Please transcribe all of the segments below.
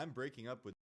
I'm breaking up with.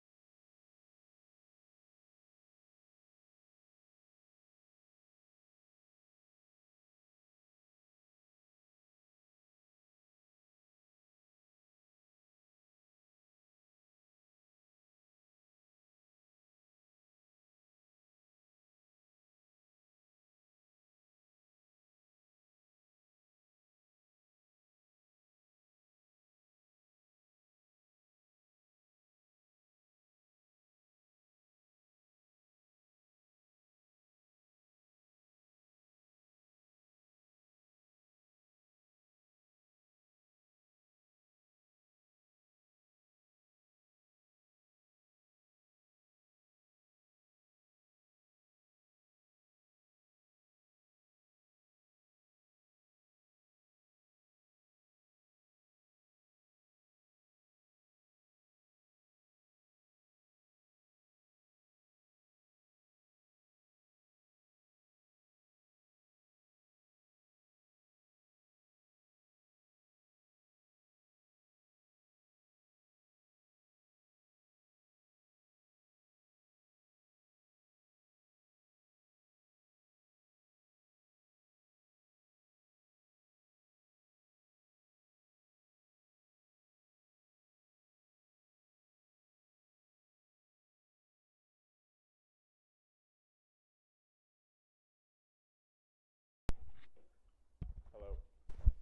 Hello.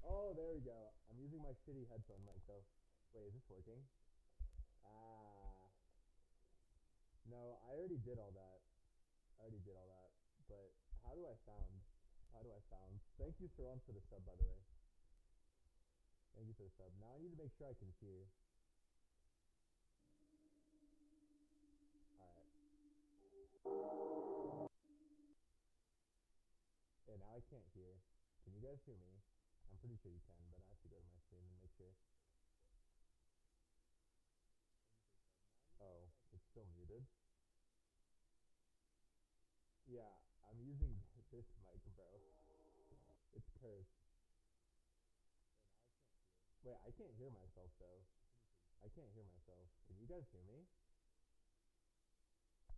Oh, there we go. I'm using my shitty headphone mic though. Wait, is this working? Ah. No, I already did all that. But how do I sound? Thank you, Sharon, for the sub, by the way. Thank you for the sub. Now I need to make sure I can hear. Alright. Yeah, now I can't hear. Can you guys hear me? I'm pretty sure you can, but I have to go to my stream and make sure. Oh, it's still muted? Yeah, I'm using this mic, bro. It's cursed. Wait, I can't hear myself though. I can't hear myself. Can you guys hear me?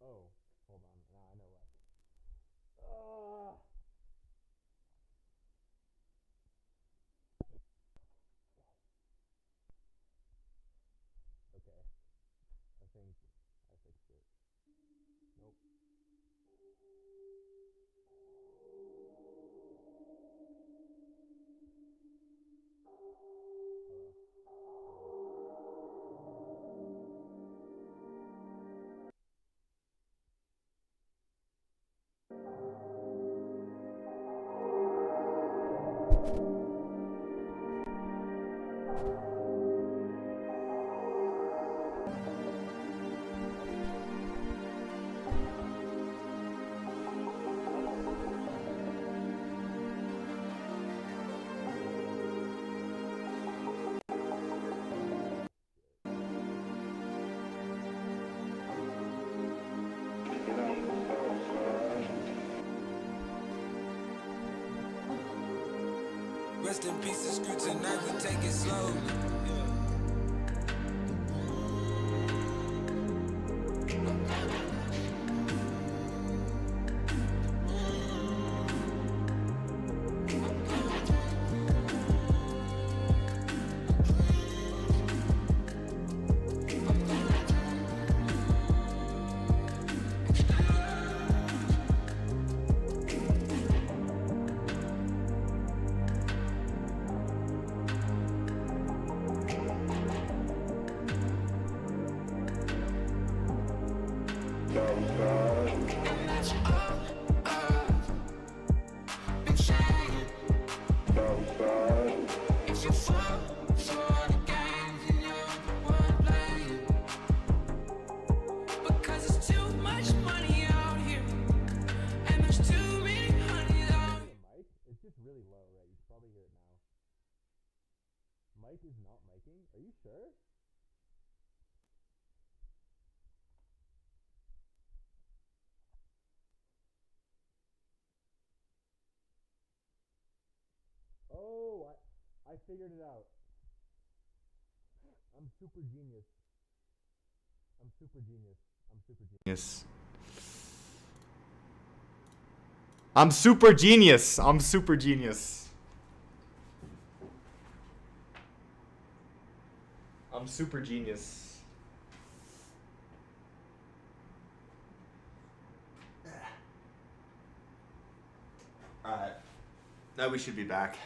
Oh, hold on. Nah, I know what. Okay. I think I fixed it. Nope. Rest in peace, the screw tonight, we take it slowly. It's just really low, right? You can probably hear it now. Mic is not miking? Are you sure? Oh, I figured it out. I'm super genius. I'm super genius. I'm super genius. Yes. I'm super genius. I'm super genius. I'm super genius. Alright. Now we should be back.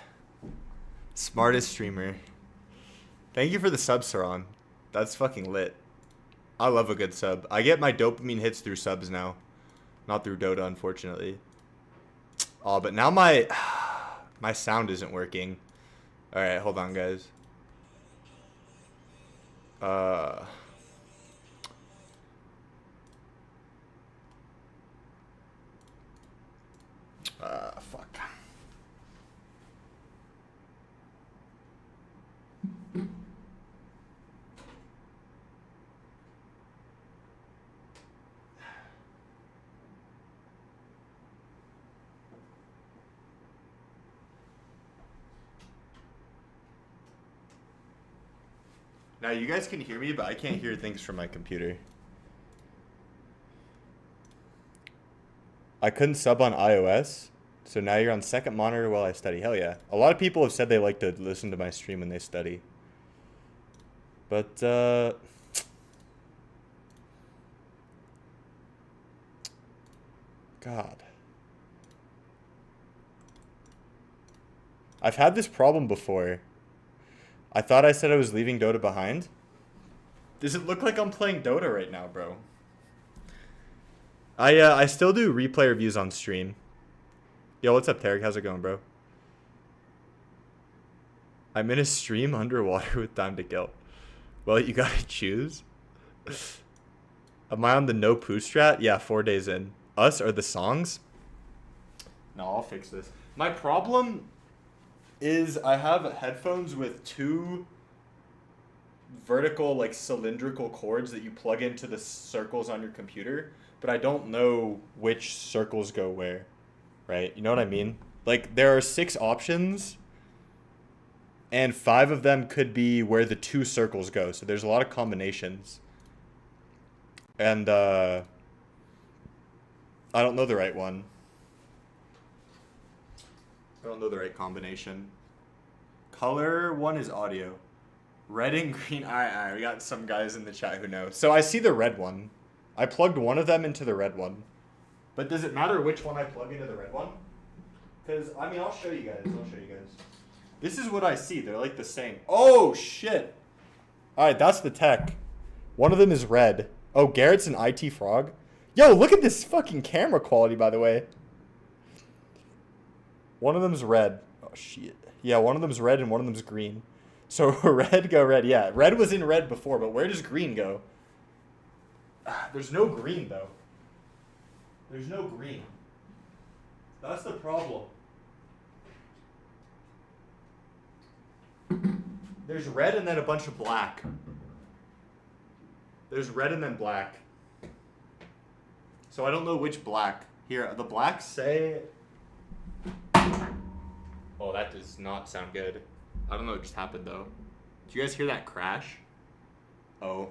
Smartest streamer. Thank you for the sub, Saran. That's fucking lit. I love a good sub. I get my dopamine hits through subs now. Not through Dota, unfortunately. Oh, but now my sound isn't working. Alright, hold on, guys. Fuck. Now you guys can hear me, but I can't hear things from my computer. I couldn't sub on iOS, so now you're on second monitor while I study. Hell yeah. A lot of people have said they like to listen to my stream when they study. But, God. I've had this problem before. I thought I said I was leaving Dota behind. Does it look like I'm playing Dota right now, bro? I still do replay reviews on stream. Yo, what's up, Tarek? How's it going, bro? I'm in a stream underwater with time to kill. Well, you gotta choose. Am I on the no poo strat? Yeah, 4 days in. Us or the songs? No, I'll fix this. My problem is I have headphones with two vertical, like cylindrical cords that you plug into the circles on your computer, but I don't know which circles go where, right? You know what I mean? Like, there are 6 options, and 5 of them could be where the 2 circles go, so there's a lot of combinations. And, I don't know the right one. I don't know the right combination. Color one is audio. Red and green. Alright, we got some guys in the chat who know. So I see the red one. I plugged one of them into the red one. But does it matter which one I plug into the red one? Because, I mean, I'll show you guys. This is what I see. They're like the same. Oh, shit. Alright, that's the tech. One of them is red. Oh, Garrett's an IT frog. Yo, look at this fucking camera quality, by the way. One of them's red. Oh, shit. Yeah, one of them's red and one of them's green. So red, go red. Yeah, red was in red before, but where does green go? There's no green, though. There's no green. That's the problem. There's red and then a bunch of black. There's red and then black. So I don't know which black. Here, the blacks say... Oh, that does not sound good. I don't know what just happened, though. Did you guys hear that crash? Oh.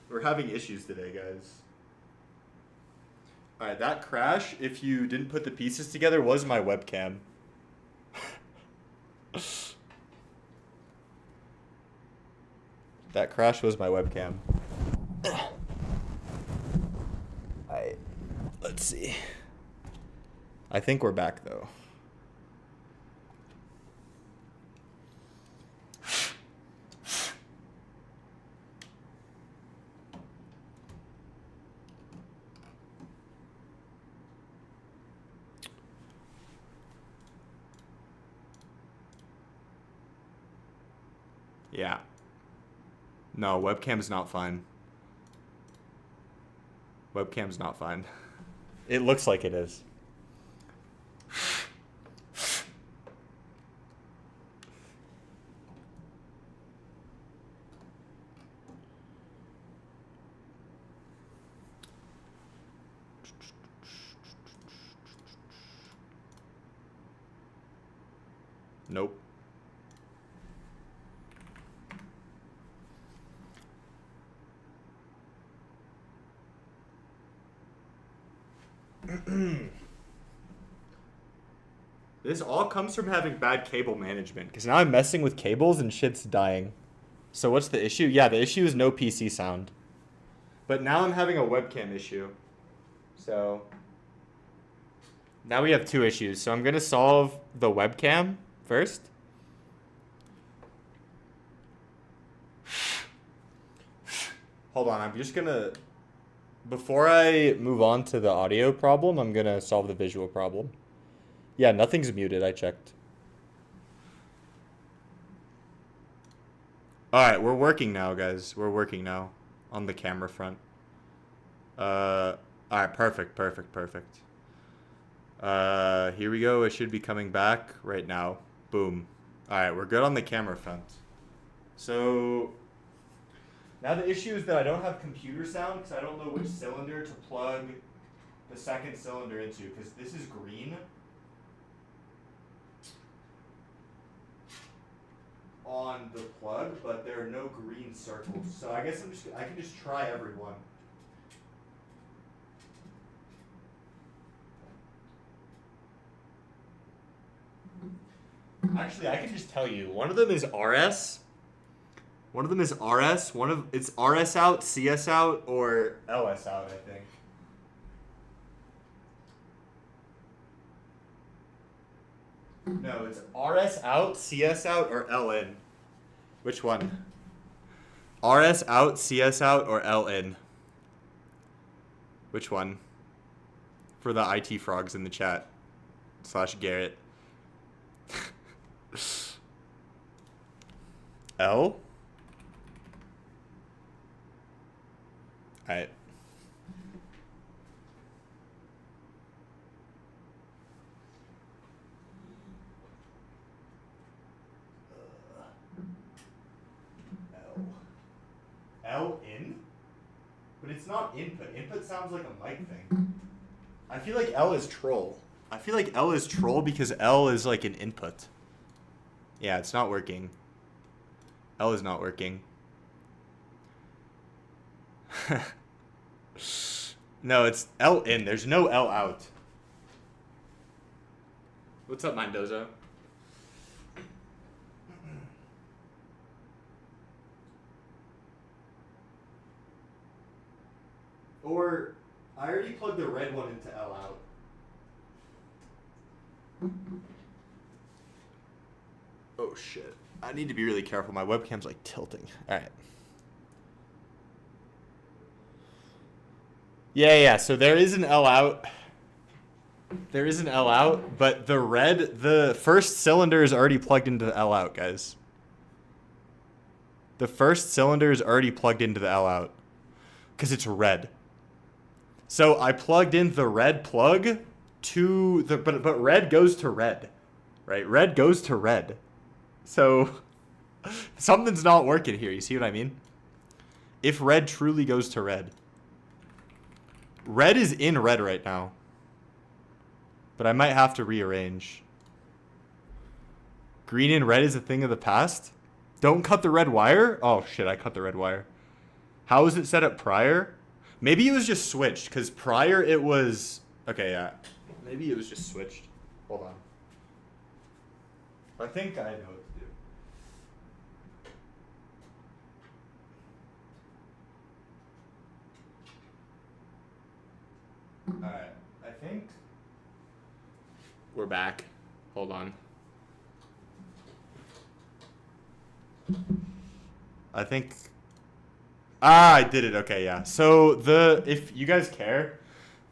We're having issues today, guys. Alright, that crash, if you didn't put the pieces together, was my webcam. That crash was my webcam. Alright, let's see. I think we're back, though. Yeah. No, webcam's not fine. Webcam's not fine. It looks like it is. Nope. This all comes from having bad cable management, because now I'm messing with cables and shit's dying. So what's the issue? Yeah, the issue is no PC sound. But now I'm having a webcam issue. So now we have two issues. So I'm going to solve the webcam first. Hold on, I'm just going to... Before I move on to the audio problem, I'm going to solve the visual problem. Yeah, nothing's muted. I checked. All right, we're working now, guys. We're working now on the camera front. All right, perfect. Here we go. It should be coming back right now. Boom. All right, we're good on the camera front. So now the issue is that I don't have computer sound because I don't know which cylinder to plug the second cylinder into, because this is green on the plug, but there are no green circles. So I guess I can just try everyone. Actually, I can just tell you. One of them is RS. It's RS out, CS out, or LS out, I think. No, it's RS out, CS out, or LN. Which one? RS out, CS out, or LN? Which one? For the IT frogs in the chat. / Garrett. L? Alright. L in? But it's not input. Input sounds like a mic thing. I feel like L is troll. Because L is like an input. Yeah, it's not working. L is not working. No, it's L in. There's no L out. What's up, Mendoza? Or I already plugged the red one into L out. Oh shit. I need to be really careful. My webcam's like tilting. Alright. Yeah. So there is an L out. But the first cylinder is already plugged into the L out, guys. The first cylinder is already plugged into the L out. Because it's red. So I plugged in the red plug to the... But red goes to red. Right? Red goes to red. So something's not working here. You see what I mean? If red truly goes to red. Red is in red right now. But I might have to rearrange. Green and red is a thing of the past. Don't cut the red wire. Oh shit, I cut the red wire. How was it set up prior? Maybe it was just switched, because prior it was... Okay, yeah. Maybe it was just switched. Hold on. I think I know what to do. Alright, I think... We're back. Hold on. I think... I did it. Okay, yeah. So if you guys care,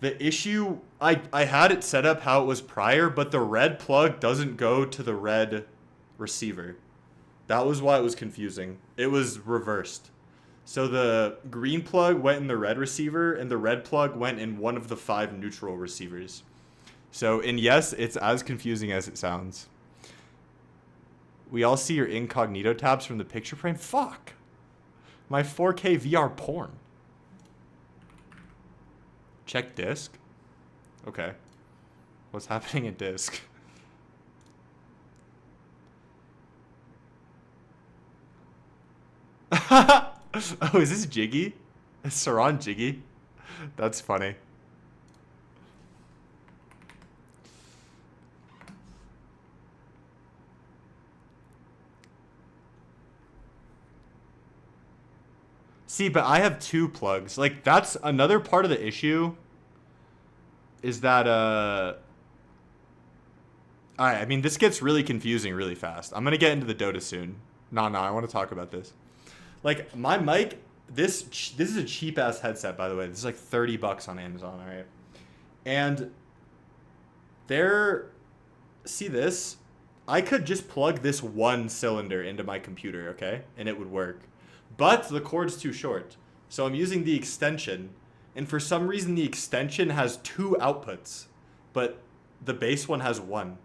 the issue, I had it set up how it was prior, but the red plug doesn't go to the red receiver. That was why it was confusing. It was reversed. So the green plug went in the red receiver, and the red plug went in one of the 5 neutral receivers. So, and yes, it's as confusing as it sounds. We all see your incognito tabs from the picture frame. Fuck. My 4K VR porn. Check disk. Okay. What's happening in disk? Oh, is this Jiggy? Is Saran Jiggy? That's funny. See, but I have 2 plugs. Like, that's another part of the issue. Is that, Alright, I mean, this gets really confusing really fast. I'm gonna get into the Dota soon. No, I want to talk about this. Like, my mic, this is a cheap-ass headset, by the way. This is like $30 on Amazon, alright? And see this? I could just plug this one cylinder into my computer, okay? And it would work. But the cord's too short. So I'm using the extension. And for some reason, the extension has 2 outputs. But the base one has 1.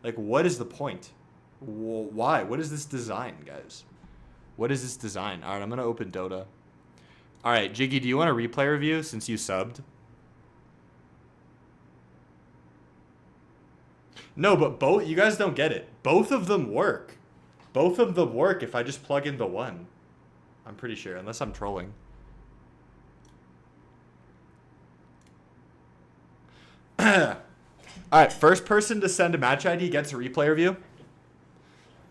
Like, what is the point? Why? What is this design, guys? What is this design? All right, I'm going to open Dota. All right, Jiggy, do you want a replay review since you subbed? No, but you guys don't get it. Both of them work. Both of them work if I just plug in the one. I'm pretty sure, unless I'm trolling. Alright, first person to send a match ID gets a replay review.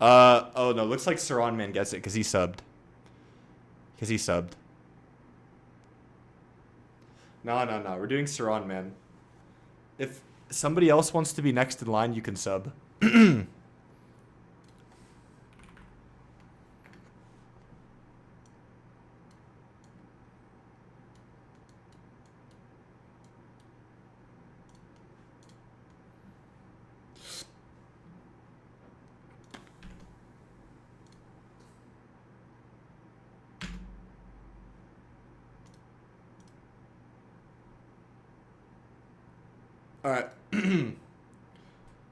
Oh no, looks like Saran Man gets it because he subbed. No, we're doing Saran Man. If somebody else wants to be next in line, you can sub. Alright.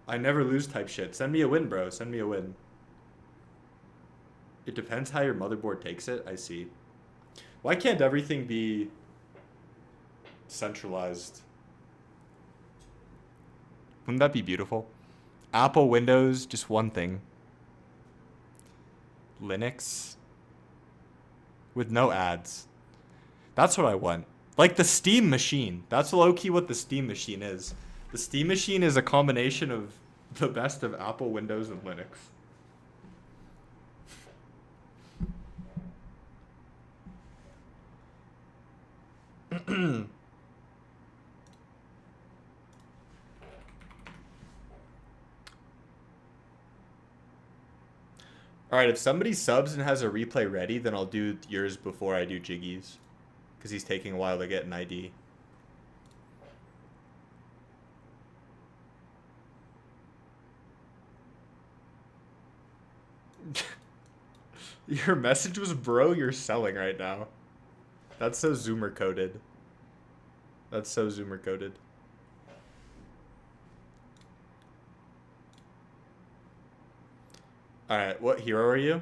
I never lose type shit. Send me a win, bro. Send me a win. It depends how your motherboard takes it. I see. Why can't everything be centralized? Wouldn't that be beautiful? Apple, Windows, just one thing. Linux. With no ads. That's what I want. Like the Steam machine. That's low-key what the Steam machine is. The Steam machine is a combination of the best of Apple, Windows, and Linux. Alright, if somebody subs and has a replay ready, then I'll do yours before I do Jiggy's. Because he's taking a while to get an ID. Your message was, bro, you're selling right now. That's so Zoomer coded. That's so Zoomer coded. Alright, what hero are you?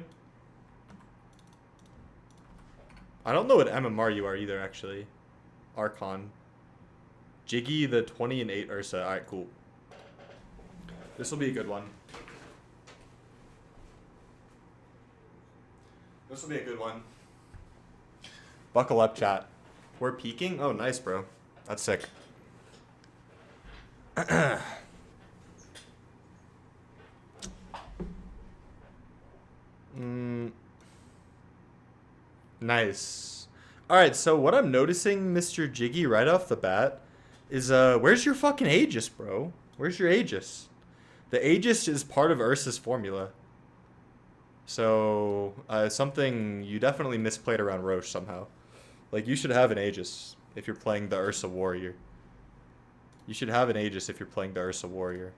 I don't know what MMR you are either, actually. Archon. Jiggy, the 20 and 8 Ursa. Alright, cool. This will be a good one. This will be a good one. Buckle up, chat. We're peaking? Oh, nice, bro. That's sick. Nice. Alright, so what I'm noticing, Mr. Jiggy, right off the bat, is, where's your fucking Aegis, bro? Where's your Aegis? The Aegis is part of Ursa's formula. So, something you definitely misplayed around Roche somehow. Like, you should have an Aegis if you're playing the Ursa Warrior. You should have an Aegis if you're playing the Ursa Warrior.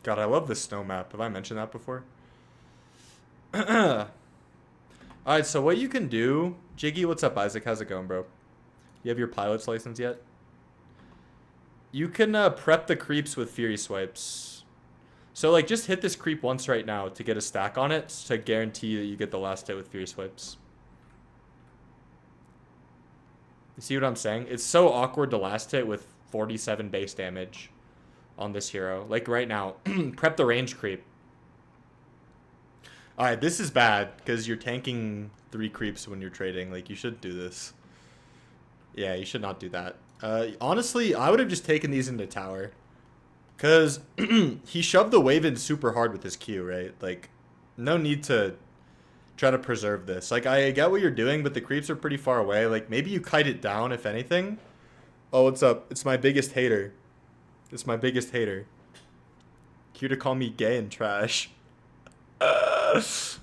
God, I love this snow map. Have I mentioned that before? Alright, so what you can do... Jiggy, what's up, Isaac? How's it going, bro? You have your pilot's license yet? You can prep the creeps with Fury Swipes. So, like, just hit this creep once right now to get a stack on it to guarantee that you get the last hit with Fury Swipes. You see what I'm saying? It's so awkward to last hit with 47 base damage on this hero. Like right now, prep the range creep. Alright, this is bad because you're tanking 3 creeps when you're trading. Like, you shouldn't do this. Yeah, you should not do that. Honestly, I would have just taken these into tower. Because he shoved the wave in super hard with his Q, right? Like, no need to try to preserve this. Like, I get what you're doing, but the creeps are pretty far away. Like, maybe you kite it down, if anything. Oh, what's up? It's my biggest hater. It's my biggest hater. Q to call me gay and trash. But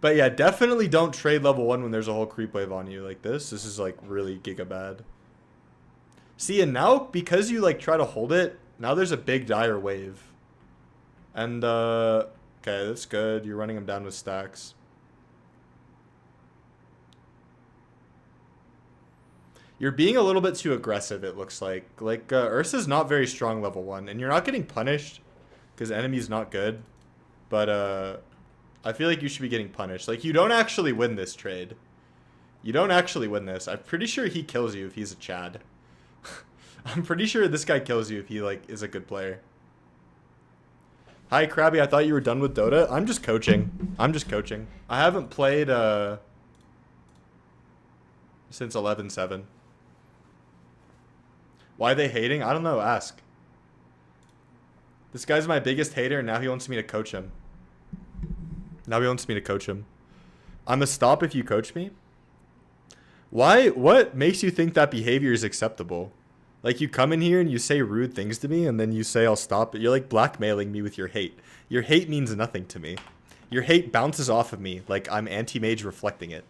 yeah, definitely don't trade level 1 when there's a whole creep wave on you like this. This is like really giga bad. See, and now because you like try to hold it, now there's a big dire wave. And okay, that's good. You're running them down with stacks. You're being a little bit too aggressive, it looks like. Like, Ursa's not very strong level 1, and you're not getting punished because enemy's not good. But, I feel like you should be getting punished. Like, you don't actually win this trade. You don't actually win this. I'm pretty sure he kills you if he's a Chad. I'm pretty sure this guy kills you if he, like, is a good player. Hi, Krabby. I thought you were done with Dota. I'm just coaching. I'm just coaching. I haven't played, since 11-7. Why are they hating? I don't know. Ask. This guy's my biggest hater, and now he wants me to coach him. Now he wants me to coach him. I'm a stop if you coach me? Why? What makes you think that behavior is acceptable? Like, you come in here and you say rude things to me, and then you say I'll stop it. You're like blackmailing me with your hate. Your hate means nothing to me. Your hate bounces off of me like I'm anti-mage reflecting it.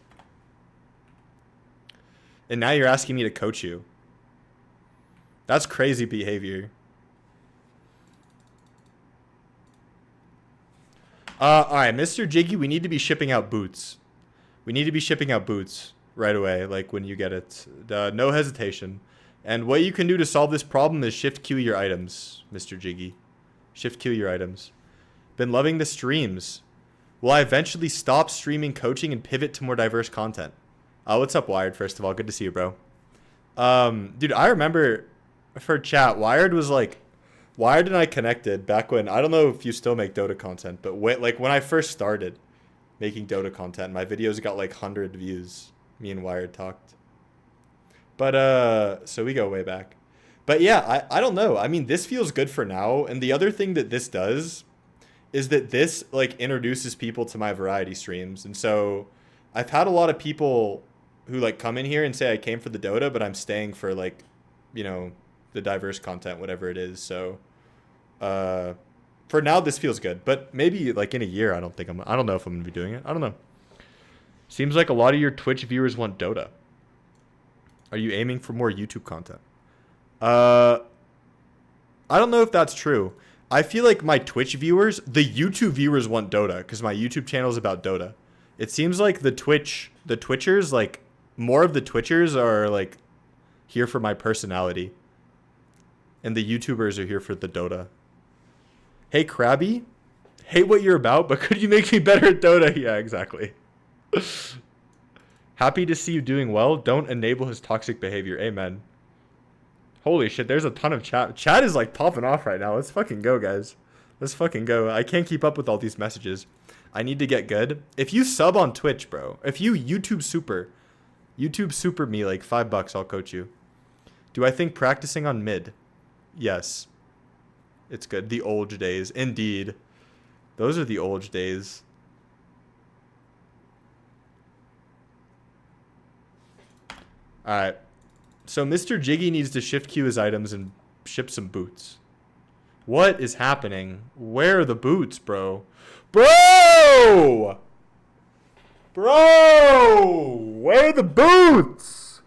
And now you're asking me to coach you. That's crazy behavior. Alright, Mr. Jiggy, we need to be shipping out boots. We need to be shipping out boots right away, like when you get it. No hesitation. And what you can do to solve this problem is shift queue your items, Mr. Jiggy. Shift queue your items. Been loving the streams. Will I eventually stop streaming coaching and pivot to more diverse content? What's up, Wired, first of all? Good to see you, bro. Dude, I remember for chat, Wired was like... Wired and I connected back when... I don't know if you still make Dota content, but like when I first started making Dota content, my videos got like 100 views. Me and Wired talked. But, so we go way back. But yeah, I don't know. I mean, this feels good for now. And the other thing that this does is that this, like, introduces people to my variety streams. And so I've had a lot of people who, like, come in here and say I came for the Dota, but I'm staying for, like, you know, the diverse content, whatever it is. So, for now, this feels good. But maybe, like, in a year, I don't know if I'm going to be doing it. I don't know. Seems like a lot of your Twitch viewers want Dota. Are you aiming for more YouTube content? I don't know if that's true. I feel like my Twitch viewers, the YouTube viewers want Dota because my YouTube channel is about Dota. It seems like the Twitchers, like, more of the Twitchers are, like, here for my personality. And the YouTubers are here for the Dota. Hey, Krabby. Hate what you're about, but could you make me better at Dota? Yeah, exactly. Happy to see you doing well. Don't enable his toxic behavior. Amen. Holy shit, there's a ton of chat. Chat is like popping off right now. Let's fucking go, guys. Let's fucking go. I can't keep up with all these messages. I need to get good. If you sub on Twitch, bro. If you YouTube super me like $5, I'll coach you. Do I think practicing on mid? Yes. It's good. The old days. Indeed. Those are the old days. Alright. So Mr. Jiggy needs to shift queue his items and ship some boots. What is happening? Where are the boots, bro? Bro! Bro! Where are the boots?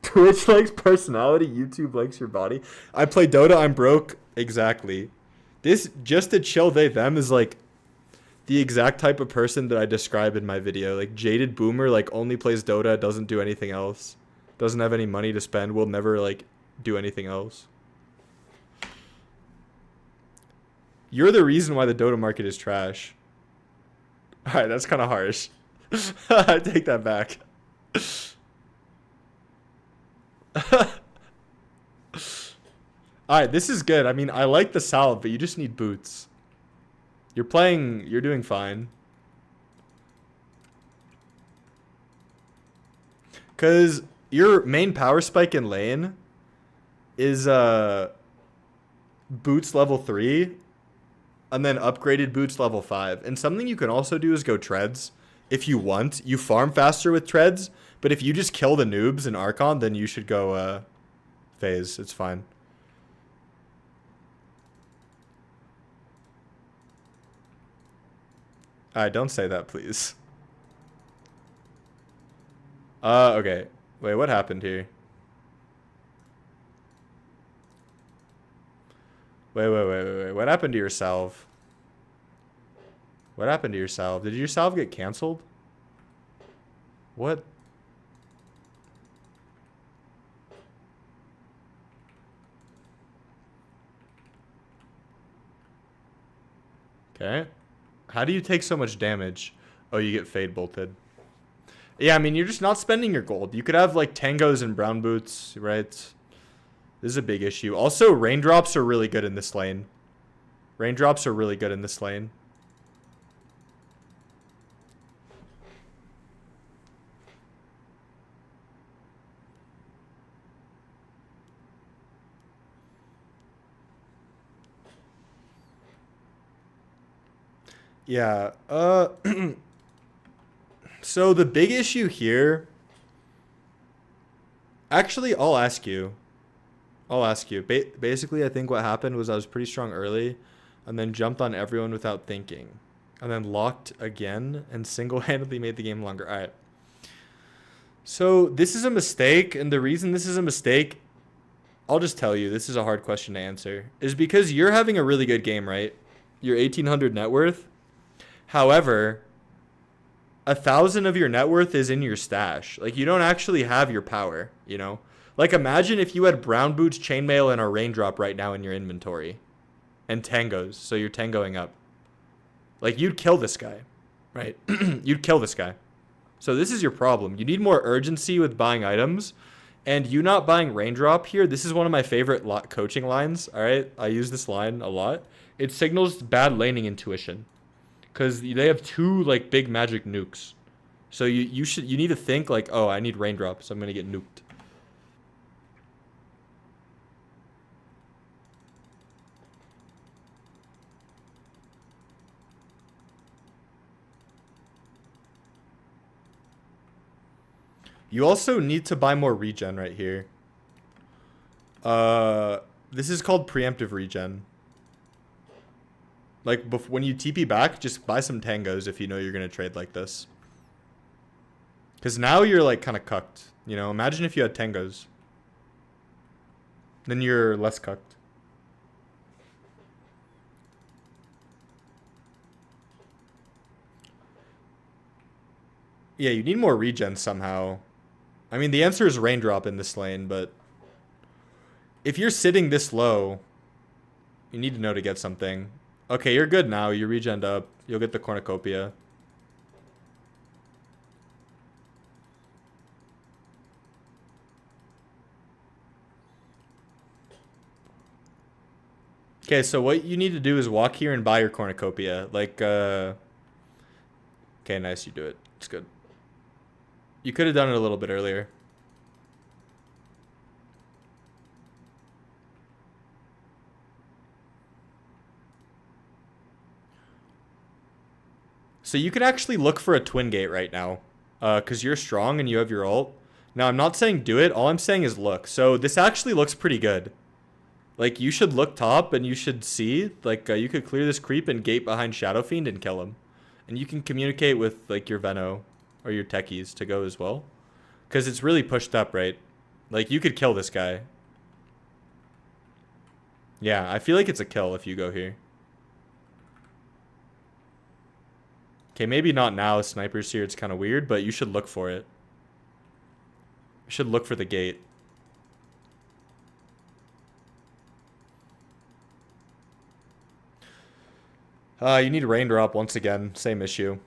Twitch likes personality, YouTube likes your body. I play Dota, I'm broke. Exactly. This, just to chill they, them, is like the exact type of person that I describe in my video. Like, jaded boomer, like, only plays Dota, doesn't do anything else. Doesn't have any money to spend, will never, like, do anything else. You're the reason why the Dota market is trash. Alright, that's kind of harsh. I take that back. Alright, this is good. I mean, I like the salve, but you just need boots. You're doing fine. Because your main power spike in lane is boots level 3 and then upgraded boots level 5. And something you can also do is go treads. If you want, you farm faster with treads, but if you just kill the noobs in Archon, then you should go phase. It's fine. Alright, don't say that, please. Okay. Wait, what happened here? Wait. What happened to your salve? What happened to your salve? Did your salve get canceled? What? Okay. How do you take so much damage? Oh, you get fade bolted. Yeah, I mean, you're just not spending your gold. You could have, like, tangos and brown boots, right? This is a big issue. Also, raindrops are really good in this lane. Raindrops are really good in this lane. Yeah, so the big issue here... Actually, I'll ask you. Basically, I think what happened was I was pretty strong early and then jumped on everyone without thinking. And then locked again and single-handedly made the game longer. All right. So this is a mistake, and the reason this is a mistake, I'll just tell you, this is a hard question to answer, is because you're having a really good game, right? You're 1,800 net worth. However, 1,000 of your net worth is in your stash. Like, you don't actually have your power, you know? Like, imagine if you had brown boots, chainmail, and a raindrop right now in your inventory. And tangos, so you're tangoing up. Like, you'd kill this guy, right? You'd kill this guy. So this is your problem. You need more urgency with buying items. And you not buying raindrop here, this is one of my favorite coaching lines, all right? I use this line a lot. It signals bad laning intuition. Because they have 2, like, big magic nukes. So you need to think, like, oh, I need raindrops, so I'm going to get nuked. You also need to buy more regen right here. This is called preemptive regen. Like, when you TP back, just buy some tangos if you know you're going to trade like this. Because now you're, like, kind of cucked. You know, imagine if you had tangos. Then you're less cucked. Yeah, you need more regen somehow. I mean, the answer is raindrop in this lane, but... if you're sitting this low, you need to know to get something. Okay, you're good now. You regened up. You'll get the cornucopia. Okay, so what you need to do is walk here and buy your cornucopia. Like, okay, nice, you do it. It's good. You could have done it a little bit earlier. So you could actually look for a twin gate right now. Because you're strong and you have your ult. Now, I'm not saying do it. All I'm saying is look. So this actually looks pretty good. Like, you should look top and you should see. Like, you could clear this creep and gate behind Shadow Fiend and kill him. And you can communicate with, like, your Veno or your techies to go as well. Because it's really pushed up, right? Like, you could kill this guy. Yeah, I feel like it's a kill if you go here. Okay, maybe not now. Sniper's here. It's kind of weird, but you should look for it. You should look for the gate. You need raindrop once again. Same issue.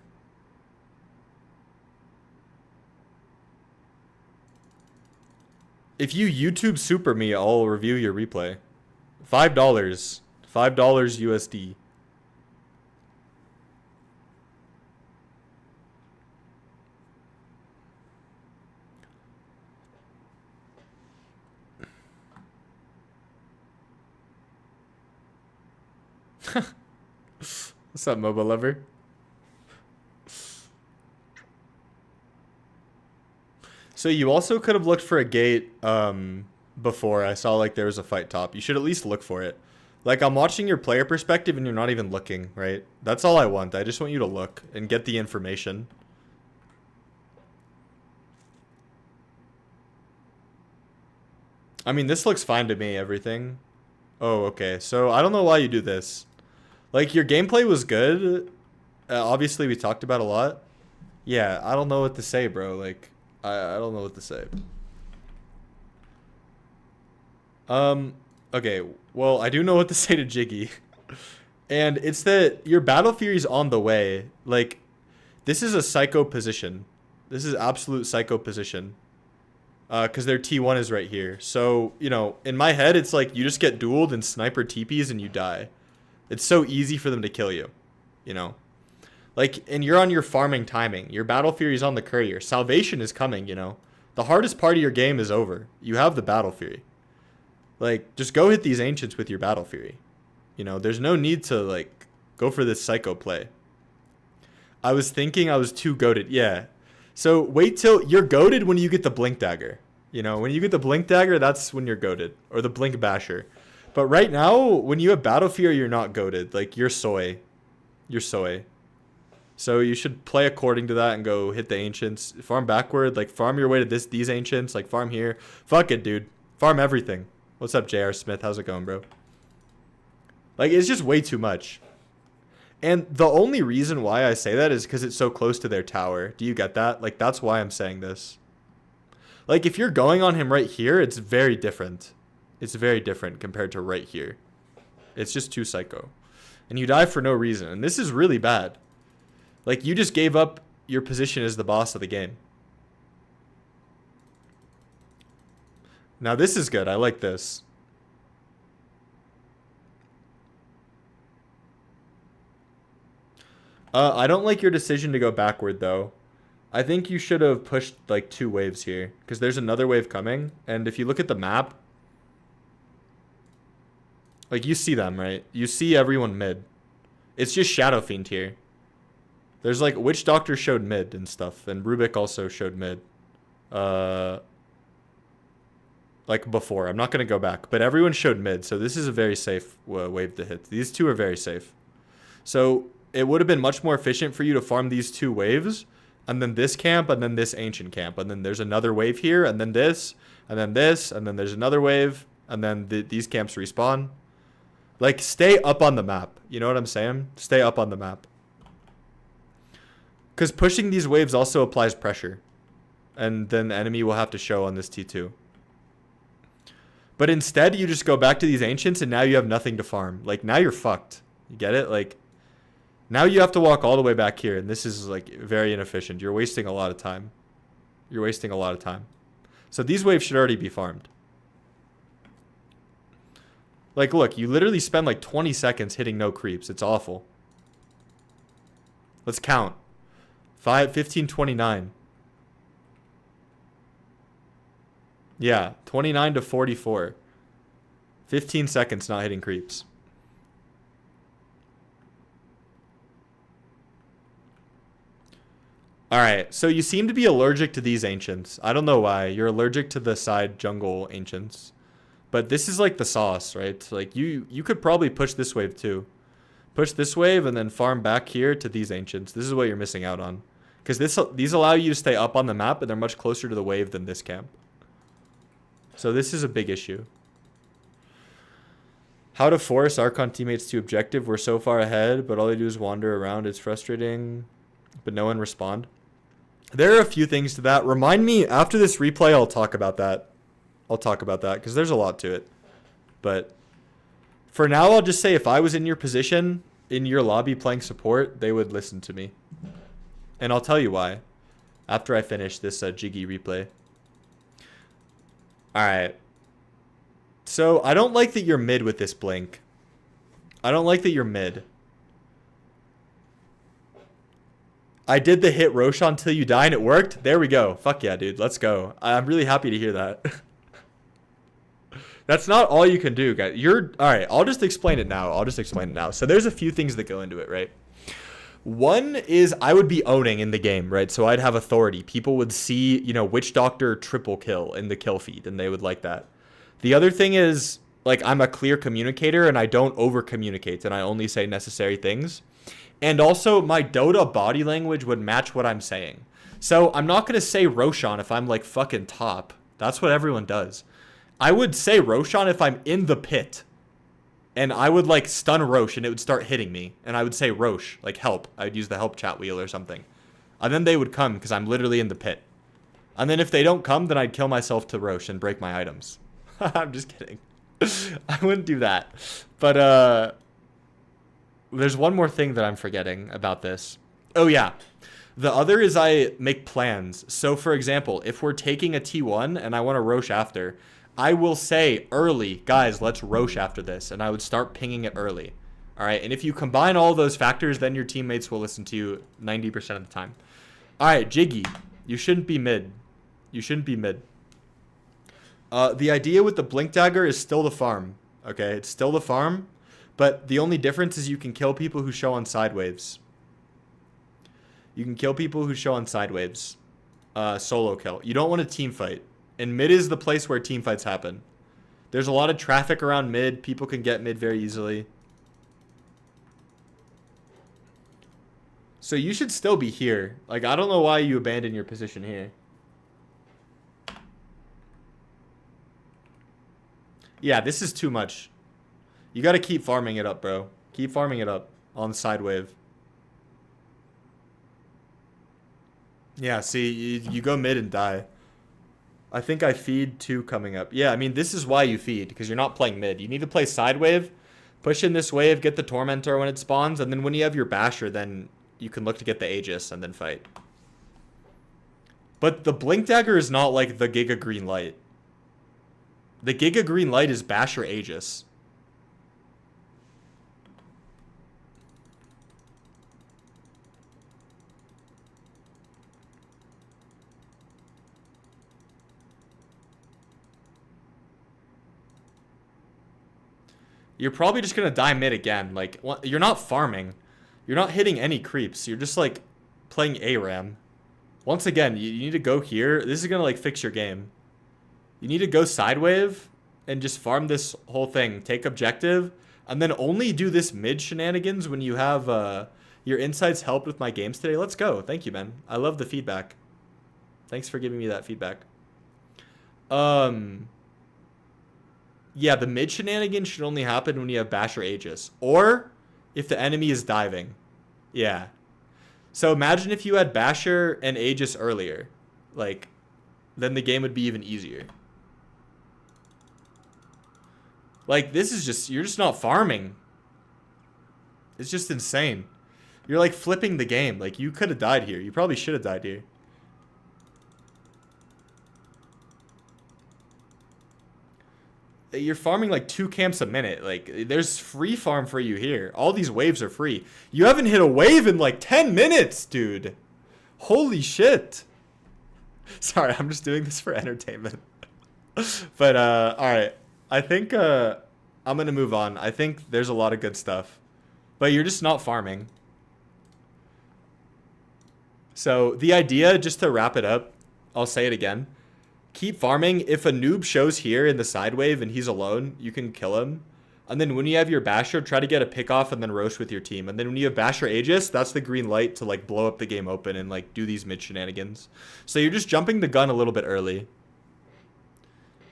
If you YouTube super me, I'll review your replay. $5. $5 USD. What's up, MOBA lover? So you also could have looked for a gate before. I saw like there was a fight top. You should at least look for it. Like I'm watching your player perspective and you're not even looking, right? That's all I want. I just want you to look and get the information. I mean, this looks fine to me, everything. Oh, okay. So I don't know why you do this. Like your gameplay was good. Obviously we talked about a lot. Yeah, I don't know what to say, bro. Like I don't know what to say. Okay, well, I do know what to say to Jiggy. And it's that your Battle Fury's on the way. Like, this is a psycho position. This is absolute psycho position. Because their T1 is right here. So, you know, in my head, it's like you just get dueled and sniper TPs and you die. It's so easy for them to kill you, you know? Like, and you're on your farming timing. Your Battle Fury's on the courier. Salvation is coming, you know? The hardest part of your game is over. You have the Battle Fury. Like, just go hit these Ancients with your Battle Fury. You know, there's no need to, like, go for this psycho play. I was thinking I was too goated. Yeah. So, wait till... You're goated when you get the Blink Dagger. You know, when you get the Blink Dagger, that's when you're goated. Or the Blink Basher. But right now, when you have Battle Fury, you're not goated. Like, you're soy. You're soy. So, you should play according to that and go hit the Ancients. Farm backward. Like, farm your way to these Ancients. Like, farm here. Fuck it, dude. Farm everything. What's up, J.R. Smith? How's it going, bro? Like, it's just way too much. And the only reason why I say that is because it's so close to their tower. Do you get that? Like, that's why I'm saying this. Like, if you're going on him right here, it's very different. It's very different compared to right here. It's just too psycho. And you die for no reason. And this is really bad. Like, you just gave up your position as the boss of the game. Now, this is good. I like this. I don't like your decision to go backward, though. I think you should have pushed, like, 2 waves here. Because there's another wave coming. And if you look at the map... Like, you see them, right? You see everyone mid. It's just Shadow Fiend here. There's, like, Witch Doctor showed mid and stuff. And Rubik also showed mid. Like, before. I'm not going to go back. But everyone showed mid. So this is a very safe wave to hit. These 2 are very safe. So... It would have been much more efficient for you to farm these 2 waves, and then this camp, and then this Ancient camp, and then there's another wave here, and then this, and then this, and then there's another wave, and then these camps respawn. Like, stay up on the map. You know what I'm saying? Stay up on the map. Because pushing these waves also applies pressure, and then the enemy will have to show on this T2. But instead, you just go back to these Ancients, and now you have nothing to farm. Like, now you're fucked. You get it? Like... Now you have to walk all the way back here, and this is, like, very inefficient. You're wasting a lot of time. You're wasting a lot of time. So these waves should already be farmed. Like, look, you literally spend, like, 20 seconds hitting no creeps. It's awful. Let's count. 15, 29. Yeah, 29 to 44. 15 seconds not hitting creeps. Alright, so you seem to be allergic to these Ancients. I don't know why. You're allergic to the side jungle Ancients. But this is like the sauce, right? Like, you could probably push this wave too. Push this wave and then farm back here to these Ancients. This is what you're missing out on. Because these allow you to stay up on the map, and they're much closer to the wave than this camp. So this is a big issue. How to force Archon teammates to objective. We're so far ahead, but all they do is wander around. It's frustrating, but no one respond. There are a few things to that. Remind me, after this replay, I'll talk about that. I'll talk about that, because there's a lot to it. But for now, I'll just say if I was in your position, in your lobby playing support, they would listen to me. And I'll tell you why, after I finish this Jiggy replay. Alright. So, I don't like that you're mid with this blink. I don't like that you're mid. I did the hit Roshan till you die and it worked. There we go. Fuck yeah, dude. Let's go. I'm really happy to hear that. That's not all you can do, guys. Alright, I'll just explain it now. So there's a few things that go into it, right? One is I would be owning in the game, right? So I'd have authority. People would see, you know, Witch Doctor triple kill in the kill feed, and they would like that. The other thing is, like, I'm a clear communicator, and I don't over-communicate, and I only say necessary things. And also, my Dota body language would match what I'm saying. So I'm not going to say Roshan if I'm, like, fucking top. That's what everyone does. I would say Roshan if I'm in the pit. And I would, like, stun Rosh, and it would start hitting me. And I would say, Rosh, like, help. I would use the help chat wheel or something. And then they would come, because I'm literally in the pit. And then if they don't come, then I'd kill myself to Rosh and break my items. I'm just kidding. I wouldn't do that. But, there's one more thing that I'm forgetting about this. Oh, yeah. The other is I make plans. So, for example, if we're taking a T1 and I want to Rosh after, I will say early, guys, let's Rosh after this. And I would start pinging it early. All right. And if you combine all those factors, then your teammates will listen to you 90% of the time. All right, Jiggy, you shouldn't be mid. You shouldn't be mid. The idea with the Blink Dagger is still the farm. Okay. It's still the farm. But the only difference is you can kill people who show on side waves. You can kill people who show on side waves. Solo kill. You don't want a team fight. And mid is the place where team fights happen. There's a lot of traffic around mid. People can get mid very easily. So you should still be here. Like, I don't know why you abandoned your position here. Yeah, this is too much. You gotta keep farming it up, bro. Keep farming it up on side wave. Yeah, see, you go mid and die. I think I feed 2 coming up. Yeah, I mean, this is why you feed, because you're not playing mid. You need to play side wave, push in this wave, get the Tormentor when it spawns, and then when you have your Basher, then you can look to get the Aegis and then fight. But the Blink Dagger is not like the Giga Green Light. The Giga Green Light is Basher Aegis. You're probably just going to die mid again. Like, you're not farming. You're not hitting any creeps. You're just, like, playing ARAM. Once again, you need to go here. This is going to, like, fix your game. You need to go side wave and just farm this whole thing. Take objective. And then only do this mid shenanigans when you have your insights helped with my games today. Let's go. Thank you, man. I love the feedback. Thanks for giving me that feedback. Yeah, the mid shenanigans should only happen when you have Basher Aegis. Or if the enemy is diving. Yeah. So imagine if you had Basher and Aegis earlier. Like, then the game would be even easier. Like, this is just, you're just not farming. It's just insane. You're like flipping the game. Like, you could have died here. You probably should have died here. You're farming like 2 camps a minute. Like, there's free farm for you here. All these waves are free. You haven't hit a wave in like 10 minutes, dude. Holy shit. Sorry, I'm just doing this for entertainment. But, alright. I think, I'm gonna move on. I think there's a lot of good stuff. But you're just not farming. So, the idea, just to wrap it up, I'll say it again. Keep farming. If a noob shows here in the side wave and he's alone, you can kill him. And then when you have your Basher, try to get a pick off and then Rosh with your team. And then when you have Basher Aegis, that's the green light to like blow up the game open and like do these mid shenanigans. So you're just jumping the gun a little bit early.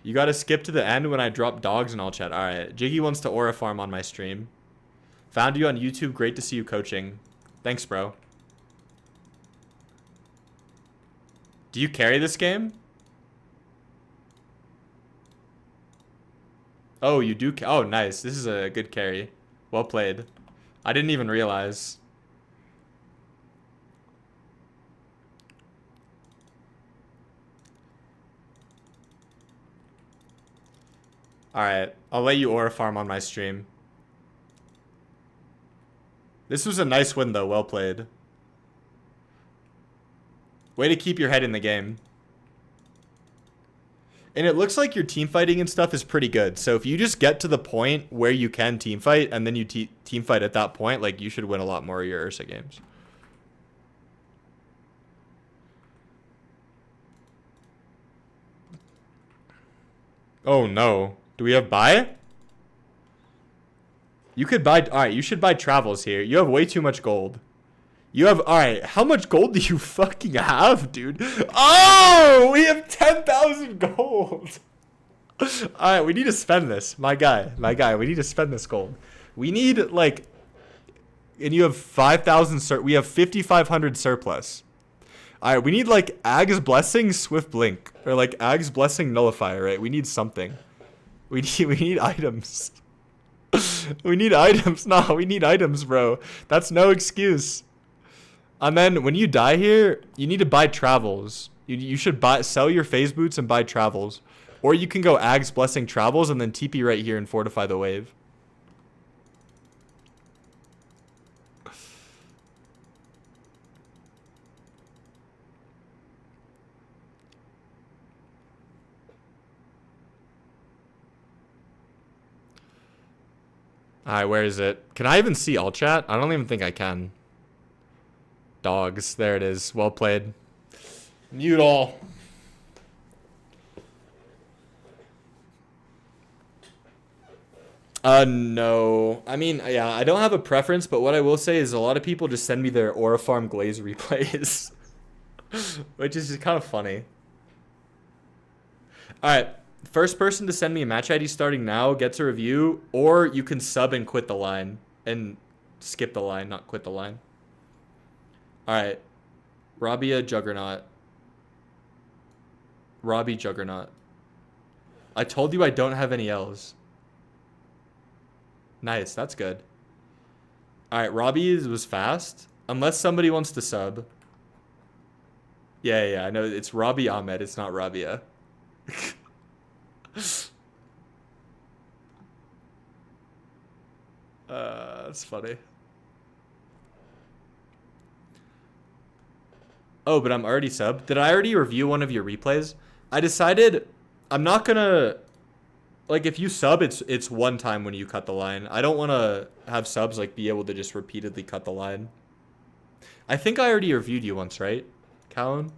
You gotta skip to the end when I drop dogs and all chat. Alright, Jiggy wants to aura farm on my stream. Found you on YouTube. Great to see you coaching. Thanks, bro. Do you carry this game? Oh, you do. Oh, nice. This is a good carry. Well played. I didn't even realize. Alright, I'll let you aura farm on my stream. This was a nice win though, well played. Way to keep your head in the game. And it looks like your team fighting and stuff is pretty good. So if you just get to the point where you can team fight and then you team fight at that point, like you should win a lot more of your Ursa games. Oh no. Do we have buy? You could buy, alright, you should buy travels here. You have way too much gold. You have, alright, how much gold do you fucking have, dude? Oh, we have 10,000 gold. Alright, we need to spend this. My guy, we need to spend this gold. We need, like, and you have 5,000, we have 5,500 surplus. Alright, we need, like, Ag's Blessing, Swift Blink. Or, like, Ag's Blessing Nullifier, right? We need something. We need items. We need items. No, we need items, bro. That's no excuse. And then when you die here, you need to buy travels. You should sell your phase boots and buy travels. Or you can go Ag's Blessing travels and then TP right here and fortify the wave. Alright, where is it? Can I even see all chat? I don't even think I can. Dogs. There it is. Well played. Mute all. No. I mean, yeah, I don't have a preference, but what I will say is a lot of people just send me their Aura Farm Glaze replays. Which is just kind of funny. Alright. First person to send me a match ID starting now gets a review, or you can sub and quit the line. And skip the line, not quit the line. Alright. Rabia Juggernaut. Robbie Juggernaut. I told you I don't have any L's. Nice, that's good. Alright, Robbie was fast. Unless somebody wants to sub. Yeah, I know. It's Robbie Ahmed. It's not Rabia. That's funny. Oh, but I'm already subbed. Did I already review one of your replays? I decided I'm not gonna, like, if you sub, it's one time when you cut the line. I don't want to have subs like be able to just repeatedly cut the line. I think I already reviewed you once, right, Callum?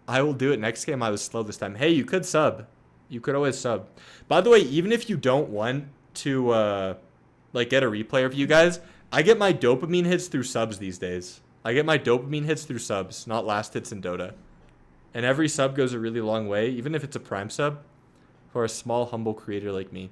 I will do it next game. I was slow this time. Hey, you could sub. You could always sub. By the way, even if you don't want to like get a replay of you guys, I get my dopamine hits through subs these days. I get my dopamine hits through subs, not last hits in Dota. And every sub goes a really long way, even if it's a prime sub, for a small, humble creator like me.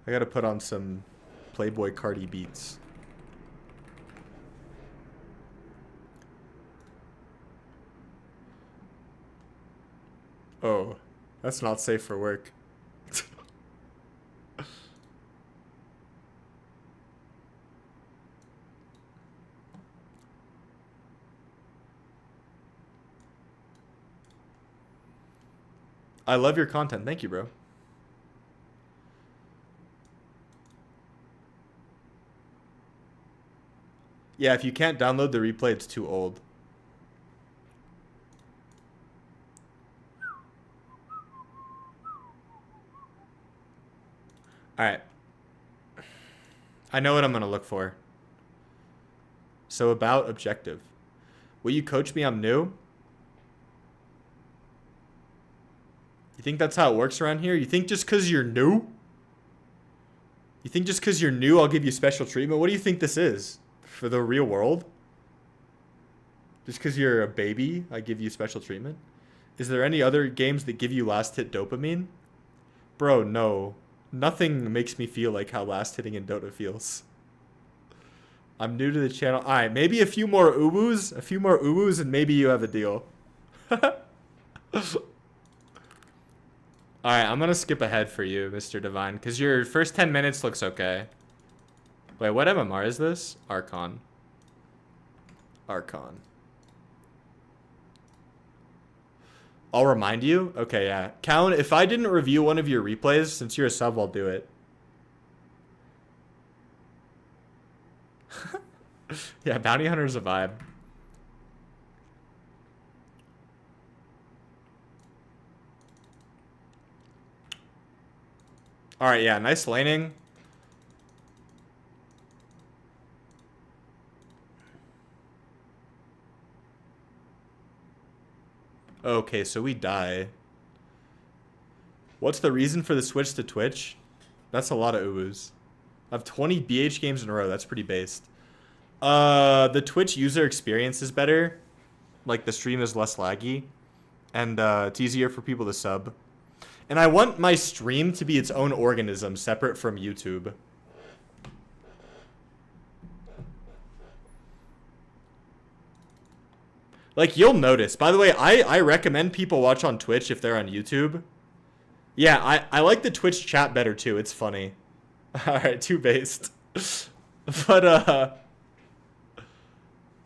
I gotta put on some Playboy Cardi beats. Oh, that's not safe for work. I love your content. Thank you, bro. Yeah, if you can't download the replay, it's too old. Alright. I know what I'm going to look for. So about objective. Will you coach me? I'm new. You think that's how it works around here? You think just because you're new? You think just because you're new, I'll give you special treatment? What do you think this is? For the real world? Just because you're a baby, I give you special treatment? Is there any other games that give you last hit dopamine? Bro, no. Nothing makes me feel like how last hitting in Dota feels. I'm new to the channel. Alright, maybe a few more uwus. A few more uwus and maybe you have a deal. Alright, I'm gonna skip ahead for you, Mr. Divine, because your first 10 minutes looks okay. Wait, what MMR is this? Archon. Archon. I'll remind you? Okay, yeah. Callan, if I didn't review one of your replays, since you're a sub, I'll do it. Yeah, Bounty Hunter's a vibe. Alright, yeah, nice laning. Okay, so we die. What's the reason for the switch to Twitch? That's a lot of uwus. I have 20 BH games in a row. That's pretty based. The Twitch user experience is better. Like, the stream is less laggy. And it's easier for people to sub. And I want my stream to be its own organism, separate from YouTube. Like, you'll notice. By the way, I recommend people watch on Twitch if they're on YouTube. Yeah, I like the Twitch chat better, too. It's funny. Alright, too based. But,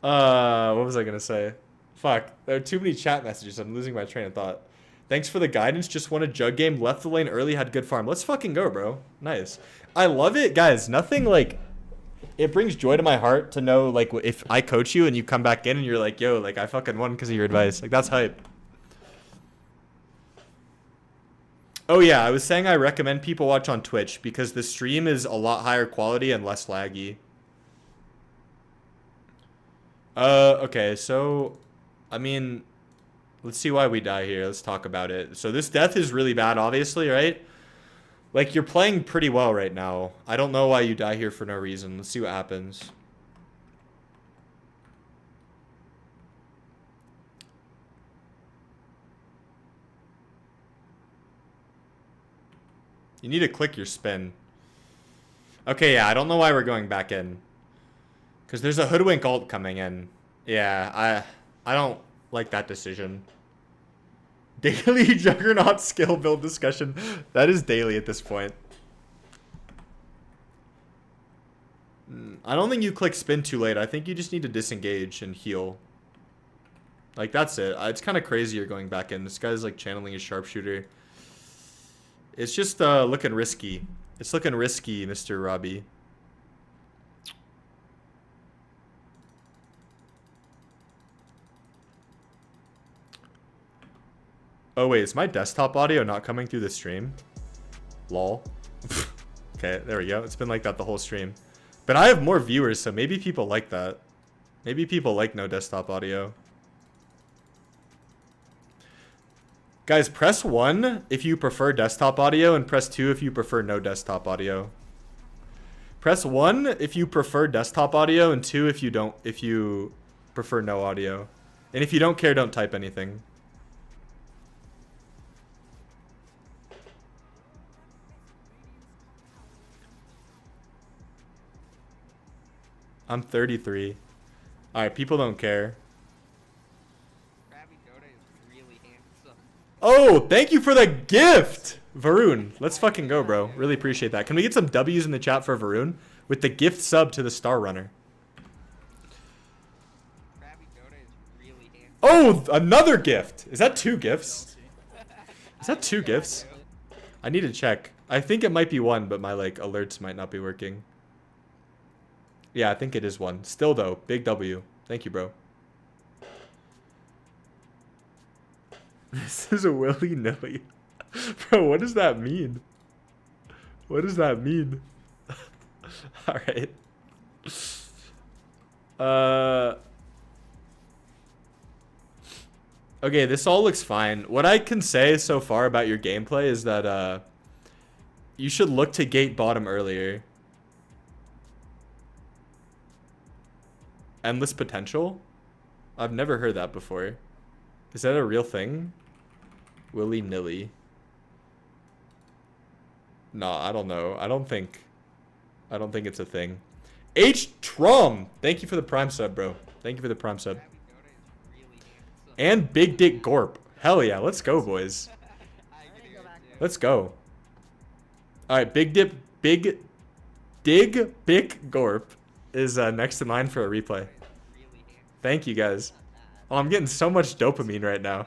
what was I gonna say? Fuck, there are too many chat messages. I'm losing my train of thought. Thanks for the guidance. Just won a jug game. Left the lane early. Had good farm. Let's fucking go, bro. Nice. I love it. Guys, nothing like... It brings joy to my heart to know, like, if I coach you and you come back in and you're like, yo, like, I fucking won because of your advice. Like, that's hype. Oh, yeah. I was saying I recommend people watch on Twitch because the stream is a lot higher quality and less laggy. Okay, so... I mean... Let's see why we die here. Let's talk about it. So this death is really bad, obviously, right? Like, you're playing pretty well right now. I don't know why you die here for no reason. Let's see what happens. You need to click your spin. Okay, yeah, I don't know why we're going back in. Because there's a Hoodwink ult coming in. Yeah, I don't like that decision. Daily Juggernaut skill build discussion. That is daily at this point. I don't think you click spin too late. I think you just need to disengage and heal. Like, that's it. It's kind of crazy you're going back in. This guy's, like, channeling his sharpshooter. It's just looking risky. It's looking risky, Mr. Robbie. Oh, wait. Is my desktop audio not coming through the stream? Lol. Okay, there we go. It's been like that the whole stream. But I have more viewers, so maybe people like that. Maybe people like no desktop audio. Guys, press 1 if you prefer desktop audio, and press 2 if you prefer no desktop audio. Press 1 if you prefer desktop audio, and 2 if you prefer no audio. And if you don't care, don't type anything. I'm 33. Alright, people don't care. Oh, thank you for the gift! Varun, let's fucking go, bro. Really appreciate that. Can we get some W's in the chat for Varun? With the gift sub to the Star Runner. Oh, another gift! Is that 2 gifts? Is that 2 gifts? I need to check. I think it might be 1, but my, like, alerts might not be working. Yeah, I think it is 1. Still, though, big W. Thank you, bro. This is a willy-nilly. Bro, what does that mean? What does that mean? Alright. Okay, this all looks fine. What I can say so far about your gameplay is that, you should look to gate bottom earlier. Endless potential? I've never heard that before. Is that a real thing? Willy-nilly. No, I don't know. I don't think it's a thing. H Trum, thank you for the prime sub, bro. Thank you for the prime sub. And Big Dick Gorp. Hell yeah, let's go, boys. Let's go. All right, Big Gorp is next in line for a replay. Thank you guys. Oh, I'm getting so much dopamine right now.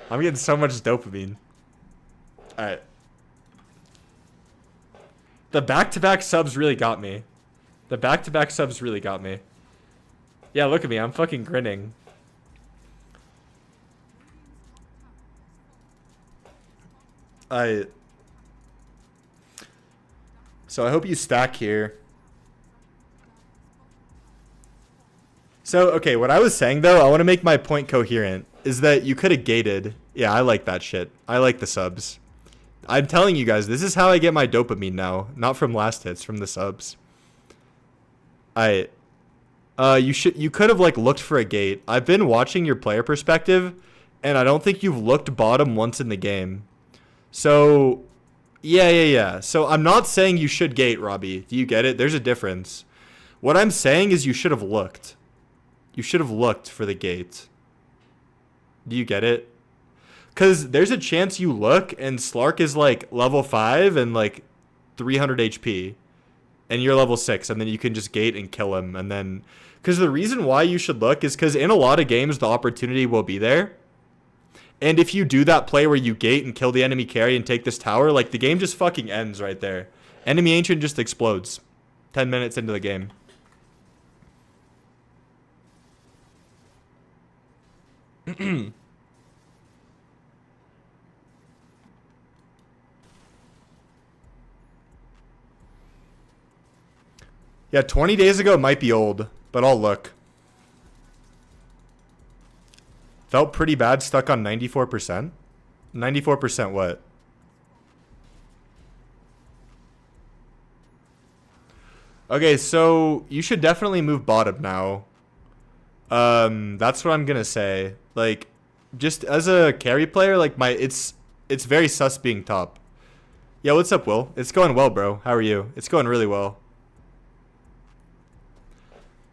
I'm getting so much dopamine. All right. The back-to-back subs really got me. The back-to-back subs really got me. Yeah, look at me. I'm fucking grinning. So I hope you stack here. So, okay, what I was saying, though, I want to make my point coherent, is that you could have gated. Yeah, I like that shit. I like the subs. I'm telling you guys, this is how I get my dopamine now. Not from last hits, from the subs. You could have, like, looked for a gate. I've been watching your player perspective, and I don't think you've looked bottom once in the game. So, yeah. So I'm not saying you should gate, Robbie. Do you get it? There's a difference. What I'm saying is you should have looked. You should have looked for the gate. Do you get it? Because there's a chance you look and Slark is like level 5 and like 300 HP. And you're level 6 and then you can just gate and kill him. And then, because the reason why you should look is because in a lot of games the opportunity will be there. And if you do that play where you gate and kill the enemy carry and take this tower, like the game just fucking ends right there. Enemy Ancient just explodes 10 minutes into the game. Yeah, 20 days ago might be old, but I'll look. Felt pretty bad, stuck on 94%. 94% what? Okay, so you should definitely move bottom now. That's what I'm gonna say. Like, just as a carry player, like it's very sus being top. Yeah, what's up, Will? It's going well, bro. How are you? It's going really well.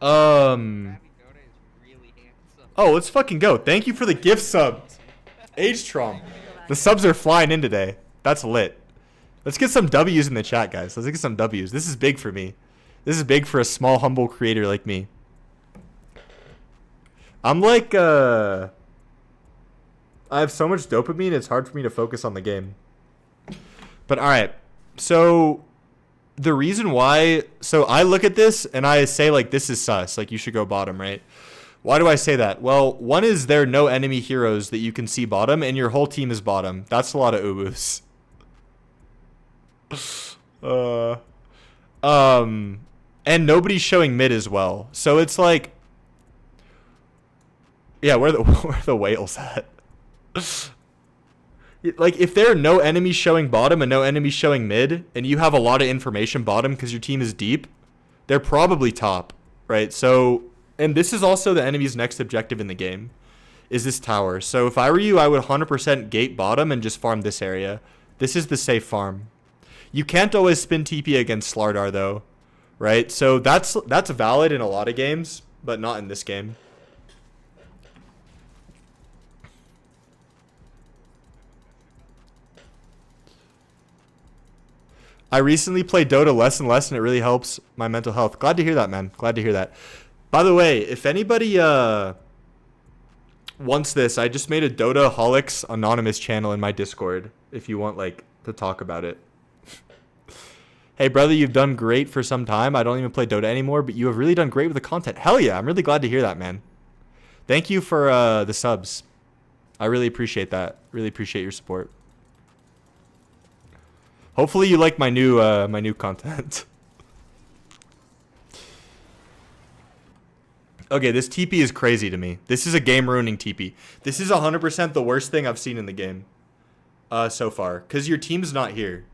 Oh, let's fucking go. Thank you for the gift sub. H-Trom. The subs are flying in today. That's lit. Let's get some W's in the chat, guys. Let's get some W's. This is big for me. This is big for a small, humble creator like me. I'm like, I have so much dopamine, it's hard for me to focus on the game. But alright. So, the reason why... So, I look at this, and I say, like, this is sus. Like, you should go bottom, right? Why do I say that? Well, one is there are no enemy heroes that you can see bottom, and your whole team is bottom. That's a lot of ubus. And nobody's showing mid as well. So it's like... Yeah, where are the whales at? Like, if there are no enemies showing bottom and no enemies showing mid, and you have a lot of information bottom because your team is deep, they're probably top, right? So... And this is also the enemy's next objective in the game, is this tower. So if I were you, I would 100% gate bottom and just farm this area. This is the safe farm. You can't always spin TP against Slardar, though, right? So that's valid in a lot of games, but not in this game. I recently played Dota less and less, and it really helps my mental health. Glad to hear that, man. Glad to hear that. By the way, if anybody wants this, I just made a Dota Holics anonymous channel in my Discord if you want, like, to talk about it. Hey, brother, you've done great for some time. I don't even play Dota anymore, but you have really done great with the content. Hell yeah, I'm really glad to hear that, man. Thank you for the subs. I really appreciate that. Really appreciate your support. Hopefully you like my new content. Okay, this TP is crazy to me. This is a game-ruining TP. This is 100% the worst thing I've seen in the game so far. Because your team's not here.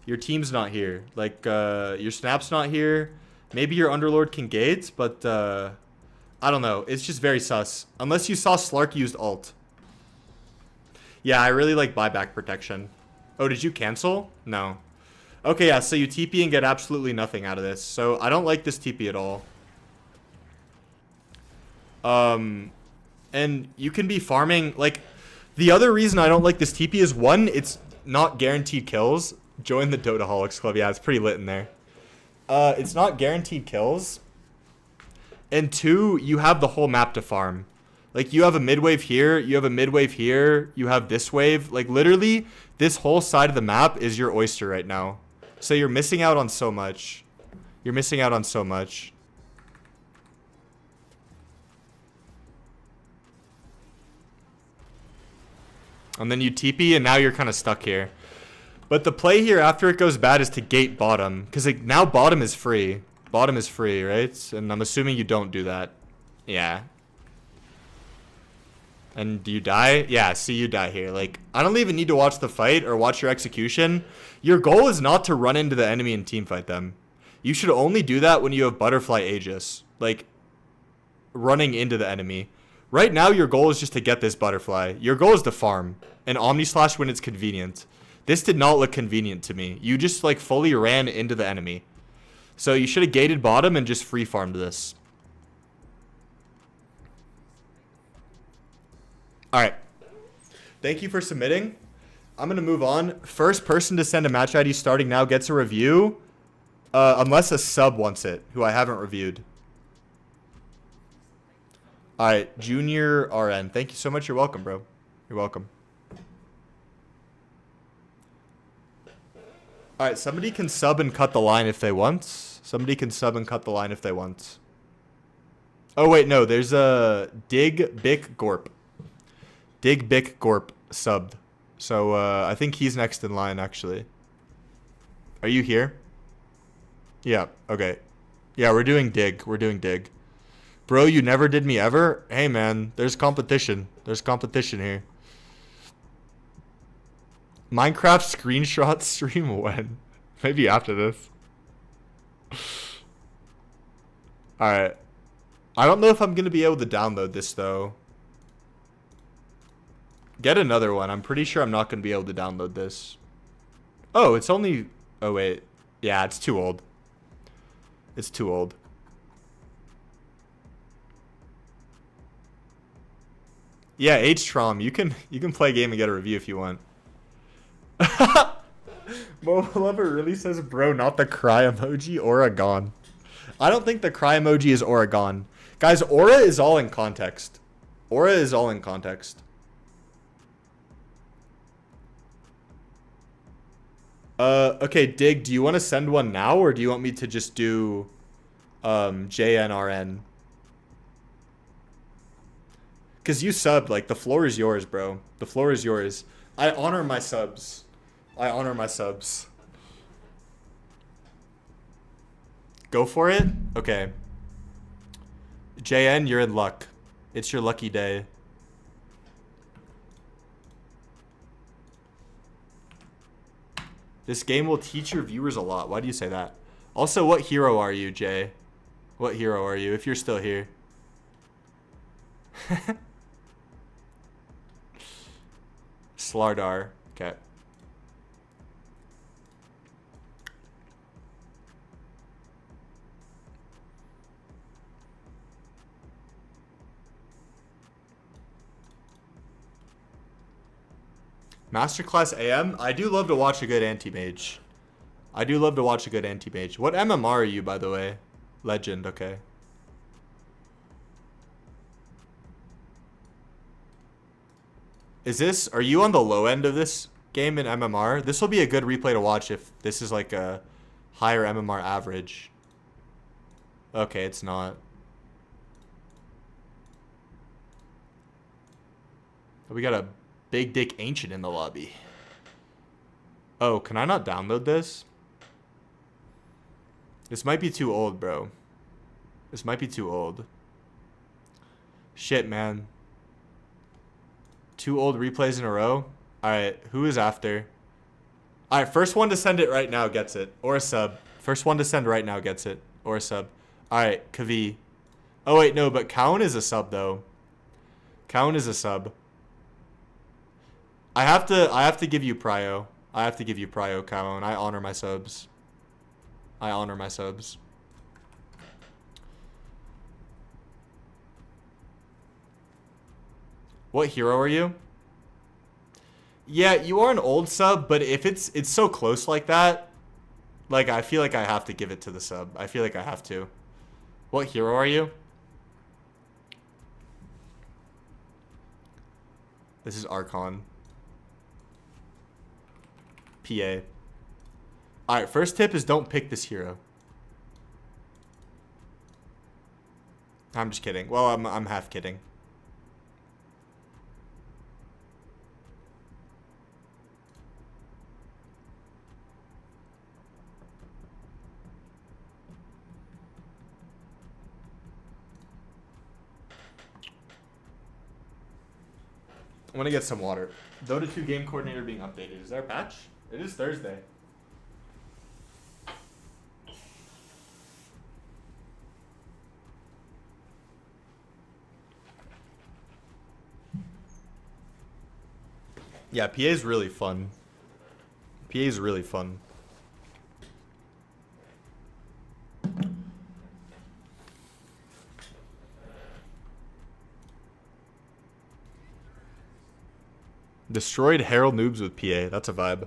Your team's not here. Like, your snap's not here. Maybe your Underlord can gate, but I don't know. It's just very sus. Unless you saw Slark used ult. Yeah, I really like buyback protection. Oh, did you cancel? No. Okay, yeah, so you TP and get absolutely nothing out of this. So I don't like this TP at all. And you can be farming, like, the other reason I don't like this TP is, one, it's not guaranteed kills. Join the Dotaholics Club. Yeah, it's pretty lit in there. It's not guaranteed kills. And two, you have the whole map to farm. Like, you have a mid wave here, you have a mid wave here, you have this wave. Like, literally, this whole side of the map is your oyster right now. So you're missing out on so much. You're missing out on so much. And then you TP, and now you're kind of stuck here. But the play here after it goes bad is to gate bottom. Because like, now bottom is free. Bottom is free, right? And I'm assuming you don't do that. Yeah. And do you die? Yeah, see, you die here. Like, I don't even need to watch the fight or watch your execution. Your goal is not to run into the enemy and teamfight them. You should only do that when you have Butterfly Aegis. Like, running into the enemy. Right now, your goal is just to get this Butterfly. Your goal is to farm. And Omnislash when it's convenient. This did not look convenient to me. You just, like, fully ran into the enemy. So you should have gated bottom and just free farmed this. Alright. Thank you for submitting. I'm going to move on. First person to send a match ID starting now gets a review. Unless a sub wants it, who I haven't reviewed. Alright, Junior RN. Thank you so much. You're welcome, bro. You're welcome. Alright, somebody can sub and cut the line if they want. Somebody can sub and cut the line if they want. Oh, wait, no. There's a Dig Bic Gorp. Dig Bic Gorp subbed. So, I think he's next in line, actually. Are you here? Yeah, okay. Yeah, we're doing Dig. We're doing Dig. Bro, you never did me ever? Hey, man, there's competition. There's competition here. Minecraft screenshot stream when? Maybe after this. Alright. I don't know if I'm going to be able to download this, though. Get another one. I'm pretty sure I'm not going to be able to download this. Oh, it's only... Oh, wait. Yeah, it's too old. It's too old. Yeah, H-Trom, you can play a game and get a review if you want. Mo Lover really says, bro, not the cry emoji. Oregon. I don't think the cry emoji is Oregon. Guys, Aura is all in context. Aura is all in context. Okay, Dig, do you want to send one now, or do you want me to just do JNRN? Because you subbed, like, the floor is yours, bro. The floor is yours. I honor my subs. I honor my subs. Go for it? Okay. JN, you're in luck. It's your lucky day. This game will teach your viewers a lot. Why do you say that? Also, what hero are you, Jay? What hero are you, if you're still here? Slardar. Okay. Masterclass AM? I do love to watch a good anti-mage. I do love to watch a good anti-mage. What MMR are you, by the way? Legend, okay. Are you on the low end of this game in MMR? This will be a good replay to watch if this is like a higher MMR average. Okay, it's not. We got a Big Dick Ancient in the lobby. Oh, can I not download this? This might be too old, bro. This might be too old. Shit, man. 2 old replays in a row? Alright, who is after? Alright, first one to send it right now gets it. Or a sub. First one to send right now gets it. Or a sub. Alright, Kavi. Oh, wait, no, but Kaun is a sub, though. Kaun is a sub. I have to give you prio. I have to give you Prio, Cowan. I honor my subs. I honor my subs. What hero are you? Yeah, you are an old sub, but if it's so close like that, like I feel like I have to give it to the sub. I feel like I have to. What hero are you? This is Archon. PA. Alright, first tip is don't pick this hero. I'm just kidding. Well, I'm half kidding. I'm gonna get some water. Dota 2 game coordinator being updated. Is there a patch? It is Thursday. Yeah, PA is really fun. PA is really fun. Destroyed Herald Noobs with PA. That's a vibe.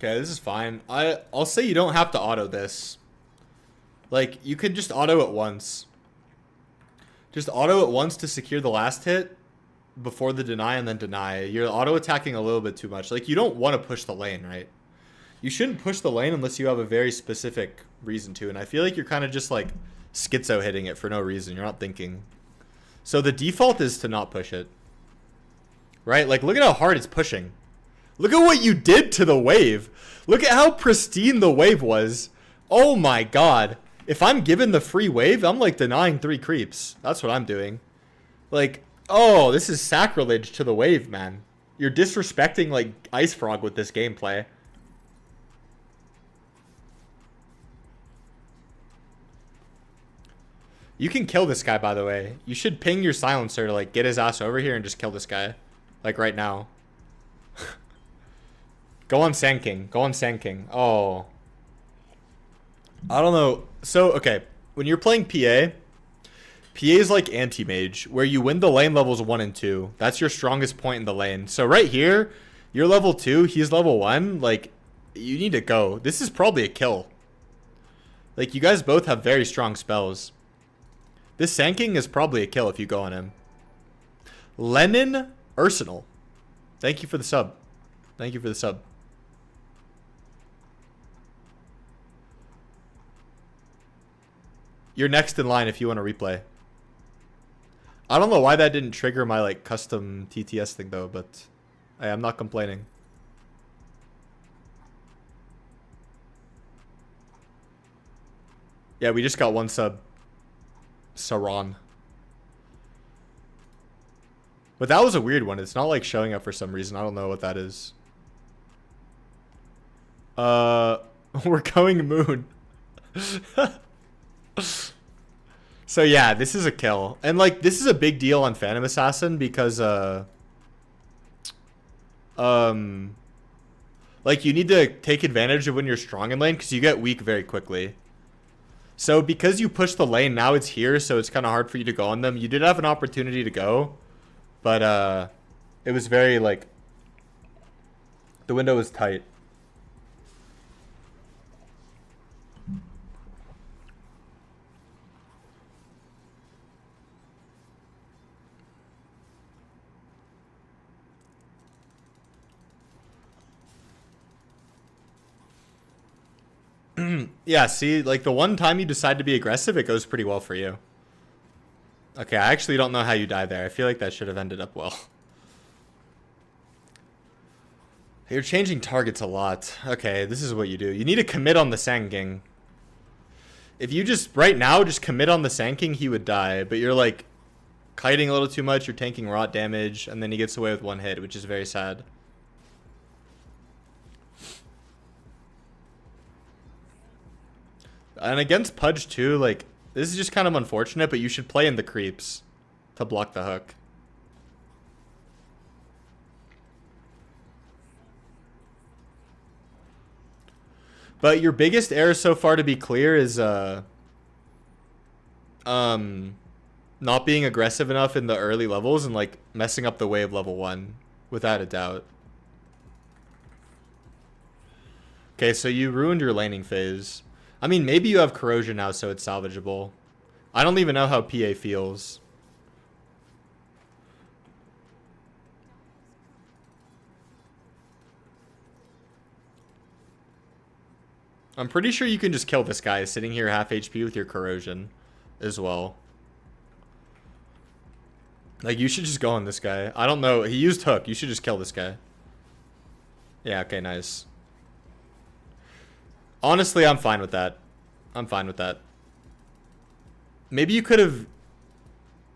Okay, this is fine. I'll say you don't have to auto this. Like, you could just auto it once. Just auto it once to secure the last hit before the deny and then deny. You're auto attacking a little bit too much. Like, you don't want to push the lane, right? You shouldn't push the lane unless you have a very specific reason to. And I feel like you're kind of just like schizo hitting it for no reason. You're not thinking. So the default is to not push it. Right? Like, look at how hard it's pushing. Look at what you did to the wave. Look at how pristine the wave was. Oh my god. If I'm given the free wave, I'm like denying 3 creeps. That's what I'm doing. Like, oh, this is sacrilege to the wave, man. You're disrespecting like Ice Frog with this gameplay. You can kill this guy, by the way. You should ping your silencer to like get his ass over here and just kill this guy. Like right now. Go on Sand King. Go on Sand King. Oh. I don't know. So, okay. When you're playing PA, PA is like anti-mage, where you win the lane levels 1 and 2. That's your strongest point in the lane. So right here, you're level 2, he's level 1. Like, you need to go. This is probably a kill. Like, you guys both have very strong spells. This Sand King is probably a kill if you go on him. Lennon Arsenal. Thank you for the sub. Thank you for the sub. You're next in line if you want to replay. I don't know why that didn't trigger my like custom TTS thing though, but I am not complaining. Yeah, we just got 1 sub. Saran. But that was a weird one. It's not like showing up for some reason. I don't know what that is. We're going moon. So yeah, this is a kill. And like this is a big deal on Phantom Assassin because like you need to take advantage of when you're strong in lane because you get weak very quickly. So because you push the lane, now it's here, so it's kind of hard for you to go on them. You did have an opportunity to go, but it was very like the window was tight. Yeah, see, like the one time you decide to be aggressive, it goes pretty well for you. Okay, I actually don't know how you die there. I feel like that should have ended up well. You're changing targets a lot. Okay, this is what you do. You need to commit on the Sand King. If you just, right now, just commit on the Sand King, he would die. But you're like kiting a little too much, you're tanking rot damage, and then he gets away with one hit, which is very sad. And against Pudge too, like, this is just kind of unfortunate, but you should play in the creeps to block the hook. But your biggest error so far, to be clear, is not being aggressive enough in the early levels and like messing up the wave level 1, without a doubt. Okay, so you ruined your laning phase. I mean, maybe you have corrosion now, so it's salvageable. I don't even know how PA feels. I'm pretty sure you can just kill this guy sitting here half HP with your corrosion as well. Like, you should just go on this guy. I don't know. He used hook. You should just kill this guy. Yeah, okay, nice. Honestly, I'm fine with that. I'm fine with that. Maybe you could have...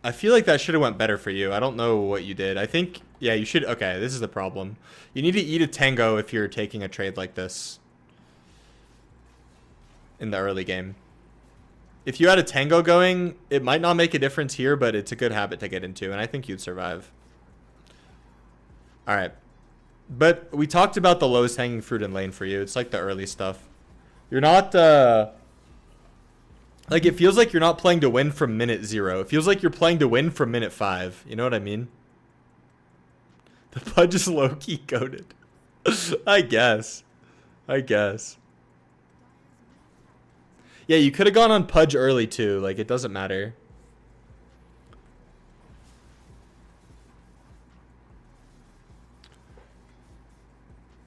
I feel like that should have went better for you. I don't know what you did. I think... Yeah, you should... Okay, this is the problem. You need to eat a tango if you're taking a trade like this in the early game. If you had a tango going, it might not make a difference here, but it's a good habit to get into, and I think you'd survive. Alright. But we talked about the lowest hanging fruit in lane for you. It's like the early stuff. You're not, like, it feels like you're not playing to win from minute 0. It feels like you're playing to win from minute 5. You know what I mean? The Pudge is low-key goated. I guess. Yeah, you could have gone on Pudge early, too. Like, it doesn't matter.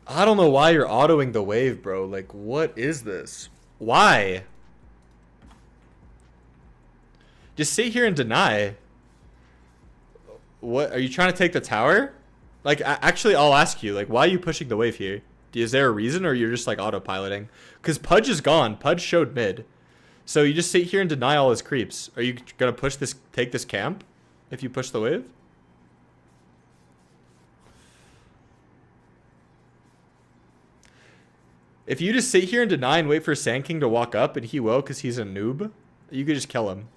I don't know why you're autoing the wave, bro. Like, what is this? Why? Just sit here and deny. What? Are you trying to take the tower? Like, actually, I'll ask you. Like, why are you pushing the wave here? Is there a reason, or you're just, like, autopiloting? Because Pudge is gone. Pudge showed mid. So you just sit here and deny all his creeps. Are you going to push this, take this camp if you push the wave? If you just sit here and deny and wait for Sand King to walk up, and he will because he's a noob, you could just kill him.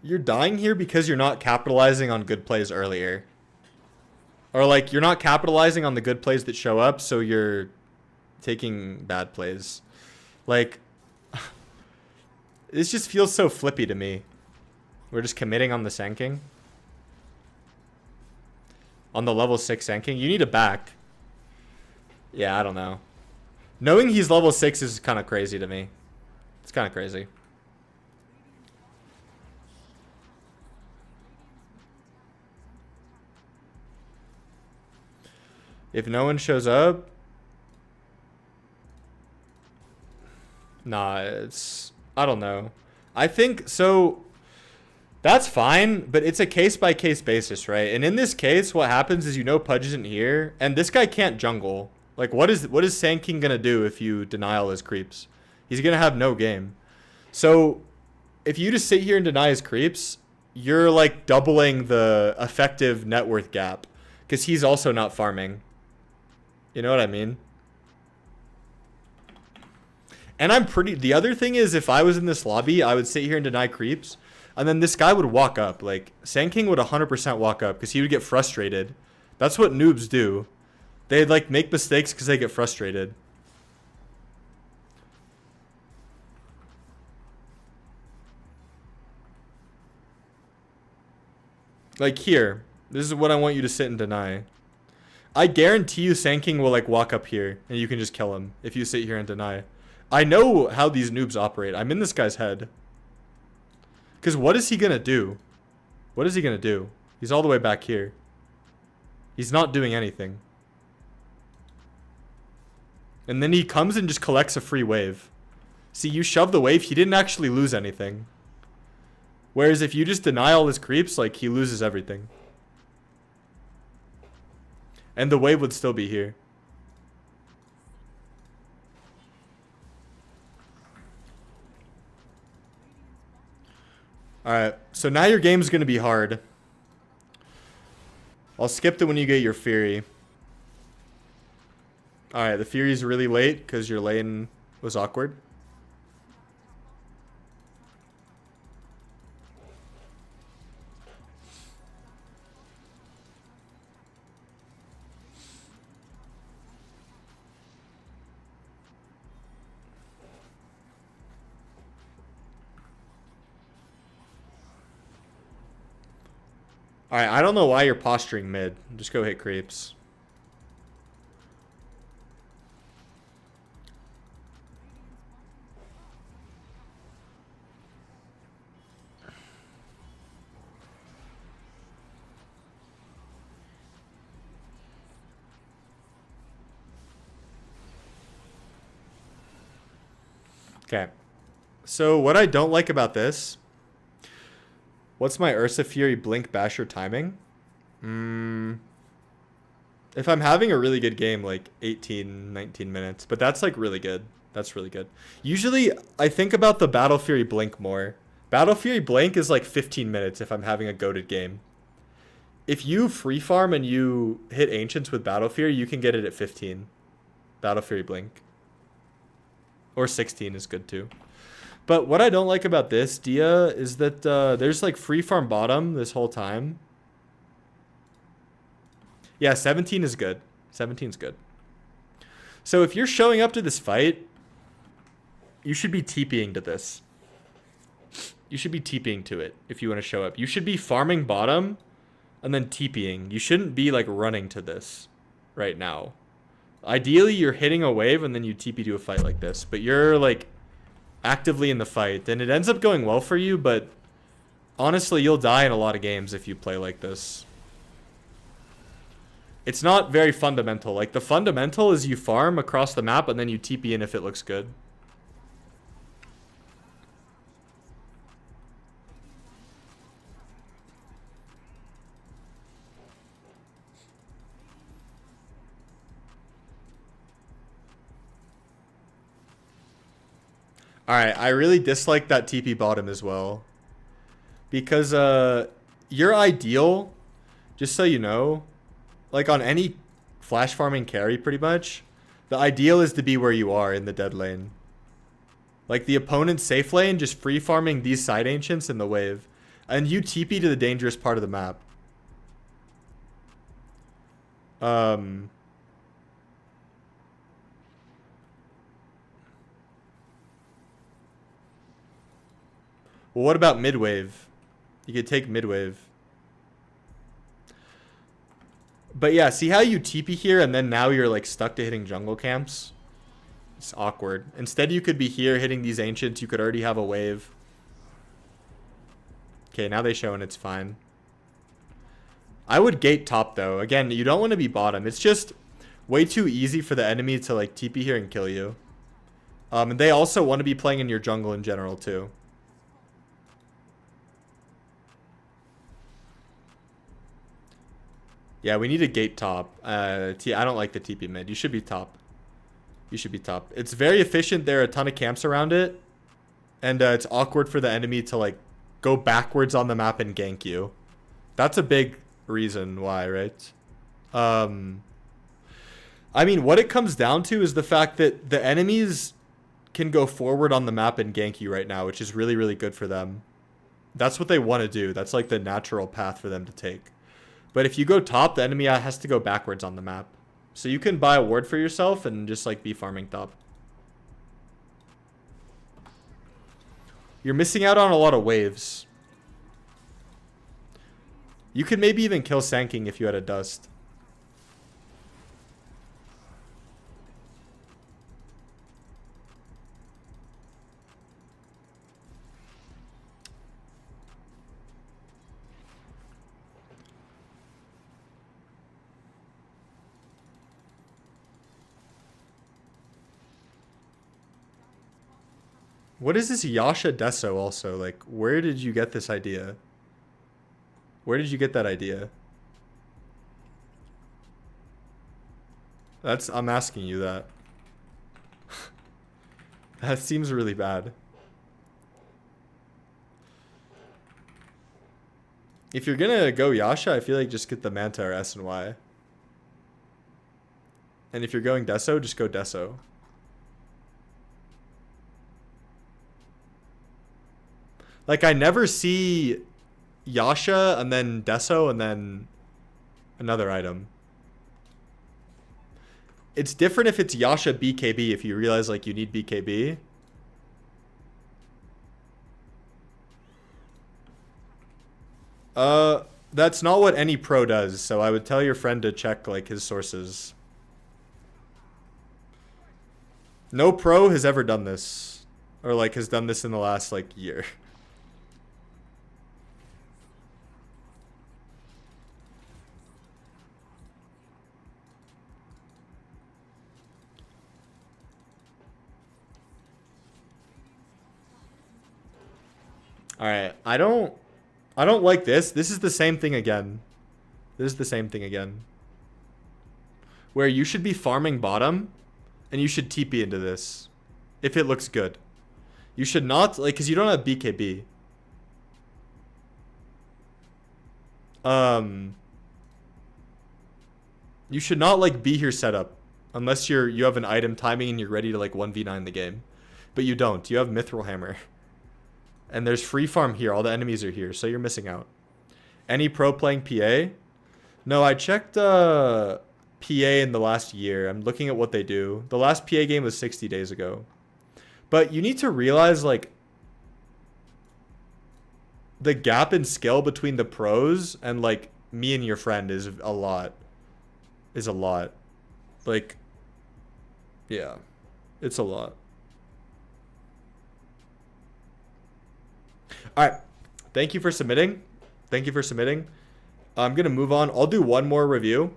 You're dying here because you're not capitalizing on good plays earlier. Or, like, you're not capitalizing on the good plays that show up, so you're taking bad plays. Like... This just feels so flippy to me. We're just committing on the Sand King. On the level 6 Sand King. You need a back. Yeah, I don't know. Knowing he's level 6 is kind of crazy to me. It's kind of crazy. If no one shows up... Nah, it's... I don't know. I think, so, that's fine, but it's a case-by-case basis, right? And in this case, what happens is, you know, Pudge isn't here, and this guy can't jungle. Like, what is Sand King gonna do if you deny all his creeps? He's gonna have no game. So, if you just sit here and deny his creeps, you're, like, doubling the effective net worth gap, because he's also not farming. You know what I mean? And I'm pretty... The other thing is, if I was in this lobby, I would sit here and deny creeps. And then this guy would walk up. Like, Sand King would 100% walk up because he would get frustrated. That's what noobs do. They'd, like, make mistakes because they get frustrated. Like, here. This is what I want you to sit and deny. I guarantee you Sand King will, like, walk up here. And you can just kill him if you sit here and deny. I know how these noobs operate. I'm in this guy's head. Because what is he going to do? What is he going to do? He's all the way back here. He's not doing anything. And then he comes and just collects a free wave. See, you shove the wave. He didn't actually lose anything. Whereas if you just deny all his creeps, like, he loses everything. And the wave would still be here. Alright, so now your game's going to be hard. I'll skip it when you get your Fury. Alright, the Fury's really late because your lane was awkward. Alright, I don't know why you're posturing mid. Just go hit creeps. Okay. So what I don't like about this... What's my Ursa Fury Blink Basher timing? If I'm having a really good game, like 18, 19 minutes. But that's like really good. That's really good. Usually, I think about the Battle Fury Blink more. Battle Fury Blink is like 15 minutes if I'm having a goated game. If you free farm and you hit Ancients with Battle Fury, you can get it at 15. Battle Fury Blink. Or 16 is good too. But what I don't like about this, Dia, is that there's like free farm bottom this whole time. Yeah, 17 is good. 17 is good. So if you're showing up to this fight, you should be TPing to this. You should be TPing to it if you want to show up. You should be farming bottom and then TPing. You shouldn't be like running to this right now. Ideally, you're hitting a wave and then you TP to a fight like this. But you're like... actively in the fight, and it ends up going well for you, but honestly, you'll die in a lot of games if you play like this. It's not very fundamental. Like, the fundamental is you farm across the map, and then you TP in if it looks good. Alright, I really dislike that TP bottom as well. Because your ideal, just so you know, like on any flash farming carry pretty much, the ideal is to be where you are in the dead lane. Like the opponent's safe lane, just free farming these side ancients in the wave. And you TP to the dangerous part of the map. Well, what about mid-wave? You could take mid-wave. But yeah, see how you TP here and then now you're like stuck to hitting jungle camps? It's awkward. Instead you could be here hitting these ancients. You could already have a wave. Okay, now they show and it's fine. I would gate top though. Again, you don't want to be bottom. It's just way too easy for the enemy to like TP here and kill you. And they also want to be playing in your jungle in general too. Yeah, we need a gate top. I don't like the TP mid. You should be top. You should be top. It's very efficient. There are a ton of camps around it. And it's awkward for the enemy to like go backwards on the map and gank you. That's a big reason why, right? I mean, what it comes down to is the fact that the enemies can go forward on the map and gank you right now, which is really, really good for them. That's what they want to do. That's like the natural path for them to take. But if you go top, the enemy has to go backwards on the map. So you can buy a ward for yourself and just like be farming top. You're missing out on a lot of waves. You could maybe even kill Sanking if you had a dust. What is this Yasha Deso also? Like, where did you get this idea? Where did you get that idea? I'm asking you that. That seems really bad. If you're gonna go Yasha, I feel like just get the Manta or S and Y. And if you're going Deso, just go Deso. Like, I never see Yasha and then Deso and then another item. It's different if it's Yasha BKB if you realize, like, you need BKB. That's not what any pro does, so I would tell your friend to check, like, his sources. No pro has ever done this. Or, like, has done this in the last, like, year. Alright, I don't like this. This is the same thing again. This is the same thing again. Where you should be farming bottom, and you should TP into this. If it looks good. You should not, like, because you don't have BKB. You should not, like, be here setup. Unless you have an item timing and you're ready to, like, 1v9 the game. But you don't. You have Mithril Hammer. And there's free farm here. All the enemies are here, so you're missing out. Any pro playing PA? No, I checked PA in the last year. I'm looking at what they do. The last PA game was 60 days ago. But you need to realize, like, the gap in skill between the pros and, like, me and your friend is a lot. Is a lot. Like, yeah. It's a lot. Alright. Thank you for submitting. Thank you for submitting. I'm going to move on. I'll do one more review.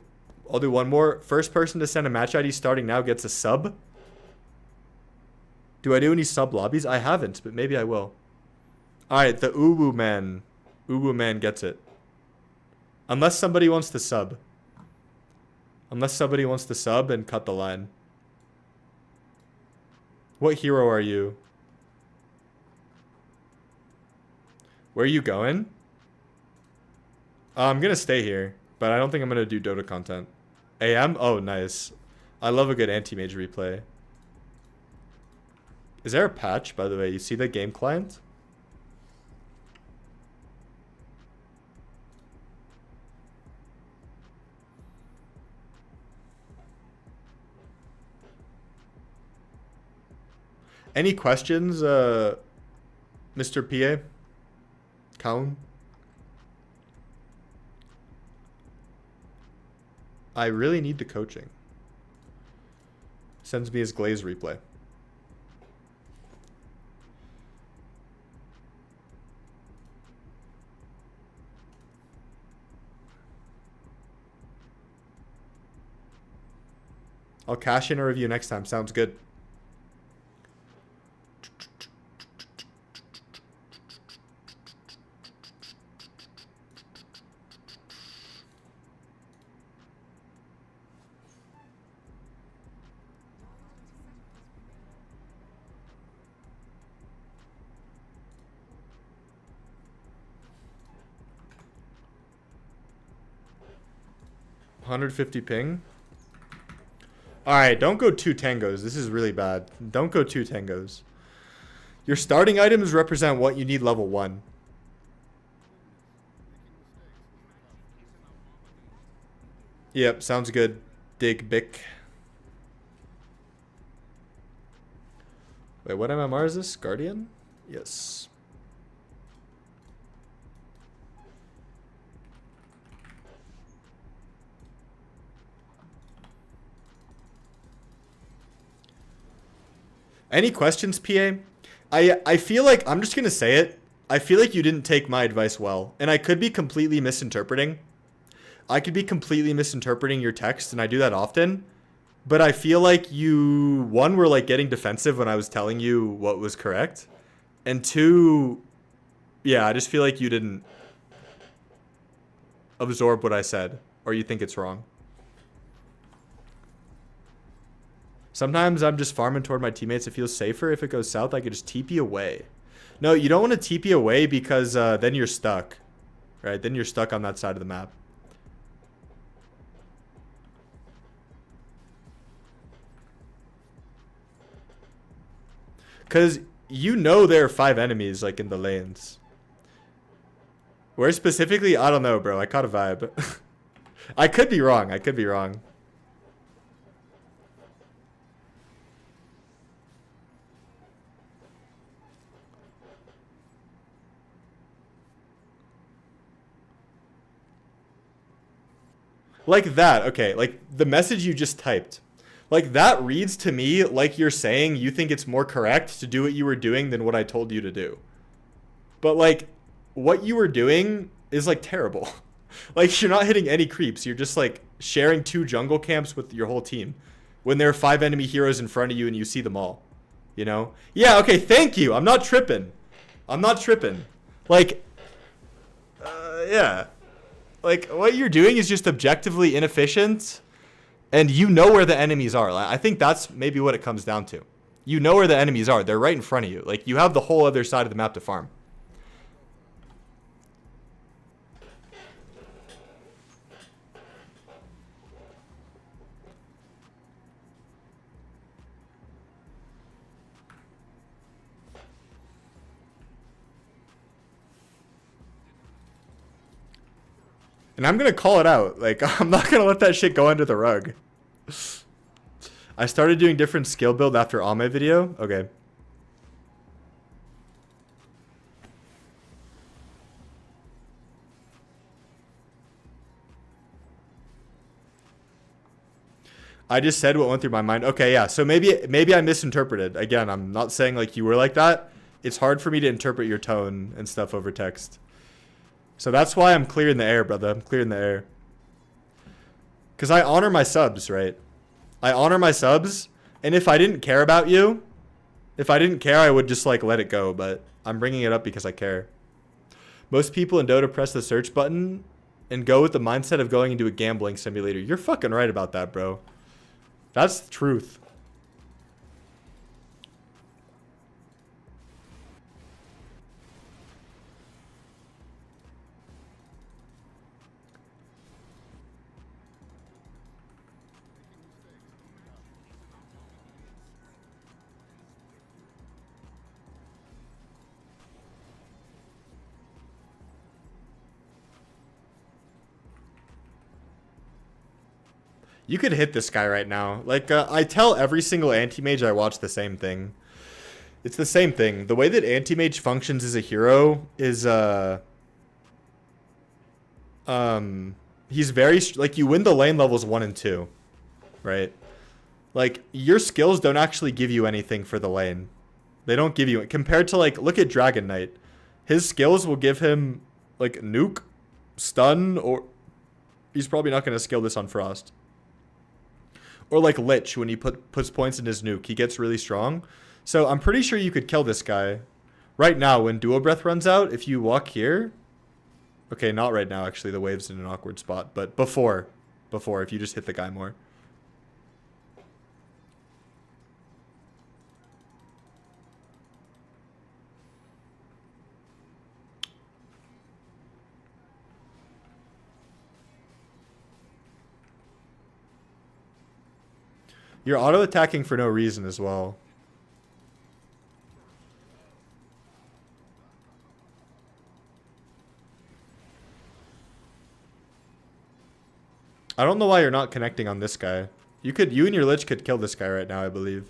I'll do one more. First person to send a match ID starting now gets a sub. Do I do any sub lobbies? I haven't, but maybe I will. Alright, the Uwu man. Uwu man gets it. Unless somebody wants to sub. Unless somebody wants to sub and cut the line. What hero are you? Where are you going? I'm going to stay here, but I don't think I'm going to do Dota content. AM? Oh, nice. I love a good anti-mage replay. Is there a patch, by the way? You see the game client? Any questions, Mr. PA? Kaun? I really need the coaching. Sends me his Glaze replay. I'll cash in a review next time. Sounds good. $150 ping. Alright, don't go 2 tangos. This is really bad. Don't go 2 tangos. Your starting items represent what you need level 1. Yep, sounds good. Dig Bick. Wait, what MMR is this? Guardian? Yes. Any questions, PA? I feel like, I'm just going to say it. I feel like you didn't take my advice well. And I could be completely misinterpreting. I could be completely misinterpreting your text, and I do that often. but I feel like you, one, were like getting defensive when I was telling you what was correct. And two, yeah, I just feel like you didn't absorb what I said, or you think it's wrong. Sometimes I'm just farming toward my teammates. It feels safer if it goes south. I could just TP away. No, you don't want to TP away because then you're stuck. Right? Then you're stuck on that side of the map. Because you know there are 5 enemies like in the lanes. Where specifically? I don't know, bro. I caught a vibe. I could be wrong. I could be wrong. Like that, okay, like the message you just typed. Like that reads to me like you're saying you think it's more correct to do what you were doing than what I told you to do. But like what you were doing is like terrible. Like you're not hitting any creeps. You're just like sharing 2 jungle camps with your whole team when there are 5 enemy heroes in front of you and you see them all. You know? Yeah, okay, thank you. I'm not tripping. I'm not tripping. Like, yeah. Like, what you're doing is just objectively inefficient, and you know where the enemies are. I think that's maybe what it comes down to. You know where the enemies are. They're right in front of you. Like, you have the whole other side of the map to farm. And I'm going to call it out. Like, I'm not going to let that shit go under the rug. I started doing different skill build after all my video. Okay. I just said what went through my mind. Okay, yeah. So maybe I misinterpreted. Again, I'm not saying like you were like that. It's hard for me to interpret your tone and stuff over text. So that's why I'm clear in the air, brother. I'm clear in the air. Because I honor my subs, right? I honor my subs. And if I didn't care about you, if I didn't care, I would just like let it go. But I'm bringing it up because I care. Most people in Dota press the search button and go with the mindset of going into a gambling simulator. You're fucking right about that, bro. That's the truth. You could hit this guy right now. Like, I tell every single anti-mage I watch the same thing. It's the same thing. The way that anti-mage functions as a hero is, he's very, like, you win the lane levels 1 and 2, right? Like, your skills don't actually give you anything for the lane. They don't give you, compared to, like, look at Dragon Knight. His skills will give him, like, nuke, stun, or he's probably not going to skill this on Frost. Or like Lich, when he puts points in his nuke, he gets really strong. So I'm pretty sure you could kill this guy. Right now, when Dual Breath runs out, if you walk here... Okay, not right now, actually. The wave's in an awkward spot. But before, if you just hit the guy more. You're auto-attacking for no reason as well. I don't know why you're not connecting on this guy. You and your Lich could kill this guy right now, I believe.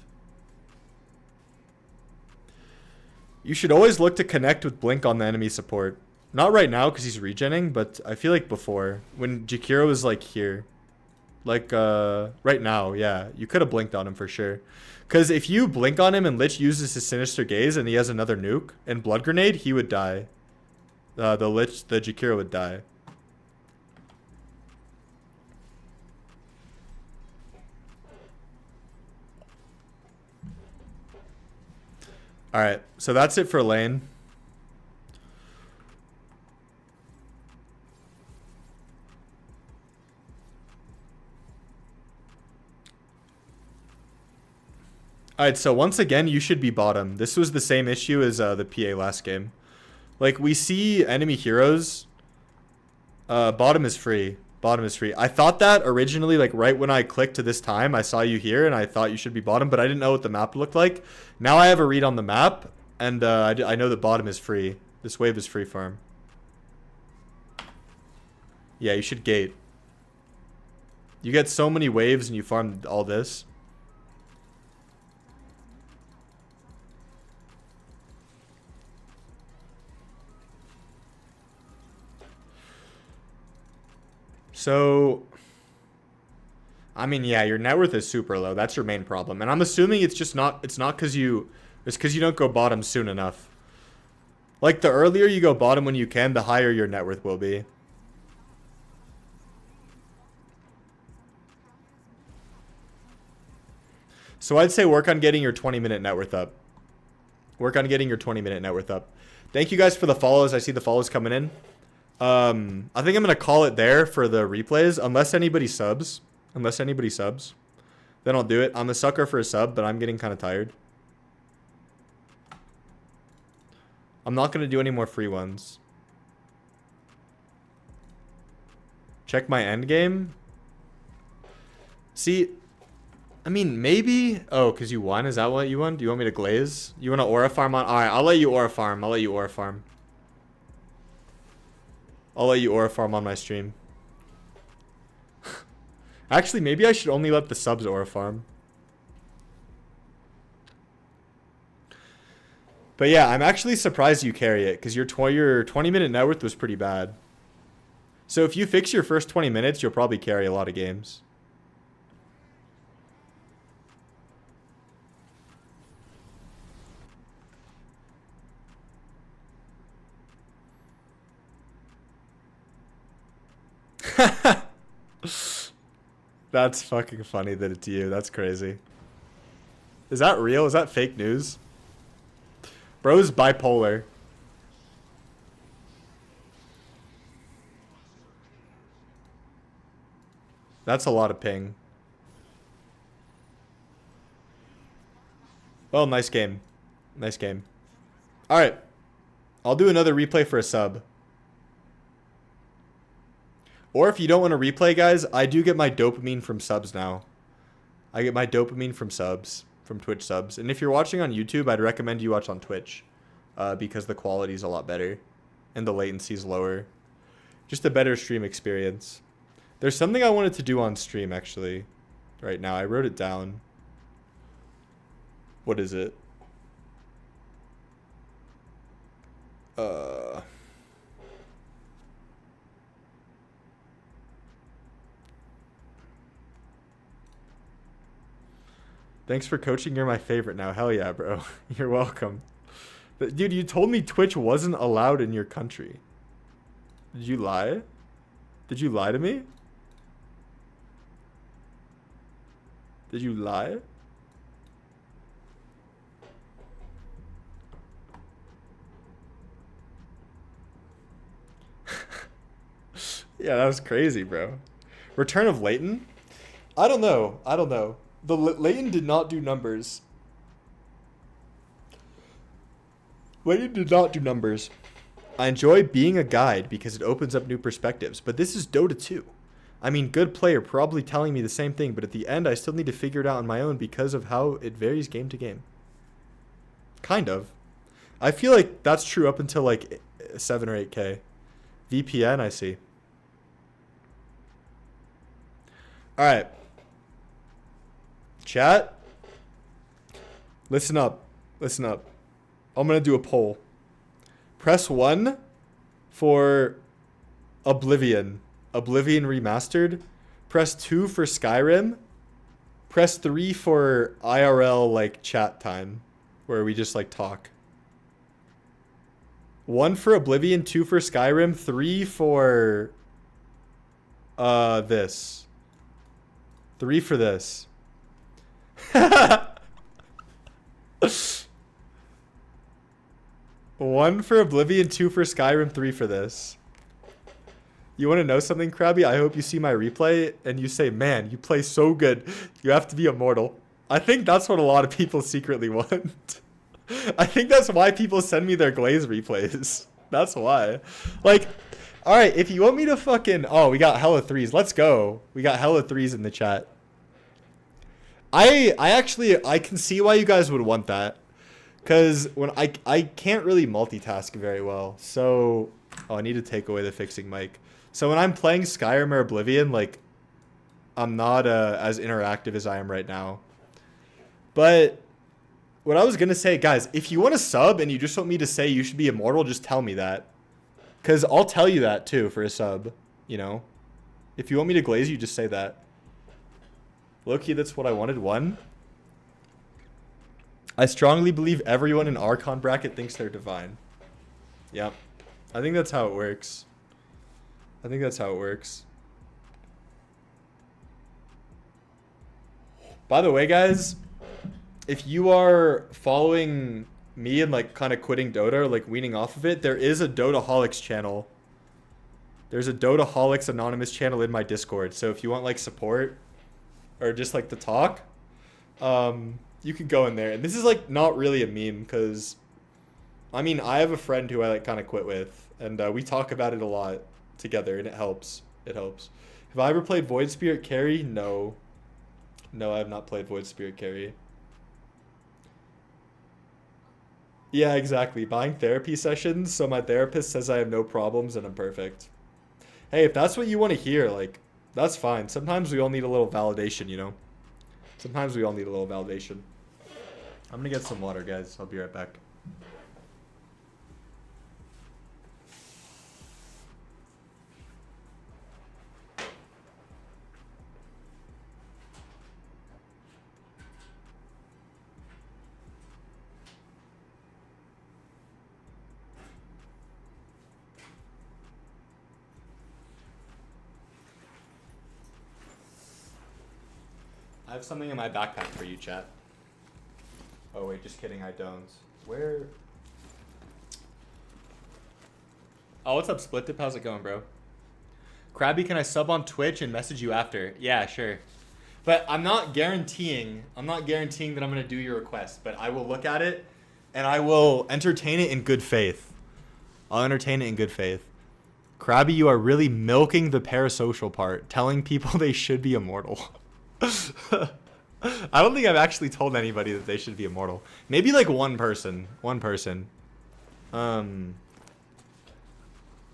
You should always look to connect with Blink on the enemy support. Not right now because he's regenning, but I feel like before. When Jakiro was like here. Like, right now, yeah. You could have blinked on him for sure. Because if you blink on him and Lich uses his Sinister Gaze and he has another nuke and Blood Grenade, he would die. The Jakiro would die. Alright, so that's it for lane. Alright, so once again, you should be bottom. This was the same issue as the PA last game. Like, we see enemy heroes. Bottom is free. Bottom is free. I thought that originally, like, right when I clicked to this time, I saw you here, and I thought you should be bottom, but I didn't know what the map looked like. Now I have a read on the map, and I know that bottom is free. This wave is free farm. Yeah, you should gate. You get so many waves, and you farm all this. So, I mean, yeah, your net worth is super low. That's your main problem. And I'm assuming it's just not, it's because you don't go bottom soon enough. Like, the earlier you go bottom when you can, the higher your net worth will be. So I'd say work on getting your 20-minute net worth up. Work on getting your 20-minute net worth up. Thank you guys for the follows. I see the follows coming in. I think I'm going to call it there for the replays, unless anybody subs. Unless anybody subs. Then I'll do it. I'm a sucker for a sub, but I'm getting kind of tired. I'm not going to do any more free ones. Check my end game. See, I mean, maybe... Oh, because you won? Is that what you won? Do you want me to glaze? You want to aura farm on... Alright, I'll let you aura farm. I'll let you aura farm. I'll let you aura farm on my stream. Actually, maybe I should only let the subs aura farm. But yeah, I'm actually surprised you carry it, because your 20-minute net worth was pretty bad. So if you fix your first 20 minutes, you'll probably carry a lot of games. That's fucking funny that it's you. That's crazy. Is that real? Is that fake news? Bro's bipolar. That's a lot of ping. Well, nice game. Nice game. Alright. I'll do another replay for a sub. Or if you don't want to replay, guys, I do get my dopamine from subs now. I get my dopamine from subs, from Twitch subs. And if you're watching on YouTube, I'd recommend you watch on Twitch. Because the quality is a lot better. And the latency is lower. Just a better stream experience. There's something I wanted to do on stream, actually. Right now. I wrote it down. What is it? Thanks for coaching. You're my favorite now. Hell yeah, bro. You're welcome. Dude, you told me Twitch wasn't allowed in your country. Did you lie? Did you lie to me? Did you lie? Yeah, that was crazy, bro. Return of Leighton? I don't know. I don't know. The Leighton did not do numbers. Leighton did not do numbers. I enjoy being a guide because it opens up new perspectives, but this is Dota 2. I mean, good player probably telling me the same thing, but at the end I still need to figure it out on my own because of how it varies game to game. Kind of. I feel like that's true up until like 7 or 8K. VPN, I see. Alright. Chat. Listen up. Listen up. I'm going to do a poll. Press 1 for Oblivion. Oblivion Remastered. Press 2 for Skyrim. Press 3 for IRL like chat time. Where we just like talk. 1 for Oblivion, 2 for Skyrim, 3 for this. 3 for this. 1 for Oblivion, 2 for Skyrim, 3 for this. You want to know something, Krabby? I hope you see my replay and you say, man, you play so good. You have to be immortal. I think that's what a lot of people secretly want. I think that's why people send me their Glaze replays. That's why. Like, alright, if you want me to fucking... Oh, we got hella 3s. Let's go. We got hella 3s in the chat. I can see why you guys would want that. Because when I can't really multitask very well. So... Oh, I need to take away the fixing mic. So when I'm playing Skyrim or Oblivion, like, I'm not as interactive as I am right now. But what I was going to say, guys, if you want to sub and you just want me to say you should be immortal, just tell me that. Because I'll tell you that, too, for a sub, you know? If you want me to glaze you, just say that. Low-key, that's what I wanted. 1. I strongly believe everyone in Archon bracket thinks they're divine. Yep. I think that's how it works. I think that's how it works. By the way, guys, if you are following me and like kind of quitting Dota or like weaning off of it, there is a Dotaholics channel. There's a Dotaholics anonymous channel in my Discord. So if you want like support or just like to talk, you can go in there. And this is like not really a meme because I mean, I have a friend who I like kind of quit with and we talk about it a lot together and it helps. It helps. Have I ever played Void Spirit Carry? No. No, I have not played Void Spirit Carry. Yeah, exactly. Buying therapy sessions, so my therapist says I have no problems and I'm perfect. Hey, if that's what you want to hear, like, that's fine. Sometimes we all need a little validation, you know? Sometimes we all need a little validation. I'm gonna get some water, guys. I'll be right back. I have something in my backpack for you, chat. Oh, wait, just kidding, I don't. Where? Oh, what's up, Split Dip? How's it going, bro? Krabby, can I sub on Twitch and message you after? Yeah, sure. But I'm not guaranteeing that I'm going to do your request, but I will look at it and I will entertain it in good faith. I'll entertain it in good faith. Krabby, you are really milking the parasocial part, telling people they should be immortal. I don't think I've actually told anybody that they should be immortal. Maybe like one person. Oh,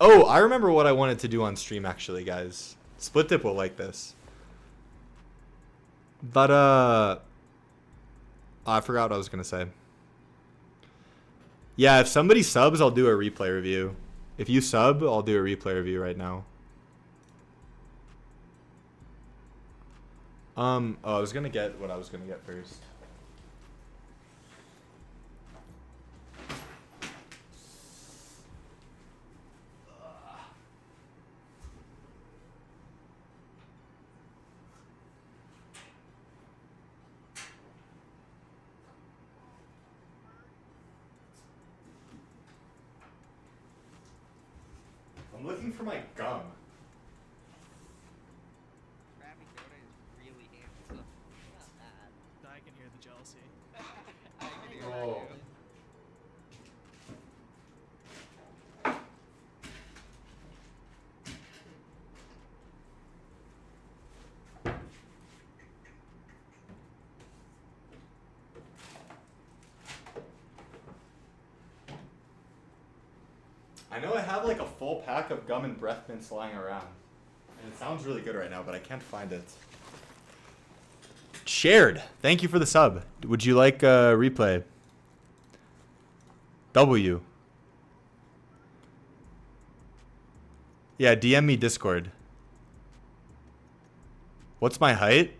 I remember what I wanted to do on stream actually, guys. Split Dip will like this. But I forgot what I was gonna say. Yeah, if somebody subs, I'll do a replay review. If you sub, I'll do a replay review right now. Oh, I was gonna get what I was gonna get first. I'm looking for my gum. I can hear the jealousy. Oh. I know I have like a full pack of gum and breath mints lying around. And it sounds really good right now, but I can't find it. Shared. Thank you for the sub. Would you like a replay? W. Yeah, DM me Discord. What's my height?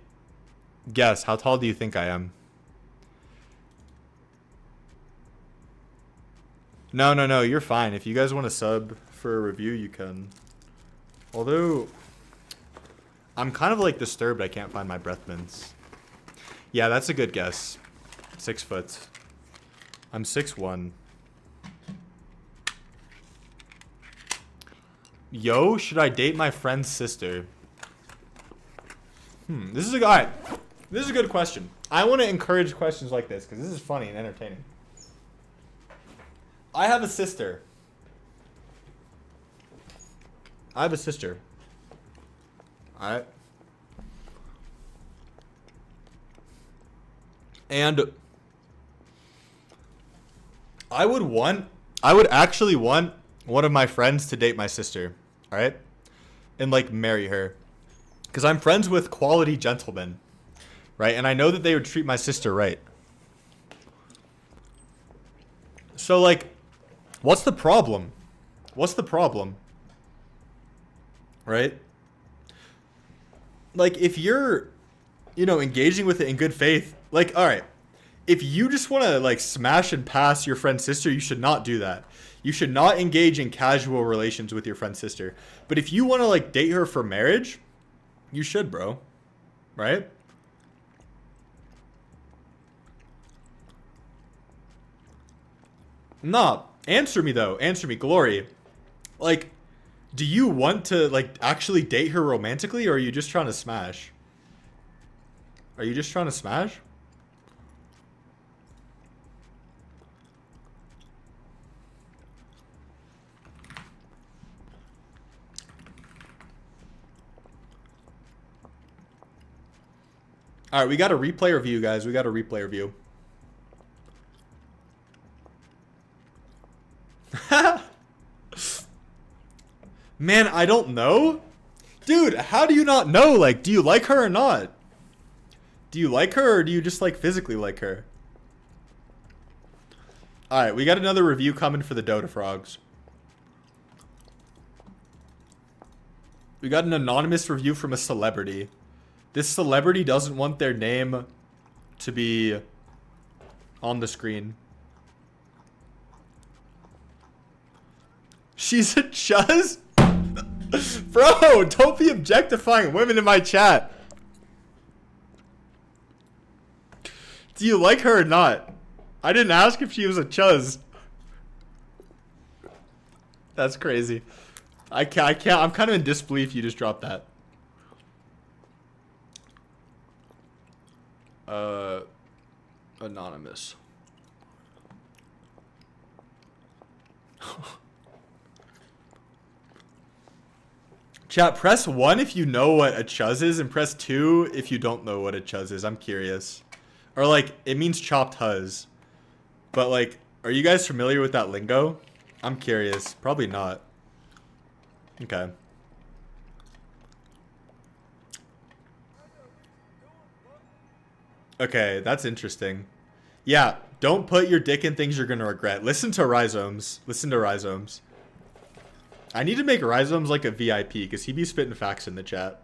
Guess. How tall do you think I am? No, you're fine. If you guys want to sub for a review, you can. Although, I'm kind of like disturbed I can't find my breath mints. Yeah, that's a good guess. 6 foot. I'm 6'1". Yo, should I date my friend's sister? This is a guy. This is a good question. I want to encourage questions like this because this is funny and entertaining. I have a sister. Alright. And I would actually want one of my friends to date my sister. Alright? And like marry her. Because I'm friends with quality gentlemen. Right? And I know that they would treat my sister right. So like, what's the problem? Right? Like, if you're, engaging with it in good faith, like, all right, if you just want to, like, smash and pass your friend's sister, you should not do that. You should not engage in casual relations with your friend's sister. But if you want to, like, date her for marriage, you should, bro. Right? Nah, answer me, though. Answer me, Glory. Like, do you want to, like, actually date her romantically, or are you just trying to smash? Are you just trying to smash? Alright, we got a replay review, guys. We got a replay review. Man, I don't know. Dude, how do you not know? Like, do you like her or not? Do you like her or do you just, like, physically like her? Alright, we got another review coming for the Dota Frogs. We got an anonymous review from a celebrity. This celebrity doesn't want their name to be on the screen. She's a chuzz? Bro, don't be objectifying women in my chat. Do you like her or not? I didn't ask if she was a chuzz. That's crazy. I can't. I'm kind of in disbelief you just dropped that. Anonymous. Chat, press 1 if you know what a chuzz is, and press 2 if you don't know what a chuzz is. I'm curious. Or, like, it means chopped huzz. But, like, are you guys familiar with that lingo? I'm curious. Probably not. Okay. Okay, that's interesting. Yeah, don't put your dick in things you're gonna regret. Listen to Rhizomes. Listen to Rhizomes. I need to make Rhizomes like a VIP, because he be spitting facts in the chat.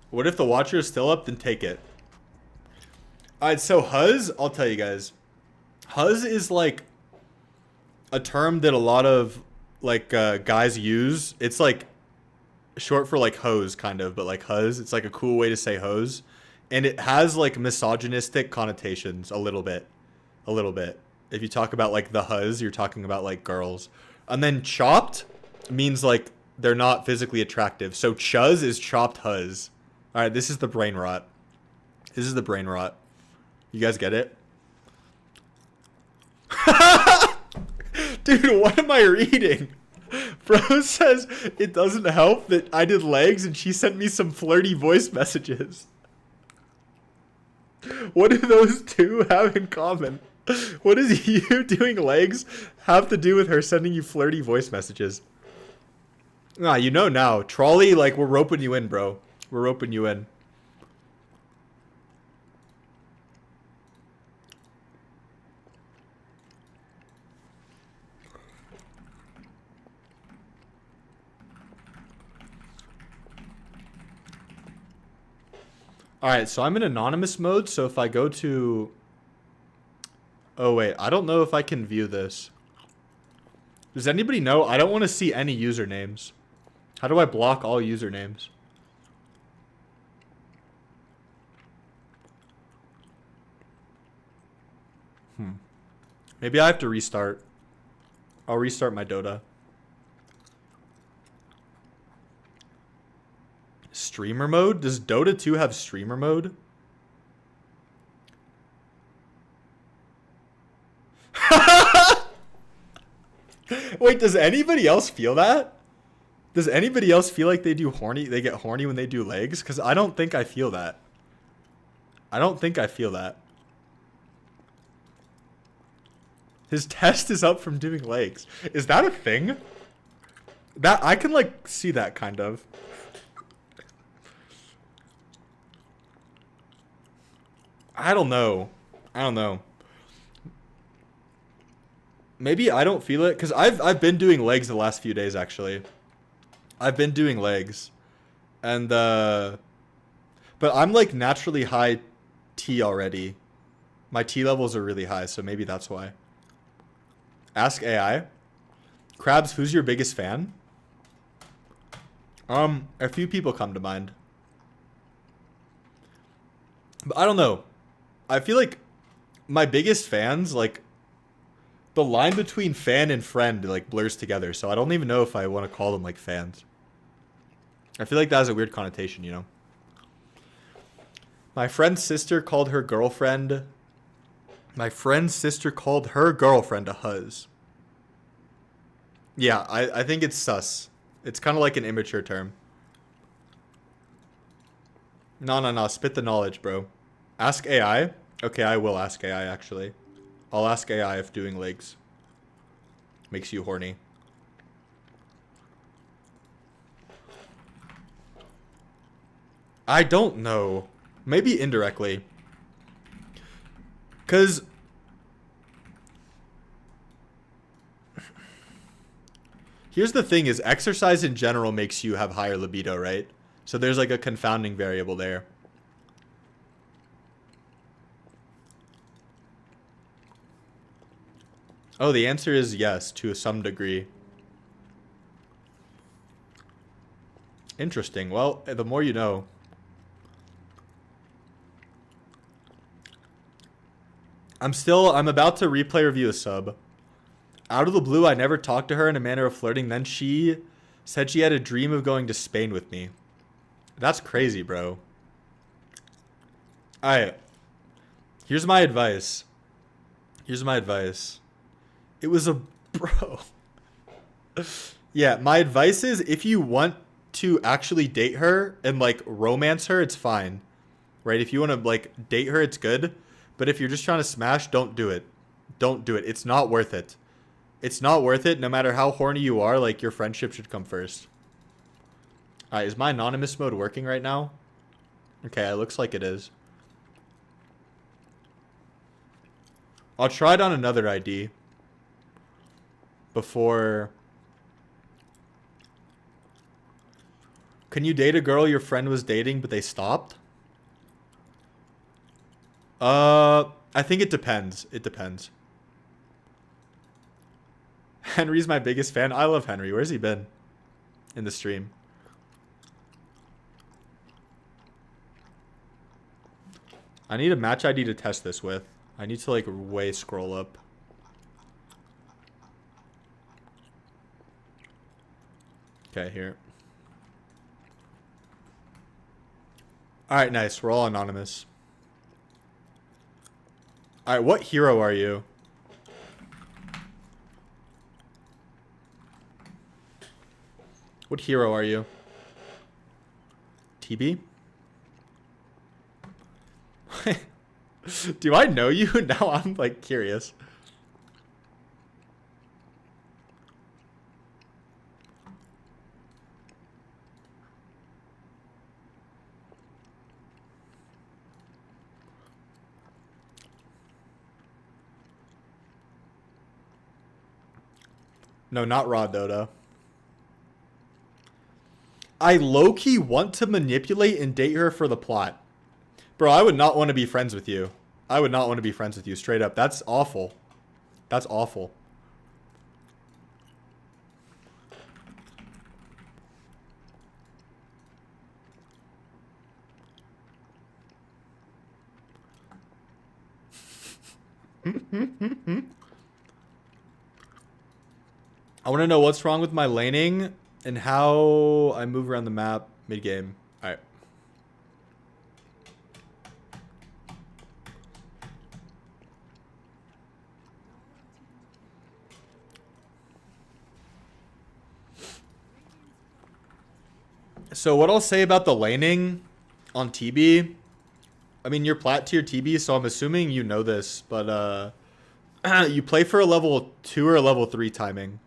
What if the watcher is still up? Then take it. Alright, so Huzz, I'll tell you guys. Huzz is like a term that a lot of like guys use. It's like short for like hose, kind of, but like Huzz. It's like a cool way to say hose. And it has like misogynistic connotations a little bit. A little bit. If you talk about like the Huzz, you're talking about like girls. And then chopped means like they're not physically attractive. So chuzz is chopped Huzz. Alright, this is the brain rot. This is the brain rot. You guys get it? Dude, what am I reading? Bro says it doesn't help that I did legs and she sent me some flirty voice messages. What do those two have in common? What does you doing legs have to do with her sending you flirty voice messages? Ah, you know now. Trolley, like, we're roping you in, bro. We're roping you in. Alright, so I'm in anonymous mode, so if I go to... Oh, wait. I don't know if I can view this. Does anybody know? I don't want to see any usernames. How do I block all usernames? Maybe I have to restart. I'll restart my Dota. Streamer mode? Does Dota 2 have streamer mode? Wait, does anybody else feel that? Does anybody else feel like they get horny when they do legs? Because I don't think I feel that. I don't think I feel that. His test is up from doing legs. Is that a thing? That I can like see that kind of. I don't know. I don't know. Maybe I don't feel it because I've been doing legs the last few days actually. I've been doing legs, and but I'm like naturally high T already. My T levels are really high, so maybe that's why. Ask AI. Krabs, who's your biggest fan? A few people come to mind. But I don't know. I feel like my biggest fans, like, the line between fan and friend, like, blurs together. So I don't even know if I want to call them, like, fans. I feel like that has a weird connotation, you know? My friend's sister called her girlfriend... My friend's sister called her girlfriend a huzz. Yeah, I think it's sus. It's kind of like an immature term. No. Spit the knowledge, bro. Ask AI? Okay, I will ask AI, actually. I'll ask AI if doing legs makes you horny. I don't know. Maybe indirectly. Because... Here's the thing is exercise in general makes you have higher libido, right? So there's like a confounding variable there. Oh, the answer is yes, to some degree. Interesting. Well, the more you know. I'm about to replay review a sub. Out of the blue, I never talked to her in a manner of flirting. Then she said she had a dream of going to Spain with me. That's crazy, bro. Alright. Here's my advice. It was a... Bro. Yeah, my advice is if you want to actually date her and, like, romance her, it's fine. Right? If you want to, like, date her, it's good. But if you're just trying to smash, don't do it. Don't do it. It's not worth it. It's not worth it. No matter how horny you are, like, your friendship should come first. Alright, is my anonymous mode working right now? Okay, it looks like it is. I'll try it on another ID. Before... Can you date a girl your friend was dating, but they stopped? I think it depends. It depends. Henry's my biggest fan. I love Henry. Where's he been? In the stream. I need a match ID to test this with. I need to, like, way scroll up. Okay, here. Alright, nice. We're all anonymous. Alright, what hero are you? What hero are you? TB? Do I know you? Now I'm, like, curious. No, not raw Dota. I low-key want to manipulate and date her for the plot. Bro, I would not want to be friends with you. I would not want to be friends with you, straight up. That's awful. That's awful. I want to know what's wrong with my laning and how I move around the map mid-game. All right. So what I'll say about the laning on TB, I mean, you're plat tier TB, so I'm assuming you know this, but you play for a level 2 or a level 3 timing.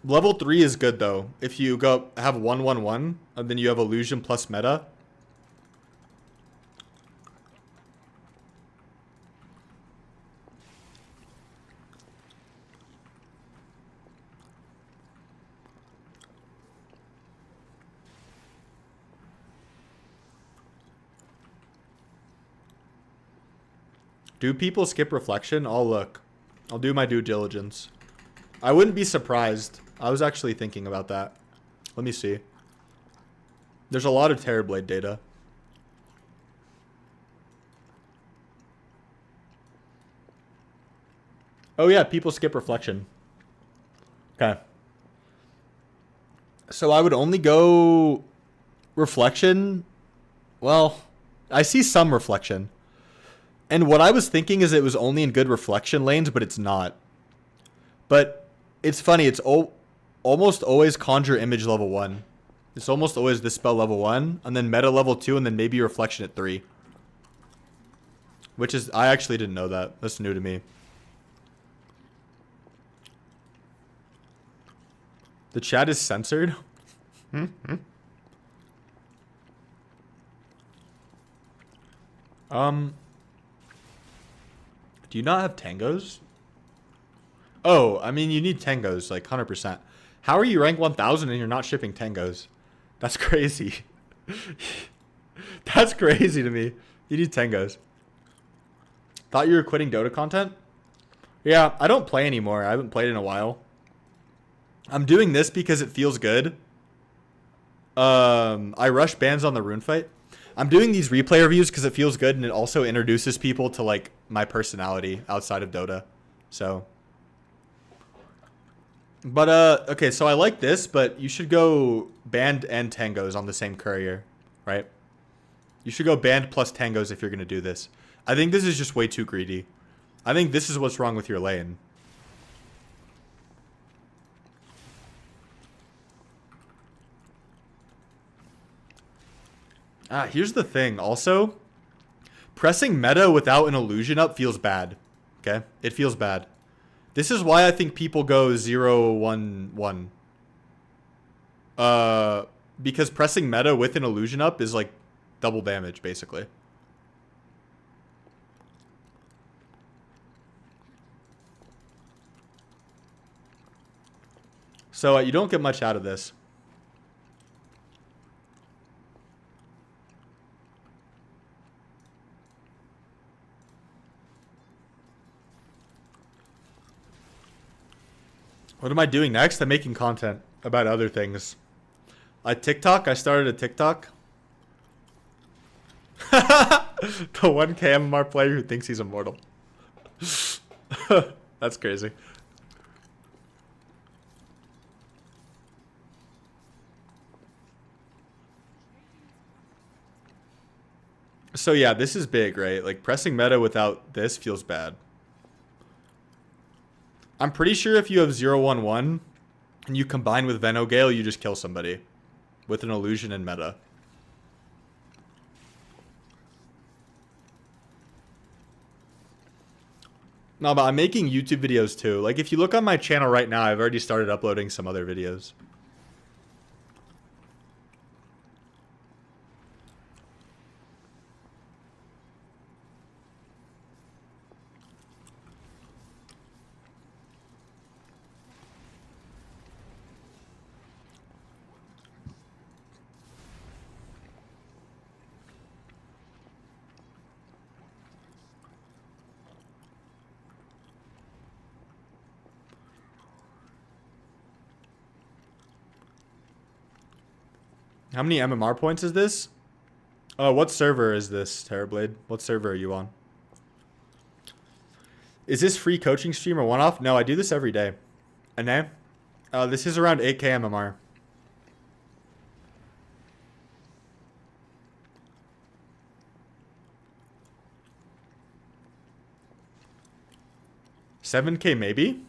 Level 3 is good though. If you go have 1-1-1 and then you have illusion plus meta. Do people skip reflection? I'll look. I'll do my due diligence. I wouldn't be surprised. I was actually thinking about that. Let me see. There's a lot of Terrorblade data. Oh yeah, people skip reflection. Okay. So I would only go reflection. Well, I see some reflection. And what I was thinking is it was only in good reflection lanes, but it's not. But it's funny. It's almost always conjure image level 1. It's almost always dispel level 1, and then meta level 2, and then maybe reflection at 3. Which is, I actually didn't know that. That's new to me. The chat is censored. Do you not have tangos? Oh, I mean, you need tangos, like 100%. How are you rank 1000 and you're not shipping tangos? That's crazy. That's crazy to me. You need tangos. Thought you were quitting Dota content? Yeah, I don't play anymore. I haven't played in a while. I'm doing this because it feels good. I rush bans on the rune fight. I'm doing these replay reviews because it feels good and it also introduces people to like my personality outside of Dota. So, but okay, so I like this, but you should go band and tangos on the same courier, right? You should go band plus tangos if you're gonna do this. I think this is just way too greedy. I think this is what's wrong with your lane. Here's the thing. Also, pressing meta without an illusion up feels bad. Okay? It feels bad. This is why I think people go 0-1-1. Because pressing meta with an illusion up is like double damage, basically. So you don't get much out of this. What am I doing next? I'm making content about other things. TikTok. I started a TikTok. The 1K MMR player who thinks he's immortal. That's crazy. So yeah, this is big, right? Like pressing meta without this feels bad. I'm pretty sure if you have 0-1-1 and you combine with Venogale, you just kill somebody with an illusion and meta. No, but I'm making YouTube videos too. Like if you look on my channel right now, I've already started uploading some other videos. How many MMR points is this? What server is this, Terrorblade? What server are you on? Is this free coaching stream or one-off? No, I do this every day. Ane? This is around 8k MMR. $7k maybe?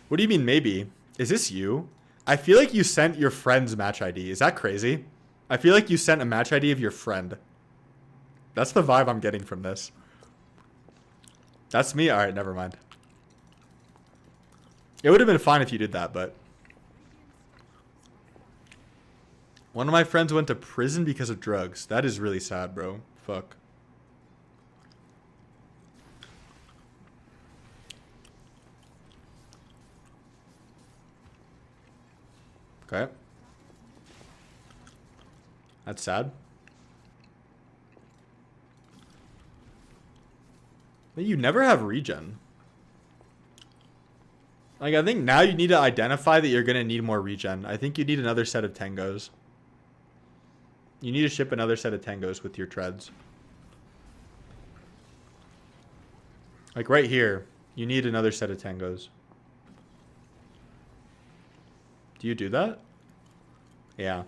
What do you mean maybe? Is this you? I feel like you sent your friend's match ID. Is that crazy? I feel like you sent a match ID of your friend. That's the vibe I'm getting from this. That's me? Alright, never mind. It would have been fine if you did that, but... One of my friends went to prison because of drugs. That is really sad, bro. Fuck. Okay. That's sad. But you never have regen. Like, I think now you need to identify that you're going to need more regen. I think you need another set of tangos. You need to ship another set of tangos with your treads. Like right here, you need another set of tangos. Do you do that? Yeah,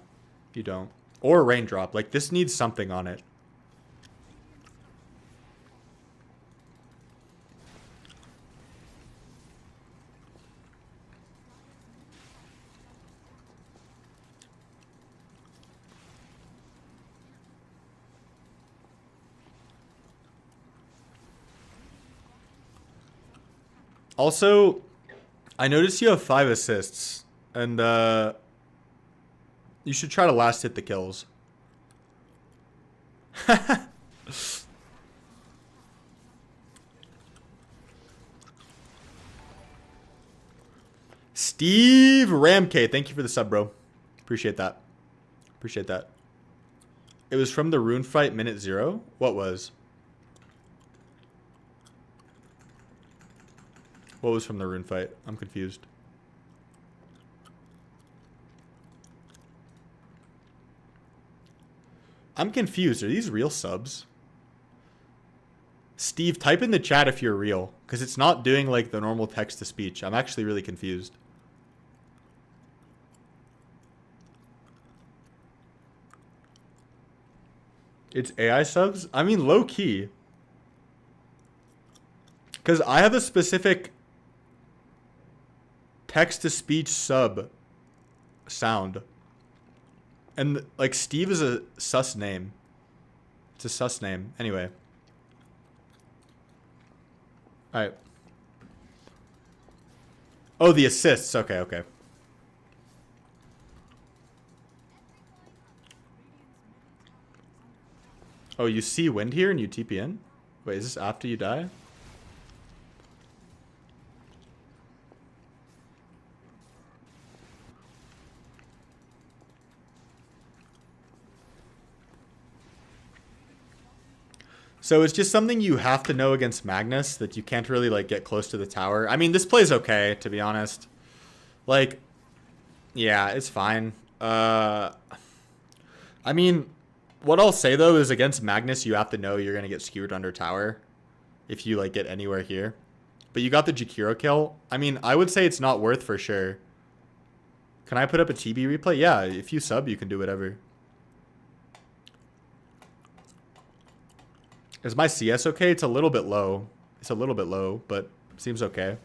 you don't. Or raindrop. Like, this needs something on it. Also, I noticed you have 5 assists, and you should try to last hit the kills. Steve Ramk, thank you for the sub, bro. Appreciate that. Appreciate that. It was from the rune fight minute 0? What was? What was from the rune fight? I'm confused. I'm confused. Are these real subs? Steve, type in the chat if you're real, because it's not doing like the normal text to speech. I'm actually really confused. It's AI subs? I mean, low key. Because I have a specific text to speech sub sound. And like Steve is a sus name. It's a sus name. Anyway. Alright. Oh, the assists. Okay, okay. Oh, you see wind here and you TP in? Wait, is this after you die? So it's just something you have to know against Magnus, that you can't really like get close to the tower. I mean, this play's okay, to be honest. Like, yeah, it's fine. I mean, what I'll say though is against Magnus, you have to know you're gonna get skewered under tower if you like get anywhere here. But you got the Jakiro kill. I mean, I would say it's not worth for sure. Can I put up a TB replay? Yeah, if you sub, you can do whatever. Is my CS okay? It's a little bit low. It's a little bit low, but seems okay.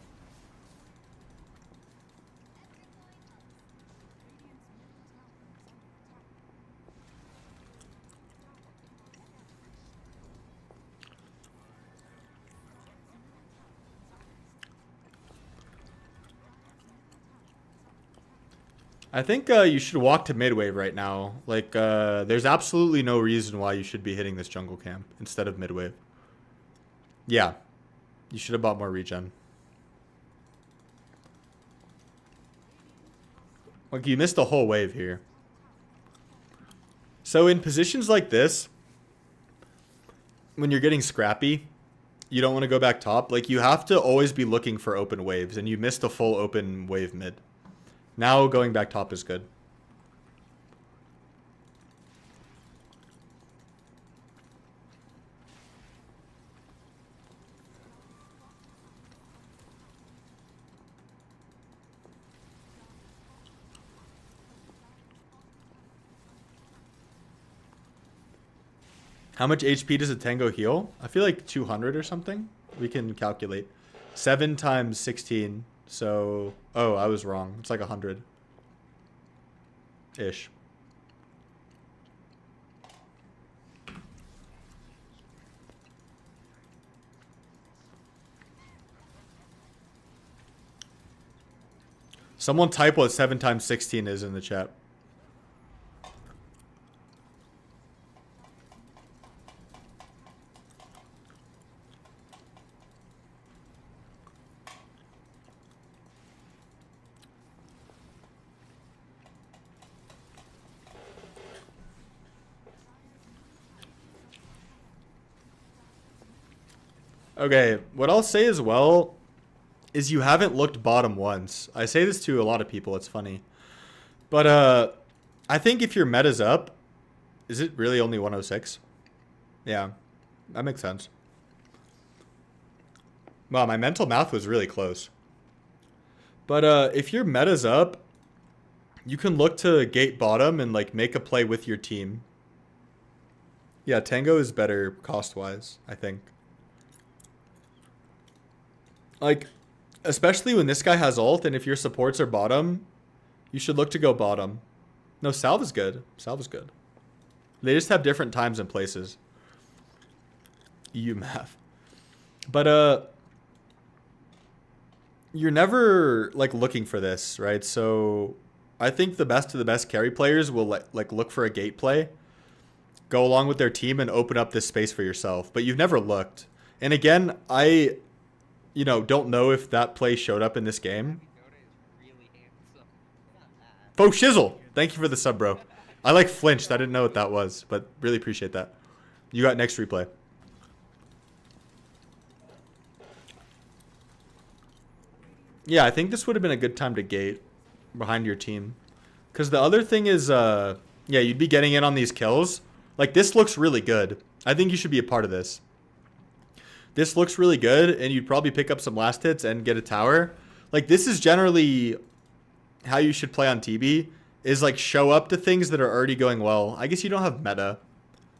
I think you should walk to midwave right now. Like, there's absolutely no reason why you should be hitting this jungle camp instead of midwave. Yeah. You should have bought more regen. Like, you missed a whole wave here. So in positions like this, when you're getting scrappy, you don't want to go back top. Like, you have to always be looking for open waves, and you missed a full open wave mid. Now going back top is good. How much HP does a Tango heal? I feel like 200 or something. We can calculate. 7 times 16. So, oh, I was wrong. It's like 100-ish. Someone type what 7 times 16 is in the chat. Okay, what I'll say as well is you haven't looked bottom once. I say this to a lot of people, it's funny. But I think if your meta's up, is it really only 106? Yeah, that makes sense. Wow, my mental math was really close. But if your meta's up, you can look to gate bottom and like make a play with your team. Yeah, Tango is better cost-wise, I think. Like, especially when this guy has ult, and if your supports are bottom, you should look to go bottom. No, Salve is good. Salve is good. They just have different times and places. EU math. But, you're never, like, looking for this, right? So, I think the best of the best carry players will, like look for a gate play, go along with their team, and open up this space for yourself. But you've never looked. And again, you know, don't know if that play showed up in this game. Fo Shizzle, thank you for the sub, bro. I like flinched. I didn't know what that was, but really appreciate that. You got next replay. Yeah, I think this would have been a good time to gate behind your team. Because the other thing is, yeah, you'd be getting in on these kills. Like, this looks really good. I think you should be a part of this. This looks really good, and you'd probably pick up some last hits and get a tower. Like, this is generally how you should play on TB, is, like, show up to things that are already going well. I guess you don't have meta.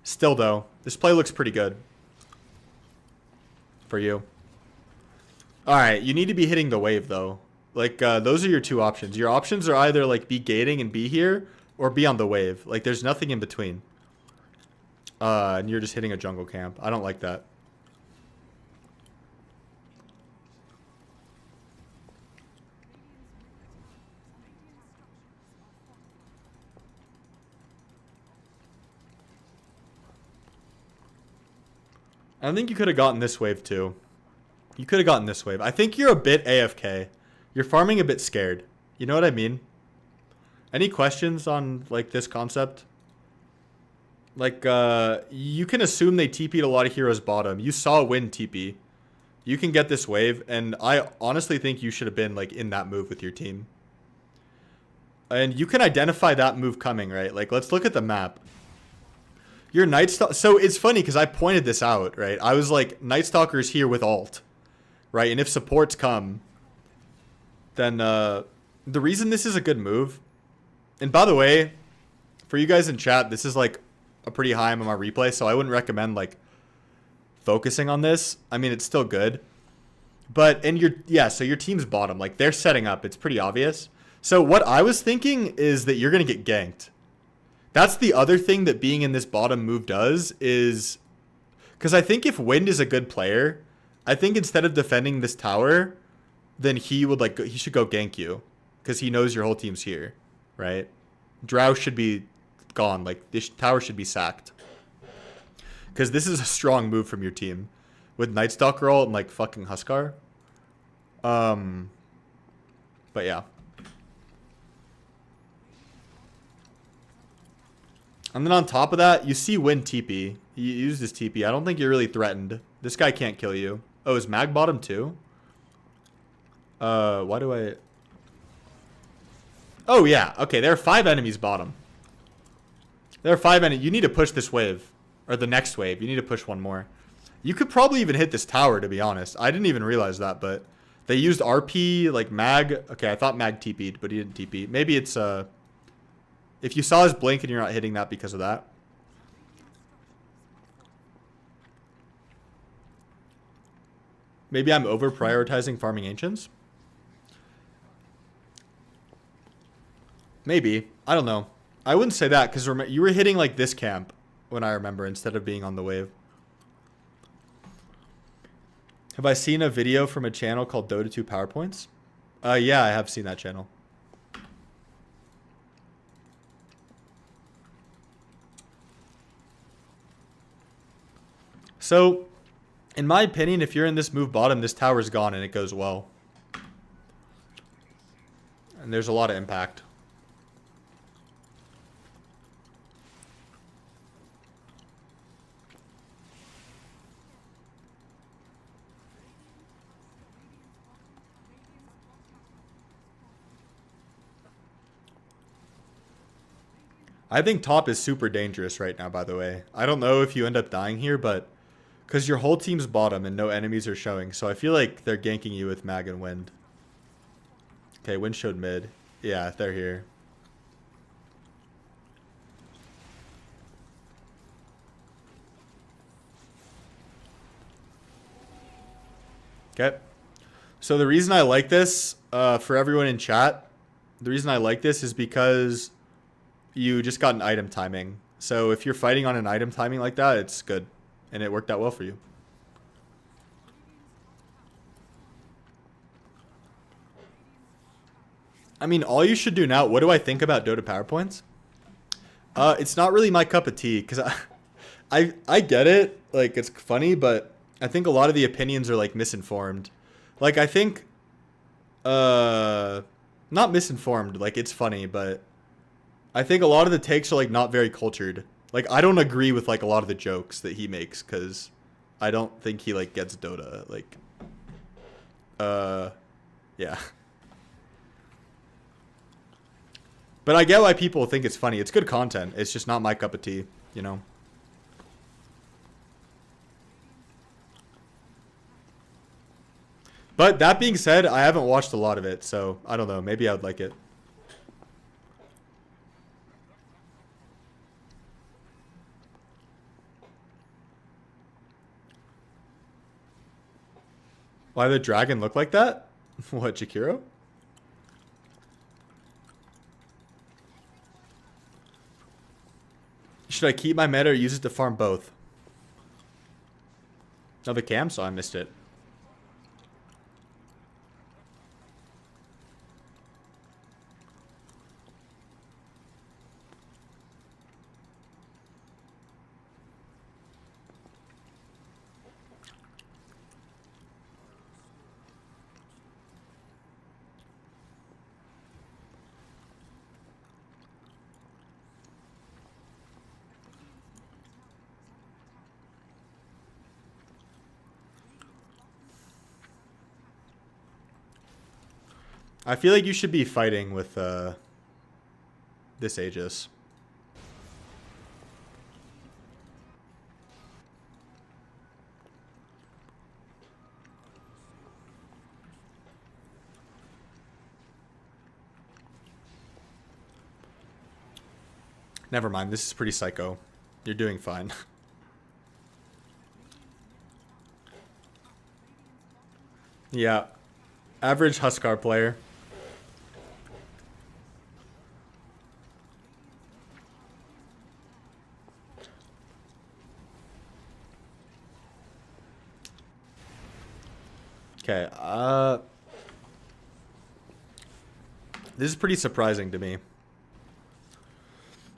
Still, though, this play looks pretty good for you. All right, you need to be hitting the wave, though. Like, those are your two options. Your options are either, like, be gating and be here, or be on the wave. Like, there's nothing in between. And you're just hitting a jungle camp. I don't like that. I think you could have gotten this wave too. You could have gotten this wave. I think you're a bit AFK. You're farming a bit scared. You know what I mean? Any questions on like this concept? Like, you can assume they TP'd a lot of heroes bottom. You saw Win TP. You can get this wave, and I honestly think you should have been like in that move with your team. And you can identify that move coming, right? Like, let's look at the map. Your Night Stalker... So, it's funny because I pointed this out, right? I was like, Night Stalker's here with ult, right? And if supports come, then the reason this is a good move... And by the way, for you guys in chat, this is like a pretty high MMR replay, so I wouldn't recommend like focusing on this. I mean, it's still good. But, and so your team's bottom. Like, they're setting up. It's pretty obvious. So, what I was thinking is that you're going to get ganked. That's the other thing that being in this bottom move does is... Because I think if Wind is a good player, I think instead of defending this tower, then he would like... He should go gank you. Because he knows your whole team's here. Right? Drow should be gone. Like, this tower should be sacked. Because this is a strong move from your team. With Night Stalker ult and, like, fucking Huskar. But, yeah. And then on top of that, you see Win TP. You use this TP. I don't think you're really threatened. This guy can't kill you. Oh, is Mag bottom too? Why do I... Oh, yeah. Okay, there are 5 enemies bottom. There are 5 enemies. You need to push this wave. Or the next wave. You need to push one more. You could probably even hit this tower, to be honest. I didn't even realize that, but... They used RP, like Mag... Okay, I thought Mag TP'd, but he didn't TP. Maybe it's, If you saw his blink and you're not hitting that because of that. Maybe I'm over prioritizing farming ancients. Maybe. I don't know. I wouldn't say that because you were hitting like this camp when I remember instead of being on the wave. Have I seen a video from a channel called Dota 2 PowerPoints? Yeah, I have seen that channel. So, in my opinion, if you're in this move bottom, this tower's gone and it goes well. And there's a lot of impact. I think top is super dangerous right now, by the way. I don't know if you end up dying here, but... Because your whole team's bottom and no enemies are showing. So I feel like they're ganking you with Mag and Wind. Okay, Wind showed mid. Yeah, they're here. Okay. So the reason I like this, for everyone in chat, the reason I like this is because you just got an item timing. So if you're fighting on an item timing like that, it's good. And it worked out well for you. I mean, all you should do now, what do I think about Dota PowerPoints? It's not really my cup of tea, because I get it. Like, it's funny, but I think a lot of the opinions are, like, misinformed. Like, I think, not misinformed, like, it's funny, but I think a lot of the takes are, like, not very cultured. Like, I don't agree with, like, a lot of the jokes that he makes, because I don't think he, like, gets Dota. Like, yeah. But I get why people think it's funny. It's good content. It's just not my cup of tea, you know? But that being said, I haven't watched a lot of it, so I don't know. Maybe I would like it. Why the dragon look like that? What, Jakiro? Should I keep my meta or use it to farm both? Oh, the cam, so I missed it. I feel like you should be fighting with this Aegis. Never mind, this is pretty psycho. You're doing fine. Yeah. Average Huskar player. Okay, this is pretty surprising to me.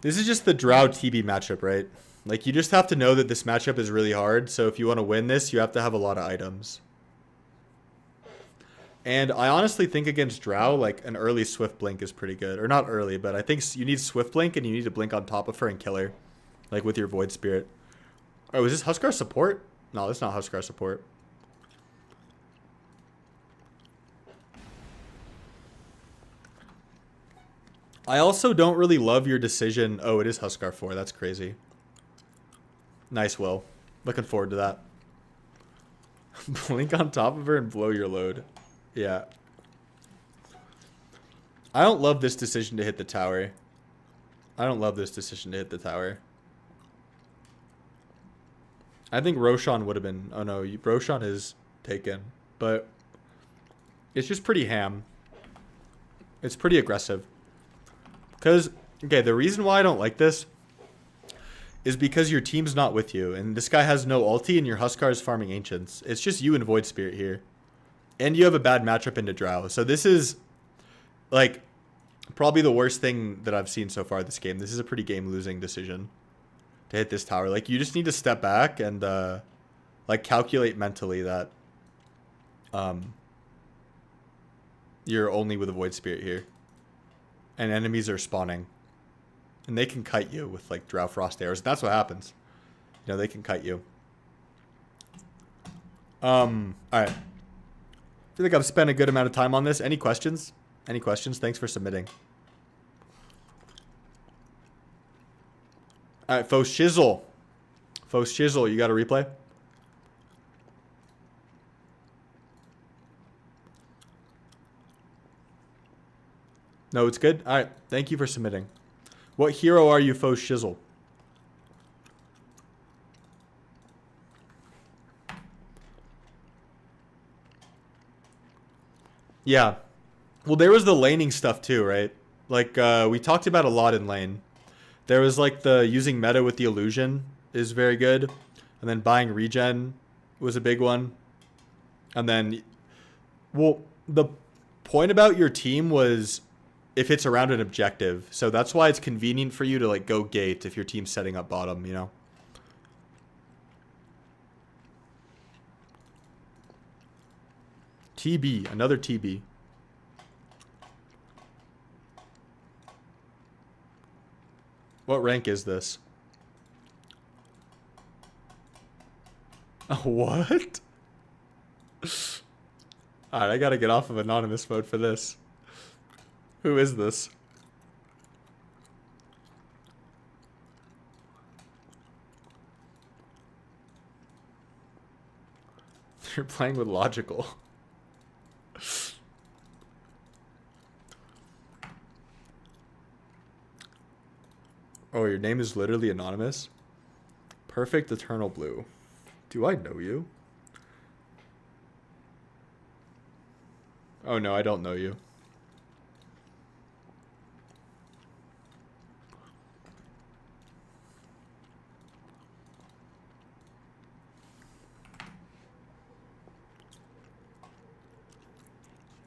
This is just the Drow TB matchup, right? Like, you just have to know that this matchup is really hard, so if you want to win this, you have to have a lot of items. And I honestly think against Drow, like, an early Swift Blink is pretty good. Or not early, but I think you need Swift Blink, and you need to blink on top of her and kill her. Like, with your Void Spirit. Oh, is this Huskar support? No, that's not Huskar support. I also don't really love your decision. Oh, it is Huskar 4. That's crazy. Nice, Will. Looking forward to that. Blink on top of her and blow your load. Yeah. I don't love this decision to hit the tower. I don't love this decision to hit the tower. I think Roshan would have been... Oh no, Roshan is taken. but it's just pretty ham. It's pretty aggressive. Because, okay, the reason why I don't like this is because your team's not with you, and this guy has no ulti, and your Huskar is farming Ancients. It's just you and Void Spirit here. And you have a bad matchup into Drow. So this is, like, probably the worst thing that I've seen so far this game. This is a pretty game-losing decision to hit this tower. Like, you just need to step back and, like, calculate mentally that you're only with a Void Spirit here. And enemies are spawning. And they can kite you with, like, Drow Frost Arrows. That's what happens. You know, they can kite you. Alright. I feel like I've spent a good amount of time on this. Any questions? Any questions? Thanks for submitting. Alright, Faux Shizzle. Faux Shizzle, you got a replay? No, it's good? Alright, thank you for submitting. What hero are you, Faux Shizzle? Yeah. Well, there was the laning stuff too, right? Like, we talked about a lot in lane. There was, like, the using meta with the illusion is very good. And then buying regen was a big one. And then, well, the point about your team was if it's around an objective. So that's why it's convenient for you to, like, go gate if your team's setting up bottom, you know? TB, another TB. What rank is this? What? Alright, I gotta get off of anonymous mode for this. Who is this? You're playing with logical. Oh, your name is literally anonymous? Perfect Eternal Blue. Do I know you? Oh no, I don't know you.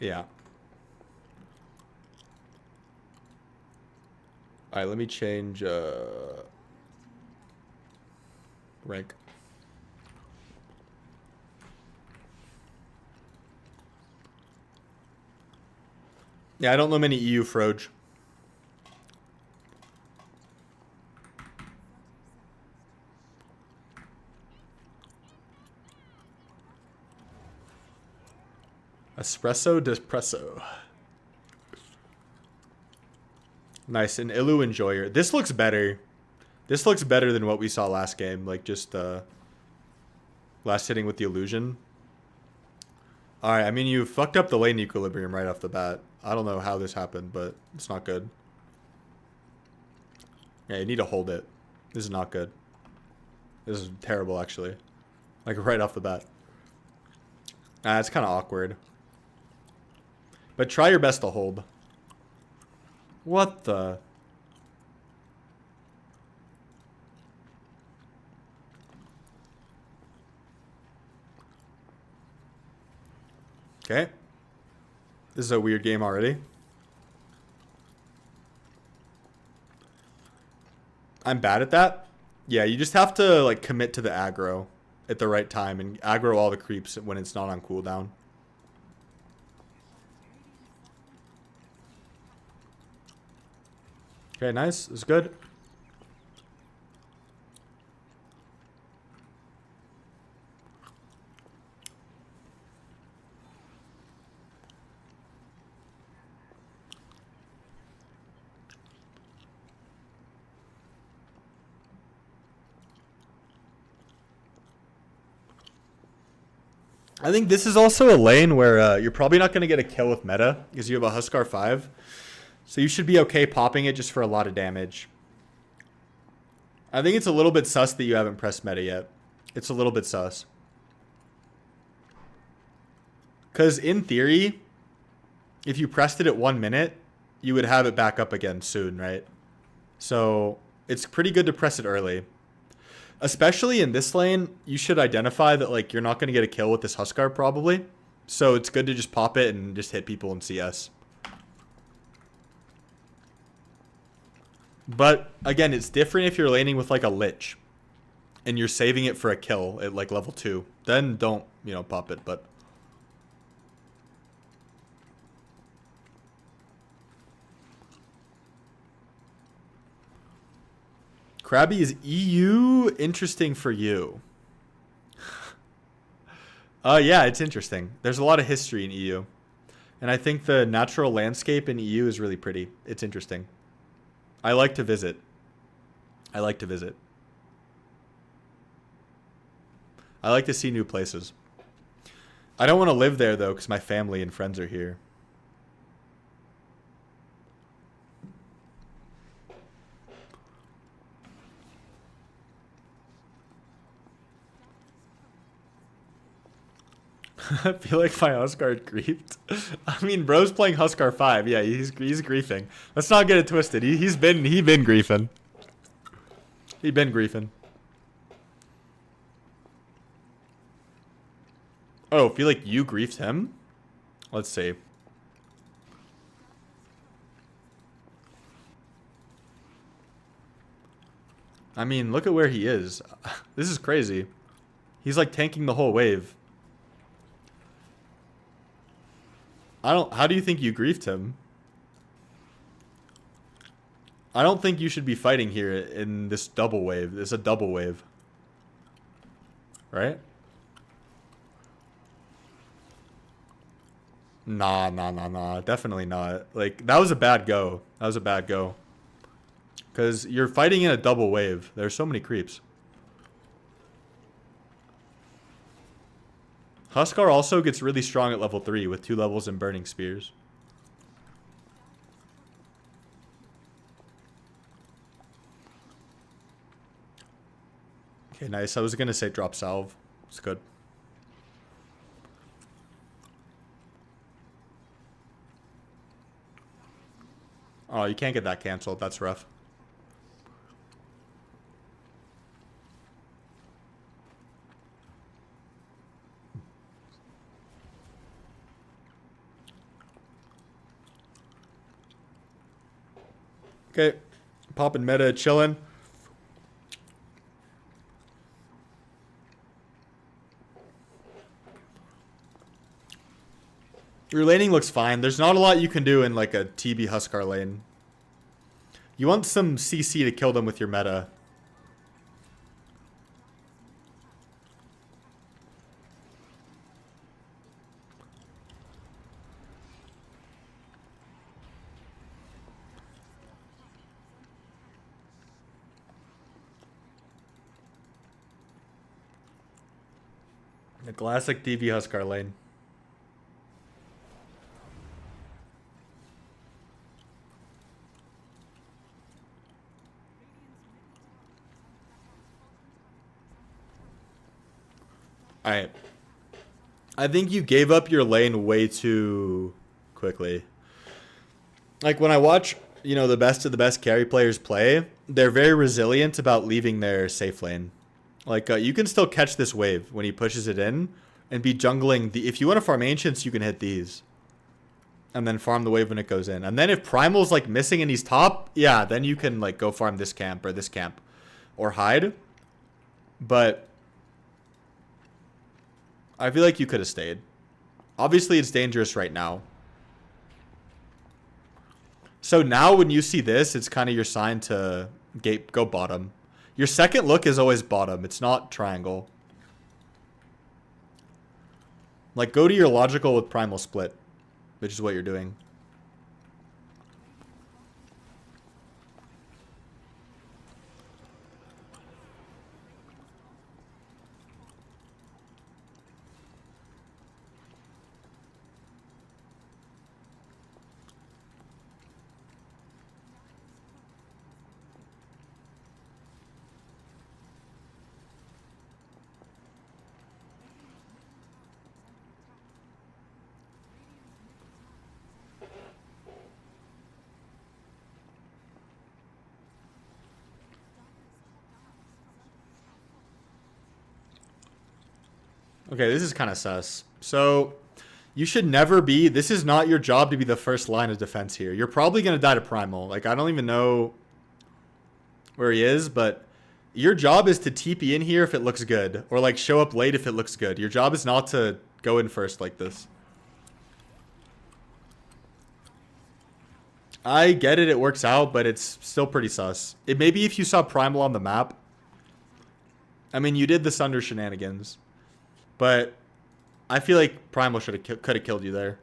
Yeah. Alright, let me change rank. Yeah, I don't know many EU Froge. Espresso Despresso. Nice, an Illu Enjoyer. This looks better. This looks better than what we saw last game. Like, just, last hitting with the illusion. Alright, I mean, you fucked up the lane equilibrium right off the bat. I don't know how this happened, but it's not good. Yeah, you need to hold it. This is not good. This is terrible, actually. Like, right off the bat. It's kind of awkward. But try your best to hold. What the... Okay. This is a weird game already. I'm bad at that. Yeah, you just have to, like, commit to the aggro at the right time and aggro all the creeps when it's not on cooldown. Okay, nice. It's good. I think this is also a lane where you're probably not going to get a kill with meta because you have a Huskar 5. So you should be okay popping it just for a lot of damage. I think it's a little bit sus that you haven't pressed meta yet. It's a little bit sus. Because in theory, if you pressed it at 1 minute, you would have it back up again soon, right? So it's pretty good to press it early. Especially in this lane, you should identify that like you're not going to get a kill with this Huskar probably. So it's good to just pop it and just hit people in CS. But again, it's different if you're laning with like a Lich and you're saving it for a kill at like level 2. Then don't, pop it, but Krabby, is EU interesting for you? Yeah, it's interesting. There's a lot of history in EU. And I think the natural landscape in EU is really pretty. It's interesting. I like to visit. I like to see new places. I don't want to live there, though, because my family and friends are here. I feel like my Huskar griefed. I mean, bro's playing Huskar 5. Yeah, he's griefing. Let's not get it twisted. He been griefing. He been griefing. Oh, feel like you griefed him? Let's see. I mean, look at where he is. This is crazy. He's like tanking the whole wave. How do you think you griefed him? I don't think you should be fighting here in this double wave. It's a double wave. Right? Nah. Definitely not. Like, that was a bad go. Because you're fighting in a double wave. There's so many creeps. Huskar also gets really strong at level 3 with 2 levels in Burning Spears. Okay, nice. I was going to say drop salve. It's good. Oh, you can't get that canceled. That's rough. Okay, popping meta, chilling. Your laning looks fine. There's not a lot you can do in like a TB Huskar lane. You want some CC to kill them with your meta. The classic DV Huskar lane. Alright. I think you gave up your lane way too quickly. Like, when I watch, the best of the best carry players play, they're very resilient about leaving their safe lane. Like, you can still catch this wave when he pushes it in and be jungling the... If you want to farm Ancients, you can hit these. And then farm the wave when it goes in. And then if Primal's, like, missing and he's top, yeah, then you can, like, go farm this camp or this camp. Or hide. But I feel like you could have stayed. Obviously, it's dangerous right now. So now when you see this, it's kind of your sign to go bottom. Your second look is always bottom. It's not triangle. Like, go to your logical with Primal Split, which is what you're doing. Okay, this is kind of sus. So, you should never be... This is not your job to be the first line of defense here. You're probably going to die to Primal. Like, I don't even know where he is, but your job is to TP in here if it looks good. Or, like, show up late if it looks good. Your job is not to go in first like this. I get it works out, but it's still pretty sus. It maybe if you saw Primal on the map. I mean, you did the Sunder shenanigans. But I feel like Primal could have killed you there.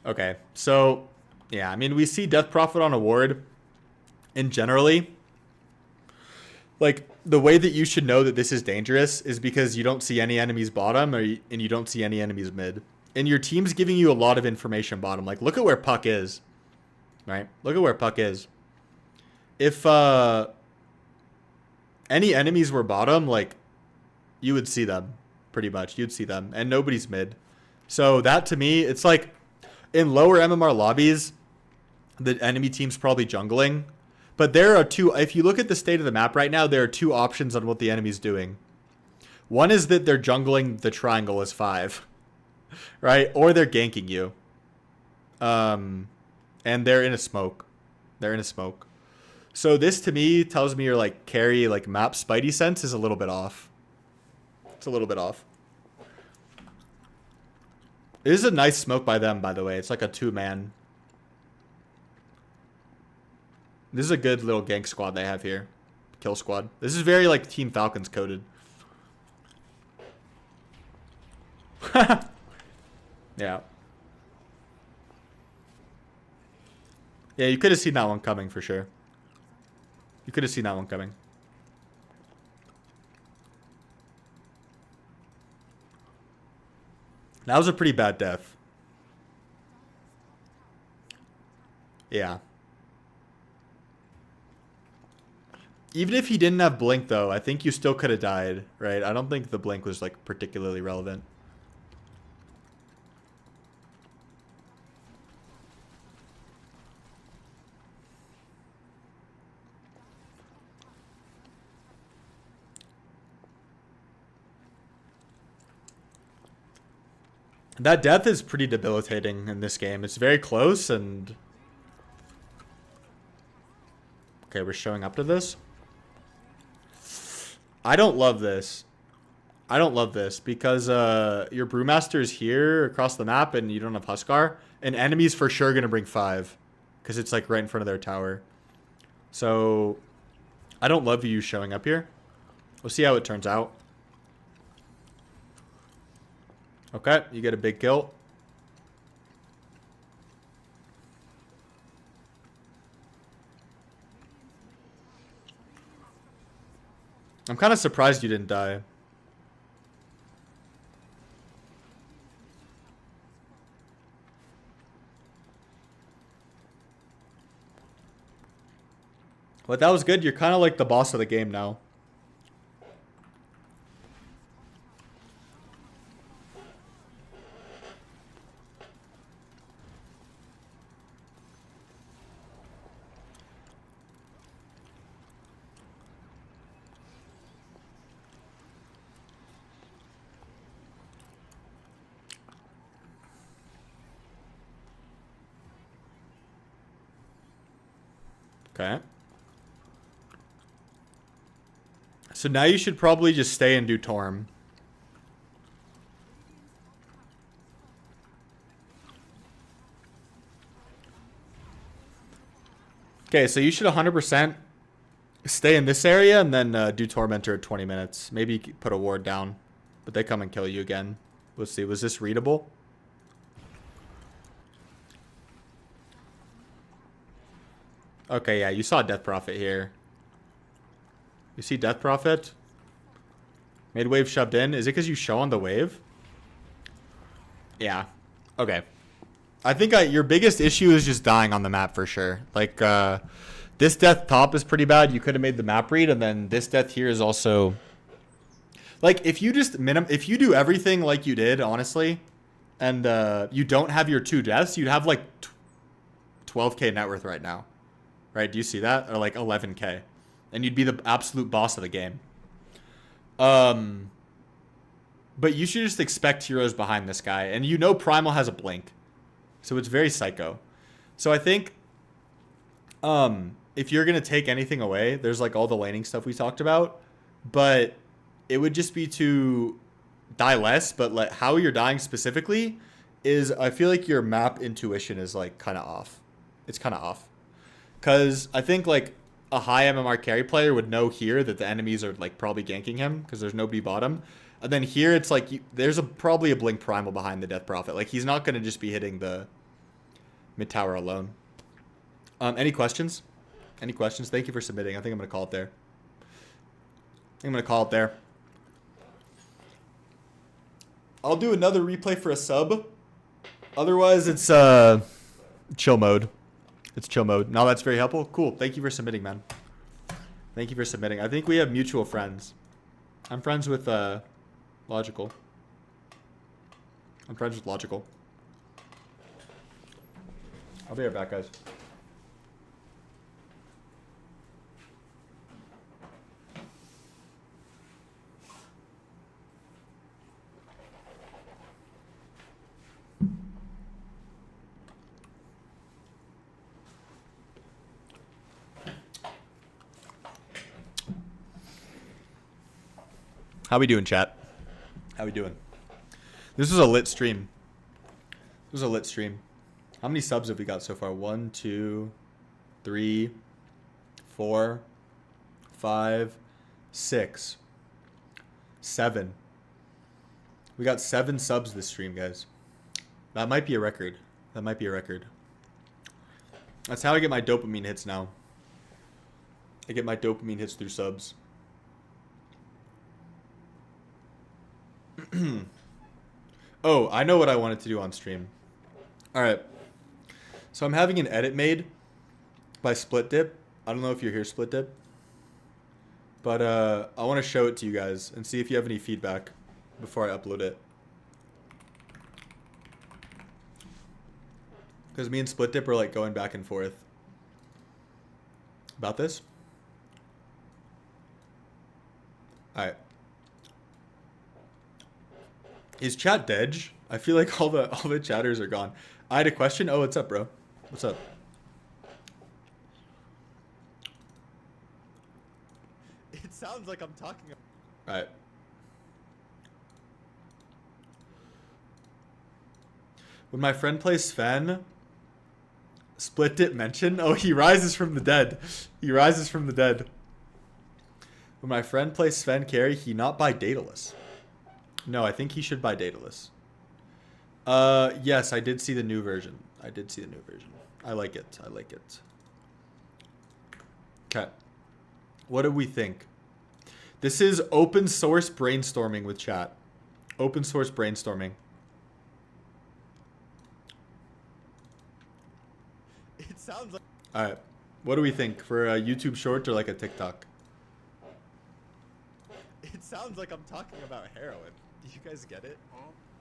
Okay, so, yeah, I mean, we see Death Prophet on a ward, and generally, like, the way that you should know that this is dangerous is because you don't see any enemies bottom, and you don't see any enemies mid. And your team's giving you a lot of information bottom. Like, look at where Puck is, right? Look at where Puck is. If any enemies were bottom, like, you would see them, pretty much. You'd see them, and nobody's mid. So that, to me, it's like... In lower MMR lobbies, the enemy team's probably jungling. But there are two... If you look at the state of the map right now, there are two options on what the enemy's doing. One is that they're jungling the triangle as 5. Right? Or they're ganking you. And they're in a smoke. They're in a smoke. So this, to me, tells me your, like, carry, like, map spidey sense is a little bit off. It's a little bit off. This is a nice smoke by them, by the way. It's like a 2-man. This is a good little gank squad they have here. Kill squad. This is very, like, Team Falcons coded. Yeah. Yeah, you could have seen that one coming for sure. You could have seen that one coming. That was a pretty bad death. Yeah. Even if he didn't have Blink, though, I think you still could have died, right? I don't think the Blink was, like, particularly relevant. That death is pretty debilitating in this game. It's very close and... Okay, we're showing up to this. I don't love this. I don't love this because your Brewmaster is here across the map and you don't have Huskar. And enemies for sure going to bring 5 because it's like right in front of their tower. So I don't love you showing up here. We'll see how it turns out. Okay, you get a big kill. I'm kind of surprised you didn't die. But that was good. You're kind of like the boss of the game now. Okay. So now you should probably just stay and do Torm. Okay, so you should 100% stay in this area and then do Tormentor at 20 minutes. Maybe put a ward down, but they come and kill you again. Let's see, was this readable? Okay, yeah, you saw Death Prophet here. You see Death Prophet? Made wave shoved in. Is it because you show on the wave? Yeah. Okay. I think your biggest issue is just dying on the map for sure. Like, this death top is pretty bad. You could have made the map read, and then this death here is also... Like, if you just if you do everything like you did, honestly, and you don't have your 2 deaths, you'd have like 12k net worth right now. Right? Do you see that? Or like 11k. And you'd be the absolute boss of the game. But you should just expect heroes behind this guy. And you know Primal has a blink. So it's very psycho. So I think if you're going to take anything away, there's like all the laning stuff we talked about. But it would just be to die less. But like how you're dying specifically is I feel like your map intuition is like kind of off. It's kind of off. Because I think like a high MMR carry player would know here that the enemies are like probably ganking him because there's nobody bottom. And then here it's like there's probably a blink primal behind the Death Prophet. Like he's not going to just be hitting the mid tower alone. Any questions? Any questions? Thank you for submitting. I think I'm going to call it there. I'll do another replay for a sub. Otherwise it's chill mode. It's chill mode. Now that's very helpful. Cool. Thank you for submitting, man. Thank you for submitting. I think we have mutual friends. I'm friends with Logical. I'm friends with Logical. I'll be right back, guys. How we doing, chat? How we doing? This was a lit stream. How many subs have we got so far? 1, 2, 3, 4, 5, 6, 7. We got 7 subs this stream, guys. That might be a record. That's how I get my dopamine hits now. I get my dopamine hits through subs. Oh, I know what I wanted to do on stream. Alright. So I'm having an edit made by Split Dip. I don't know if you're here, Split Dip. But I want to show it to you guys and see if you have any feedback before I upload it. Because me and Split Dip are like going back and forth about this. Alright. Is chat dead? I feel like all the chatters are gone. I had a question. Oh, what's up, bro? What's up? It sounds like I'm talking. All right. When my friend plays Sven, Split Dip mention. Oh, he rises from the dead. When my friend plays Sven carry, he not buy Daedalus. No, I think he should buy Daedalus. Yes, I did see the new version. I like it. Okay. What do we think? This is open source brainstorming with chat. Open source brainstorming. It sounds like... Alright. What do we think? For a YouTube short or like a TikTok? It sounds like I'm talking about heroin. Do you guys get it?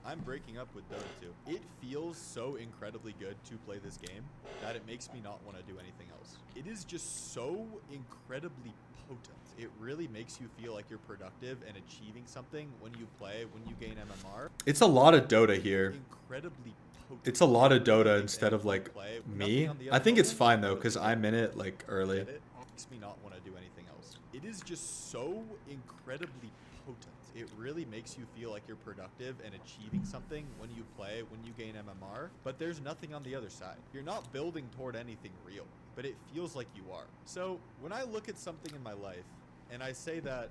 I'm breaking up with Dota 2. It feels so incredibly good to play this game that it makes me not want to do anything else. It is just so incredibly potent. It really makes you feel like you're productive and achieving something when you play, when you gain MMR. It's a lot of Dota here. Incredibly potent. It's a lot of Dota instead of like me. I think it's fine though because I'm in it like early. It makes me not want to do anything else. It is just so incredibly potent. It really makes you feel like you're productive and achieving something when you play, when you gain MMR, but there's nothing on the other side. You're not building toward anything real, but it feels like you are. So when I look at something in my life and I say that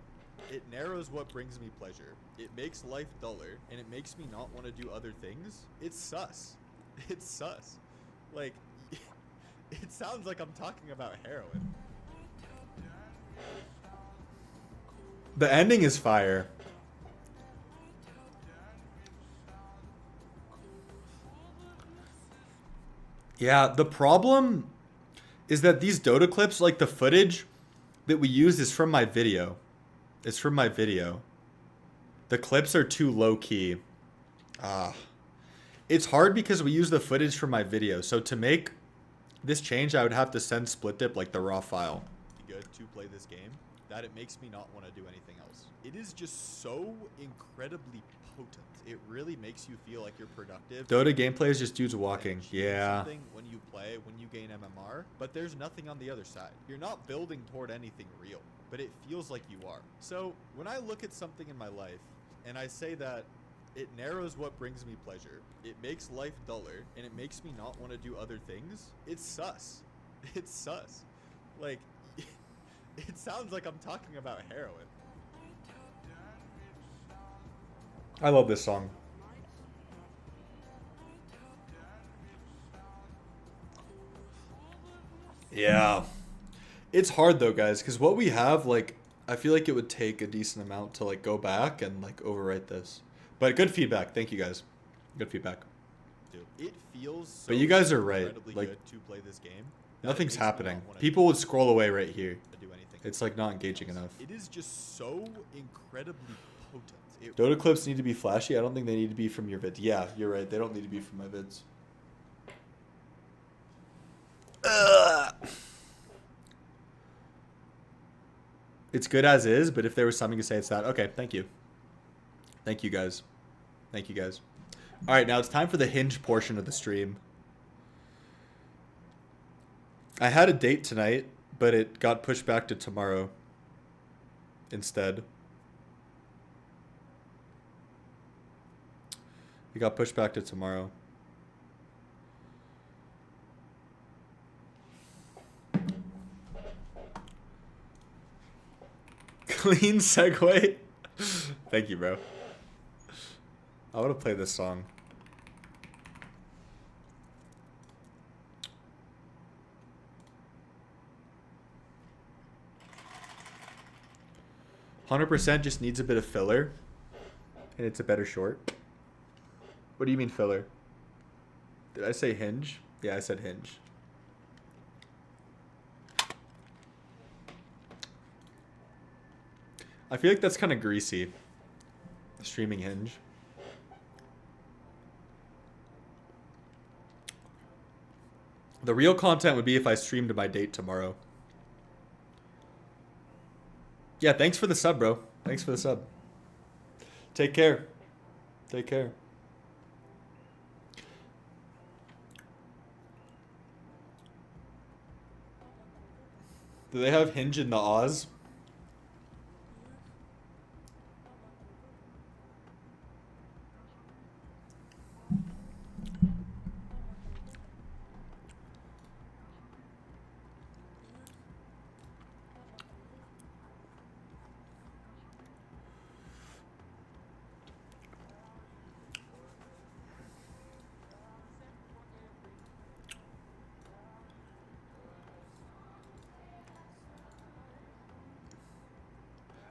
it narrows what brings me pleasure, it makes life duller, and it makes me not want to do other things, it's sus. It's sus. Like, it sounds like I'm talking about heroin. The ending is fire. Yeah, the problem is that these Dota clips, like the footage that we use is from my video. It's from my video. The clips are too low key. Ah. It's hard because we use the footage from my video. So to make this change, I would have to send SplitDip like the raw file. Good to play this game that it makes me not want to do anything else. It is just so incredibly potent. It really makes you feel like you're productive. Dota gameplay is just dudes walking. Yeah. Something when you play, when you gain MMR, but there's nothing on the other side. You're not building toward anything real, but it feels like you are. So when I look at something in my life and I say that it narrows what brings me pleasure, it makes life duller, and it makes me not want to do other things, it's sus. It's sus. Like, it sounds like I'm talking about heroin. I love this song. Yeah. It's hard though, guys, because what we have, like, I feel like it would take a decent amount to, like, go back and, like, overwrite this. But good feedback. Thank you, guys. Good feedback. Dude, it feels so but you guys are right. Like, good to play this game. Nothing's happening. People would scroll away right here. It's, like, not engaging enough. It is just so incredibly potent. Dota clips need to be flashy. I don't think they need to be from your vids. Yeah, you're right. They don't need to be from my vids. It's good as is, but if there was something to say, it's that. Okay, thank you. Thank you, guys. Thank you, guys. All right, now it's time for the Hinge portion of the stream. I had a date tonight, but it got pushed back to tomorrow instead. It got pushed back to tomorrow. Clean segue. Thank you, bro. I want to play this song. "100% just needs a bit of filler, and it's a better short." What do you mean filler? Did I say Hinge? Yeah, I said Hinge. I feel like that's kind of greasy. Streaming Hinge. The real content would be if I streamed my date tomorrow. Yeah, thanks for the sub, bro. Thanks for the sub. Take care. Take care. Do they have Hinge in the Oz?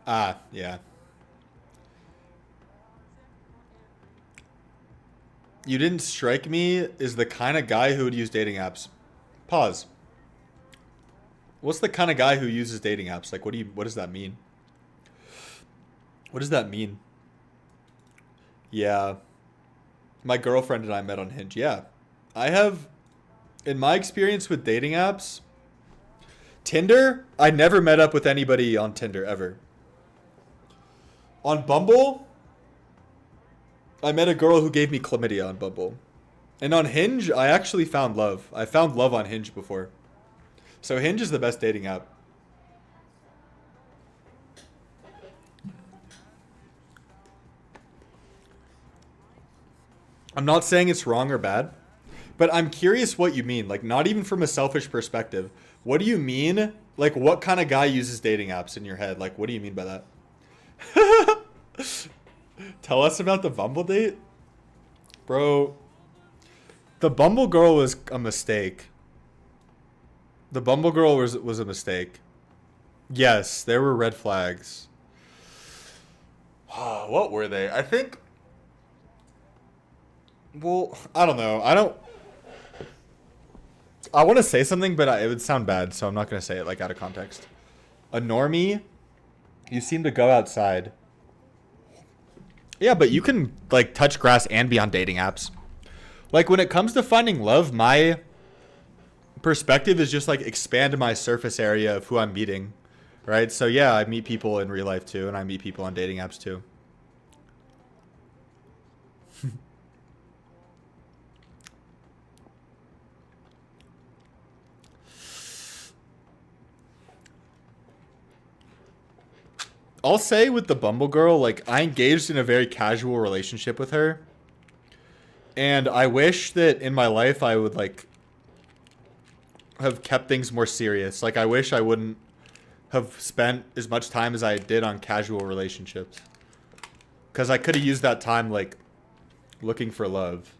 Ah, yeah. You didn't strike me as the kind of guy who would use dating apps. Pause. What's the kind of guy who uses dating apps? Like, what does that mean? What does that mean? Yeah. My girlfriend and I met on Hinge. Yeah. I have, in my experience with dating apps, Tinder, I never met up with anybody on Tinder ever. On Bumble, I met a girl who gave me chlamydia on Bumble. And on Hinge, I actually found love. I found love on Hinge before. So Hinge is the best dating app. I'm not saying it's wrong or bad, but I'm curious what you mean. Like, not even from a selfish perspective. What do you mean? Like, what kind of guy uses dating apps in your head? Like, what do you mean by that? Tell us about the Bumble date? Bro, the Bumble girl was a mistake. The Bumble girl was a mistake. Yes, there were red flags. What were they? I think... Well, I don't know. I want to say something, but it would sound bad, so I'm not going to say it like out of context. A normie, you seem to go outside. Yeah, but you can like touch grass and be on dating apps. Like when it comes to finding love, my perspective is just like expand my surface area of who I'm meeting, right? So yeah, I meet people in real life too, and I meet people on dating apps too. I'll say with the Bumble girl, like I engaged in a very casual relationship with her. And I wish that in my life I would like have kept things more serious. Like I wish I wouldn't have spent as much time as I did on casual relationships. Cuz I could have used that time like looking for love,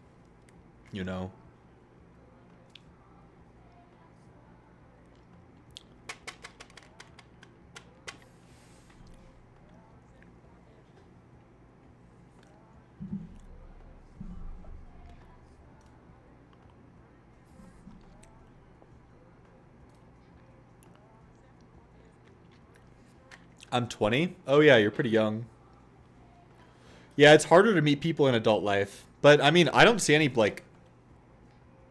you know. I'm 20. Oh yeah, you're pretty young. Yeah, it's harder to meet people in adult life. But I mean, I don't see any like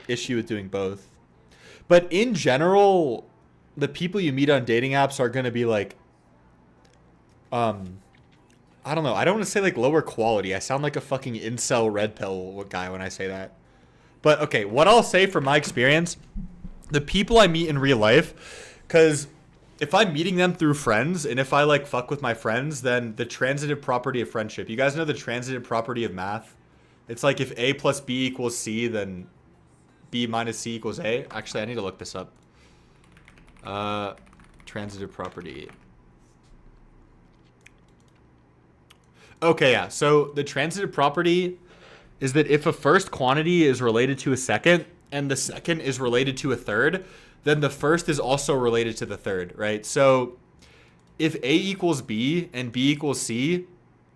issue with doing both. But in general, the people you meet on dating apps are going to be like I don't know. I don't want to say like lower quality. I sound like a fucking incel red pill guy when I say that. But okay, what I'll say from my experience, the people I meet in real life, cuz if I'm meeting them through friends, and if I like fuck with my friends, then the transitive property of friendship. You guys know the transitive property of math? It's like if A plus B equals C, then B minus C equals A. Actually, I need to look this up. Transitive property. Okay, yeah. So the transitive property is that if a first quantity is related to a second, and the second is related to a third, then the first is also related to the third, right? So if A equals B and B equals C,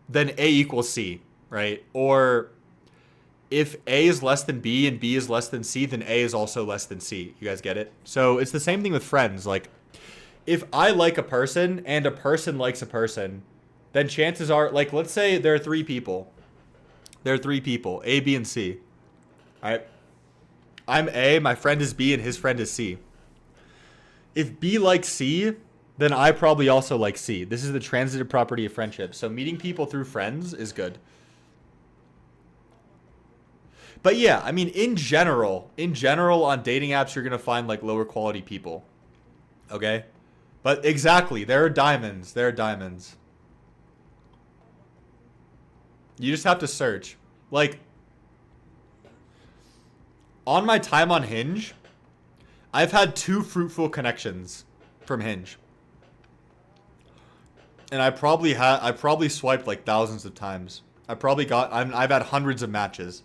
then A equals C, right? Or if A is less than B and B is less than C, then A is also less than C. You guys get it? So it's the same thing with friends. Like if I like a person and a person likes a person, then chances are, like let's say there are three people. There are three people, A, B, and C. All right? I'm A, my friend is B, and his friend is C. If B likes C, then I probably also like C. This is the transitive property of friendship. So meeting people through friends is good. But yeah, I mean, in general on dating apps, you're going to find like lower quality people. Okay? But exactly, there are diamonds. There are diamonds. You just have to search. Like, on my time on Hinge, I've had 2 fruitful connections from Hinge. And I probably swiped like thousands of times. I've had hundreds of matches.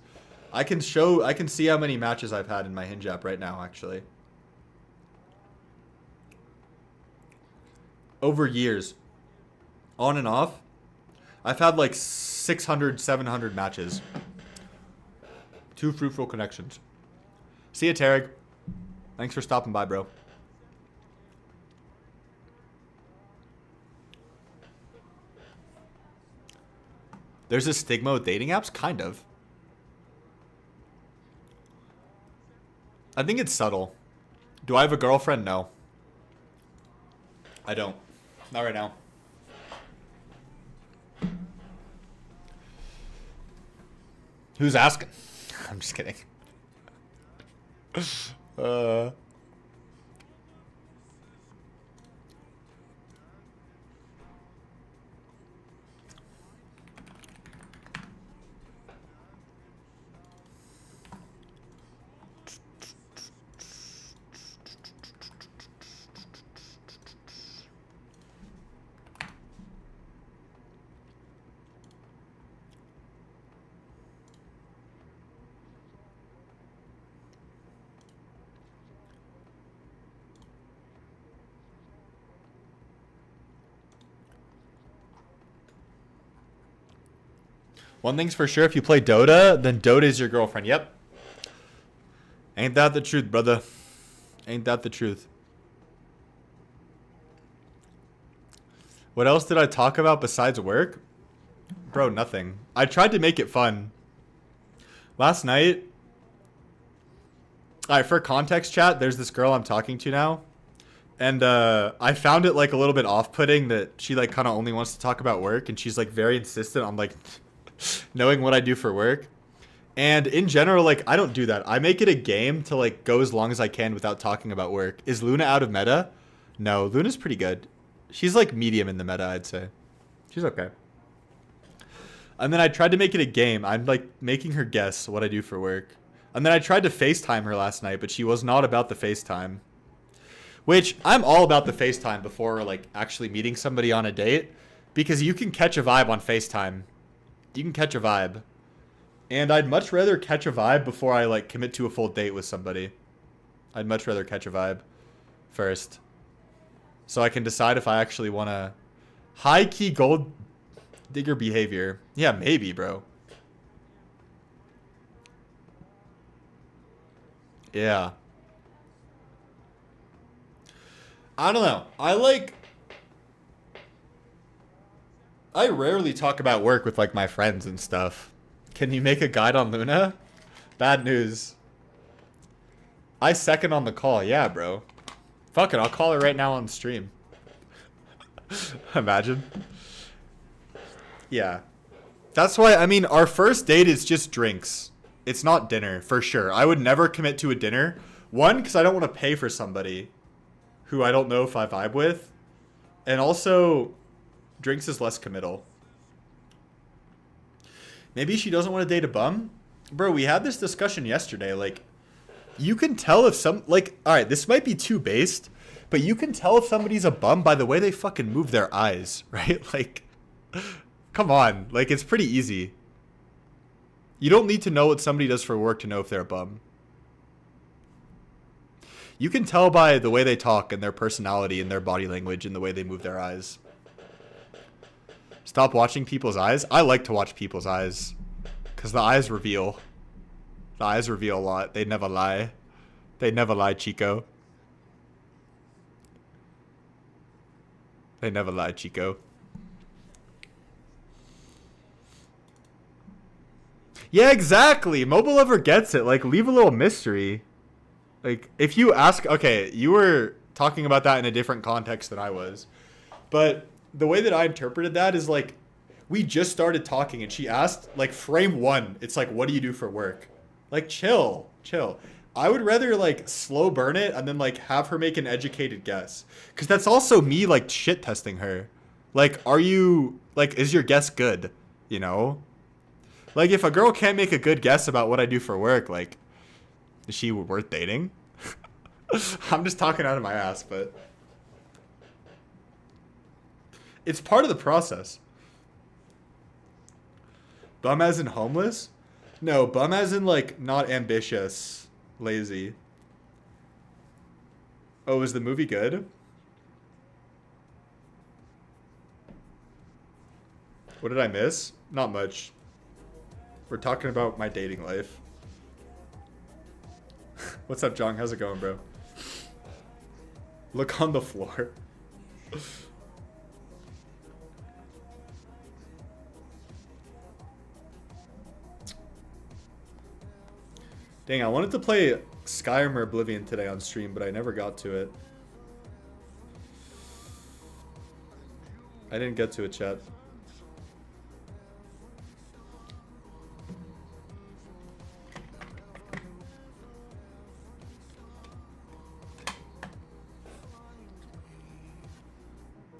I can see how many matches I've had in my Hinge app right now, actually. Over years. On and off. I've had like 600, 700 matches. 2 fruitful connections. See ya, Tarek. Thanks for stopping by, bro. There's a stigma with dating apps? Kind of. I think it's subtle. Do I have a girlfriend? No. I don't. Not right now. Who's asking? I'm just kidding. One thing's for sure, if you play Dota, then Dota is your girlfriend. Yep. Ain't that the truth, brother? Ain't that the truth? What else did I talk about besides work? Bro, nothing. I tried to make it fun. Last night... Alright, for context chat, there's this girl I'm talking to now. And I found it like a little bit off-putting that she like kind of only wants to talk about work. And she's like very insistent on like knowing what I do for work. And in general, like I don't do that. I make it a game to like go as long as I can without talking about work. Is Luna out of meta? No, Luna's pretty good. She's like medium in the meta, I'd say. She's okay. And then I tried to make it a game. I'm like making her guess what I do for work. And then I tried to FaceTime her last night, but she was not about the FaceTime. Which I'm all about the FaceTime before like actually meeting somebody on a date. Because you can catch a vibe on FaceTime. You can catch a vibe. And I'd much rather catch a vibe before I like commit to a full date with somebody. I'd much rather catch a vibe first. So I can decide if I actually want to high-key gold digger behavior. Yeah, maybe, bro. Yeah. I don't know. I rarely talk about work with like my friends and stuff. Can you make a guide on Luna? Bad news. I second on the call. Yeah, bro. Fuck it. I'll call her right now on stream. Imagine. Yeah. That's why, I mean, our first date is just drinks. It's not dinner, for sure. I would never commit to a dinner. One, because I don't want to pay for somebody who I don't know if I vibe with. And also, drinks is less committal. Maybe she doesn't want to date a bum? Bro, we had this discussion yesterday. Like, you can tell if some... Like, alright, this might be too based, but you can tell if somebody's a bum by the way they fucking move their eyes, right? Like, come on. Like, it's pretty easy. You don't need to know what somebody does for work to know if they're a bum. You can tell by the way they talk and their personality and their body language and the way they move their eyes. Stop watching people's eyes. I like to watch people's eyes because the eyes reveal. The eyes reveal a lot. They never lie. They never lie, Chico. They never lie, Chico. Yeah, exactly. Mobile Lover gets it. Like, leave a little mystery. Like, if you ask... Okay, you were talking about that in a different context than I was. But the way that I interpreted that is, like, we just started talking and she asked, like, frame one. It's like, what do you do for work? Like, chill. Chill. I would rather, like, slow burn it and then, like, have her make an educated guess. Because that's also me, like, shit testing her. Like, are you... Like, is your guess good? You know? Like, if a girl can't make a good guess about what I do for work, like, is she worth dating? I'm just talking out of my ass, but... It's part of the process. Bum as in homeless? No, bum as in, like, not ambitious. Lazy. Oh, is the movie good? What did I miss? Not much. We're talking about my dating life. What's up, Jong? How's it going, bro? Look on the floor. Dang, I wanted to play Skyrim or Oblivion today on stream, but I never got to it. I didn't get to it, chat.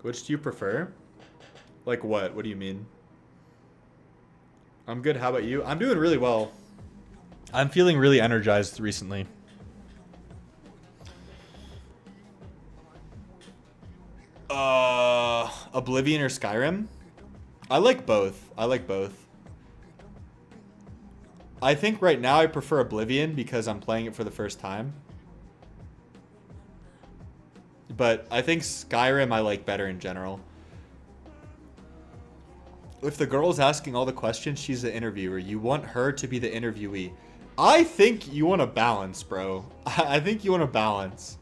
Which do you prefer? Like what? What do you mean? I'm good. How about you? I'm doing really well. I'm feeling really energized recently. Oblivion or Skyrim? I like both. I like both. I think right now I prefer Oblivion because I'm playing it for the first time. But I think Skyrim I like better in general. If the girl's asking all the questions, she's the interviewer. You want her to be the interviewee. I think you want to balance, bro. I think you want to balance.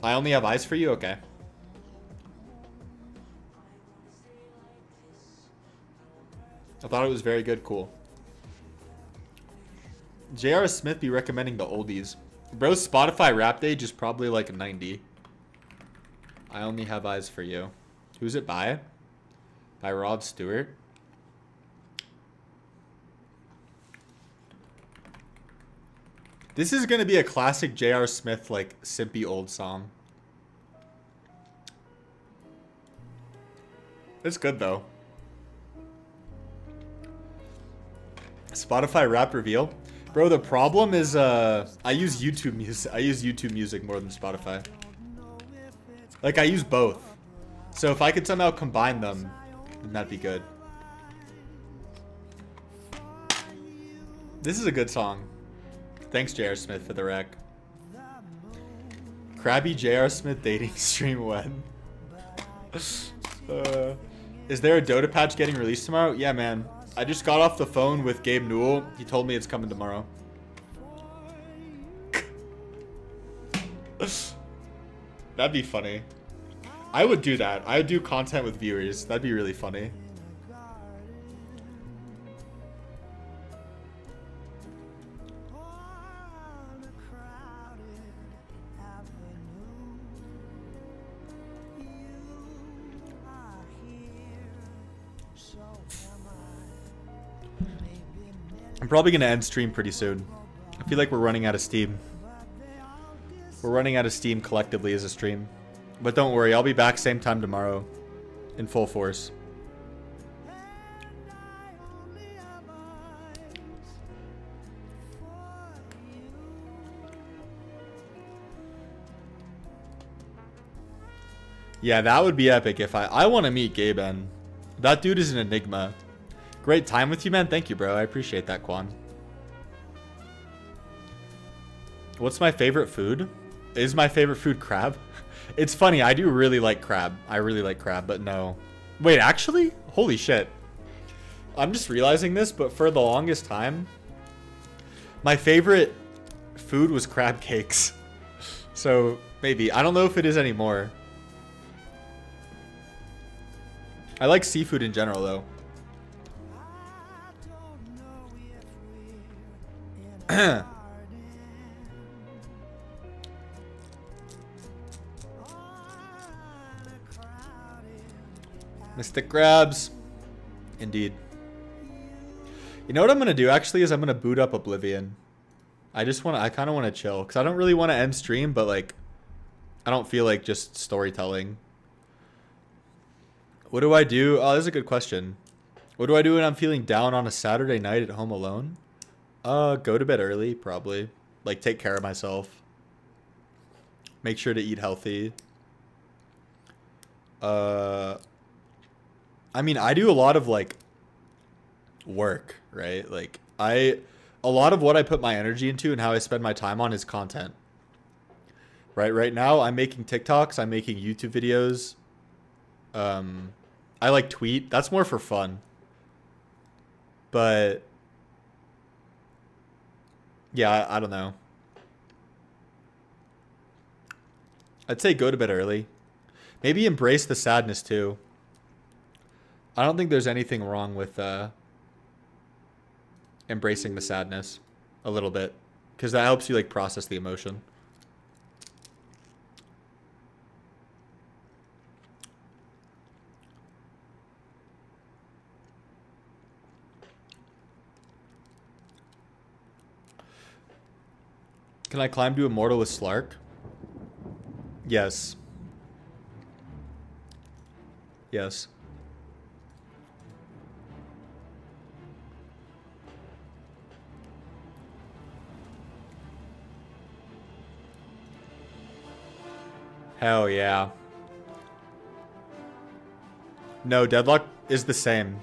I only have eyes for you? Okay. I thought it was very good. Cool. J.R. Smith be recommending the oldies. Bro's Spotify Rap Age is probably like a 90. I only have eyes for you. Who's it by? By Rod Stewart. This is going to be a classic J.R. Smith, like, simpy old song. It's good, though. Spotify Rap Reveal. Bro, the problem is, I use YouTube music. I use YouTube music more than Spotify. Like, I use both. So if I could somehow combine them, then that'd be good. This is a good song. Thanks, J.R. Smith, for the rec. Krabby J.R. Smith dating stream when? Is there a Dota patch getting released tomorrow? Yeah, man. I just got off the phone with Gabe Newell. He told me it's coming tomorrow. That'd be funny. I would do that. I would do content with viewers. That'd be really funny. I'm probably going to end stream pretty soon. I feel like we're running out of steam. We're running out of steam collectively as a stream. But don't worry, I'll be back same time tomorrow. In full force. Yeah, that would be epic if I want to meet Gaben. That dude is an enigma. Great time with you, man. Thank you, bro. I appreciate that, Quan. What's my favorite food? Is my favorite food crab? It's funny. I do really like crab. I really like crab, but no. Wait, actually? Holy shit. I'm just realizing this, but for the longest time, my favorite food was crab cakes. So maybe. I don't know if it is anymore. I like seafood in general, though. Mystic Grabs. Indeed. You know what I'm going to do, actually, is I'm going to boot up Oblivion. I kind of want to chill. Because I don't really want to end stream, but, like, I don't feel like just storytelling. What do I do? Oh, that's a good question. What do I do when I'm feeling down on a Saturday night at home alone? Go to bed early, probably. Like, take care of myself. Make sure to eat healthy. I mean, I do a lot of, like, work, right? Like, a lot of what I put my energy into and how I spend my time on is content. Right now, I'm making TikToks. I'm making YouTube videos. I like tweet. That's more for fun. But yeah, I don't know. I'd say go to bed early. Maybe embrace the sadness too. I don't think there's anything wrong with embracing the sadness a little bit, because that helps you like process the emotion. Can I climb to Immortal with Slark? Yes. Yes. Hell yeah. No, Deadlock is the same.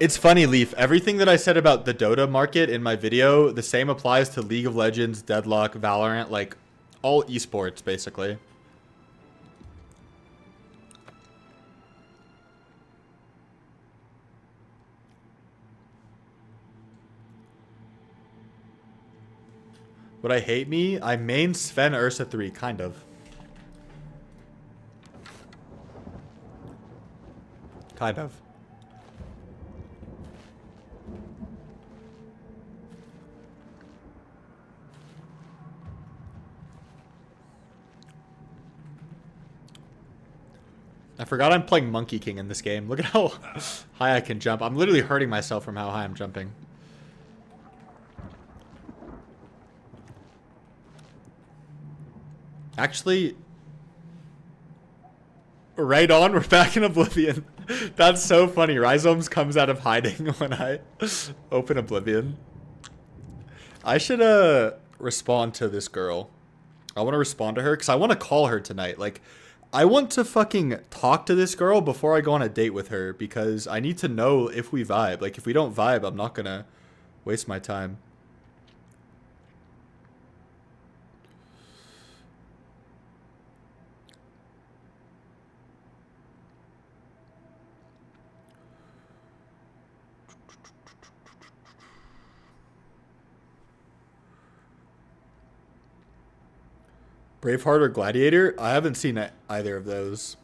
It's funny, Leaf. Everything that I said about the Dota market in my video, the same applies to League of Legends, Deadlock, Valorant, like all esports, basically. Would I hate me? I main Sven Ursa 3, kind of. Kind of. I forgot I'm playing Monkey King in this game. Look at how high I can jump. I'm literally hurting myself from how high I'm jumping. Actually, right on, we're back in Oblivion. That's so funny. Rhizomes comes out of hiding when I open Oblivion. I should respond to this girl. I want to respond to her because I want to call her tonight. Like, I want to fucking talk to this girl before I go on a date with her because I need to know if we vibe. Like, if we don't vibe, I'm not gonna waste my time. Braveheart or Gladiator? I haven't seen either of those.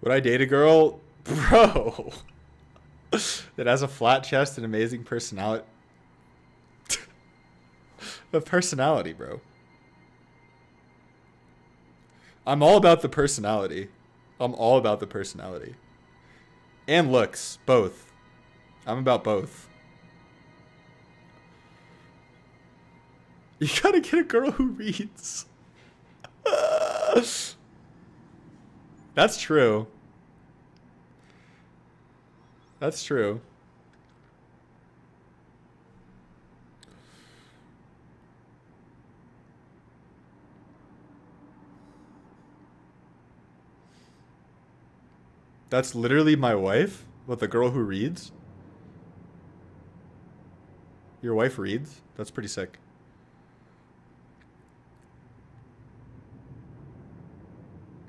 Would I date a girl? Bro. That has a flat chest and amazing personality. The personality, bro. I'm all about the personality. I'm all about the personality. And looks. Both. I'm about both. You gotta get a girl who reads. That's true. That's true. That's literally my wife? What, the girl who reads? Your wife reads? That's pretty sick.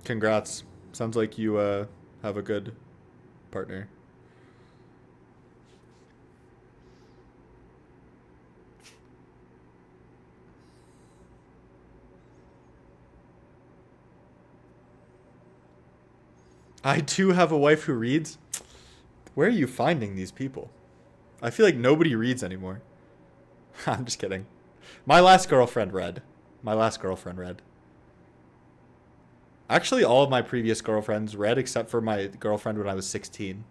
Congrats. Sounds like you have a good partner. I too have a wife who reads. Where are you finding these people? I feel like nobody reads anymore. I'm just kidding. My last girlfriend read. My last girlfriend read. Actually, all of my previous girlfriends read except for my girlfriend when I was 16.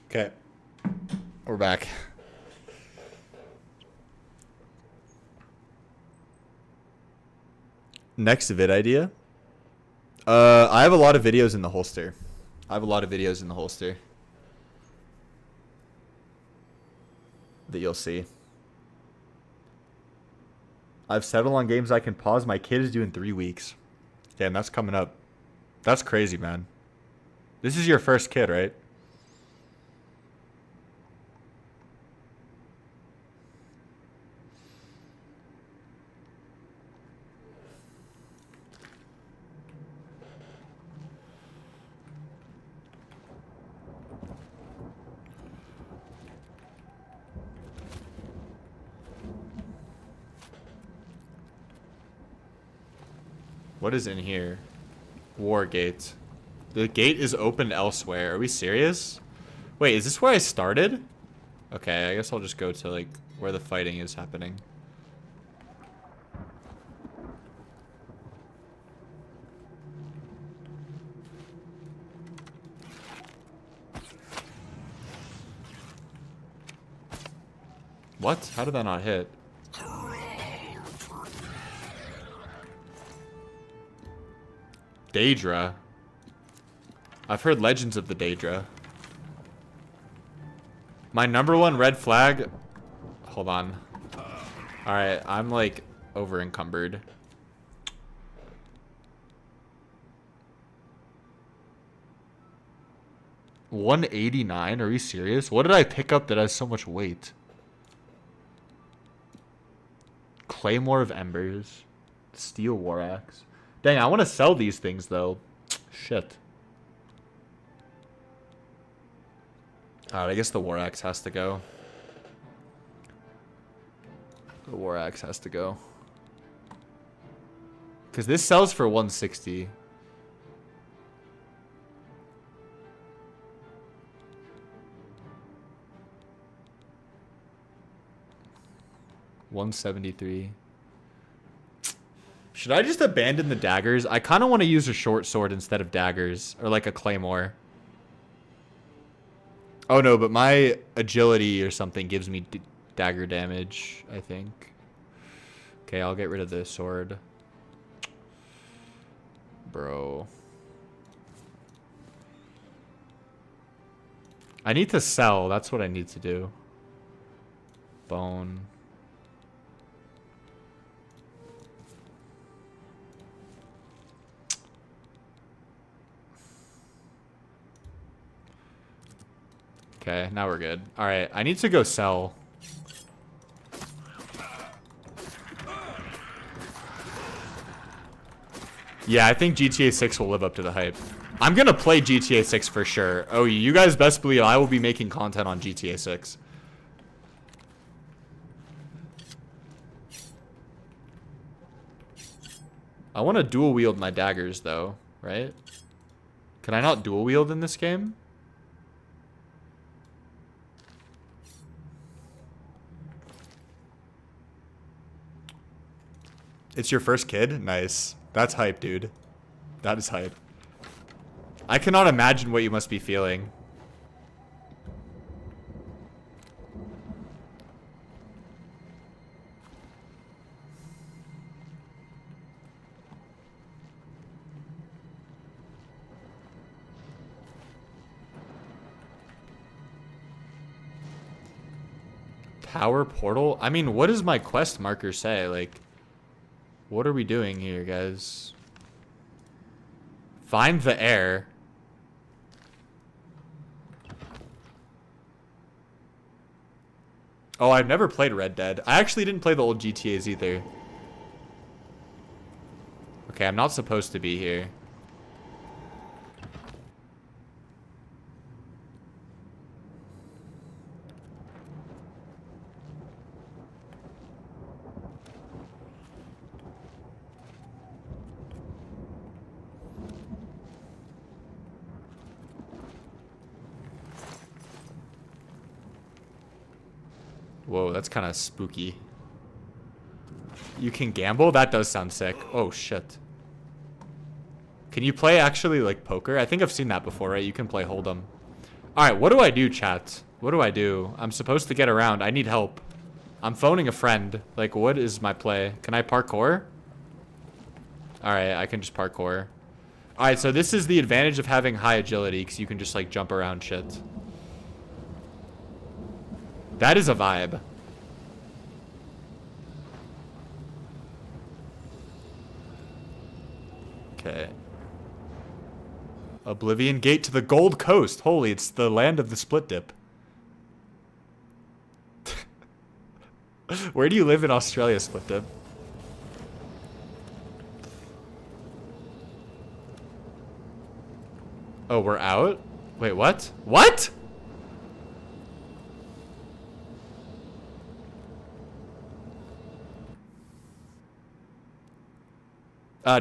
Okay. We're back. Next vid idea. I have a lot of videos in the holster. That you'll see. I've settled on games I can pause. My kid is due in 3 weeks. Damn, that's coming up. That's crazy, man. This is your first kid, right? What is in here? War gate. The gate is open elsewhere. Are we serious? Wait, is this where I started? Okay, I guess I'll just go to like where the fighting is happening. What? How did that not hit? Daedra. I've heard legends of the Daedra. My #1 red flag. Hold on. Alright, I'm like over encumbered. $189? Are you serious? What did I pick up that has so much weight? Claymore of Embers. Steel War Axe. Dang, I want to sell these things, though. Shit. Alright, I guess the War Axe has to go. The War Axe has to go. Because this sells for 160. $173. Should I just abandon the daggers? I kind of want to use a short sword instead of daggers. Or like a claymore. Oh no, but my agility or something gives me dagger damage, I think. Okay, I'll get rid of this sword. Bro. I need to sell. That's what I need to do. Bone. Okay, now we're good. Alright, I need to go sell. Yeah, I think GTA 6 will live up to the hype. I'm gonna play GTA 6 for sure. Oh, you guys best believe I will be making content on GTA 6. I want to dual wield my daggers though, right? Can I not dual wield in this game? It's your first kid? Nice. That's hype, dude. That is hype. I cannot imagine what you must be feeling. Power portal? I mean, what does my quest marker say? Like... What are we doing here, guys? Find the heir. Oh, I've never played Red Dead. I actually didn't play the old GTAs either. Okay, I'm not supposed to be here. Whoa, that's kind of spooky. You can gamble? That does sound sick. Oh, shit. Can you play actually, like, poker? I think I've seen that before, right? You can play Hold'em. Alright, what do I do, chat? What do I do? I'm supposed to get around. I need help. I'm phoning a friend. Like, what is my play? Can I parkour? Alright, I can just parkour. Alright, so this is the advantage of having high agility, because you can just, like, jump around shit. That is a vibe. Okay. Oblivion Gate to the Gold Coast. Holy, it's the land of the split dip. Where do you live in Australia, split dip? Oh, we're out? Wait, what? What?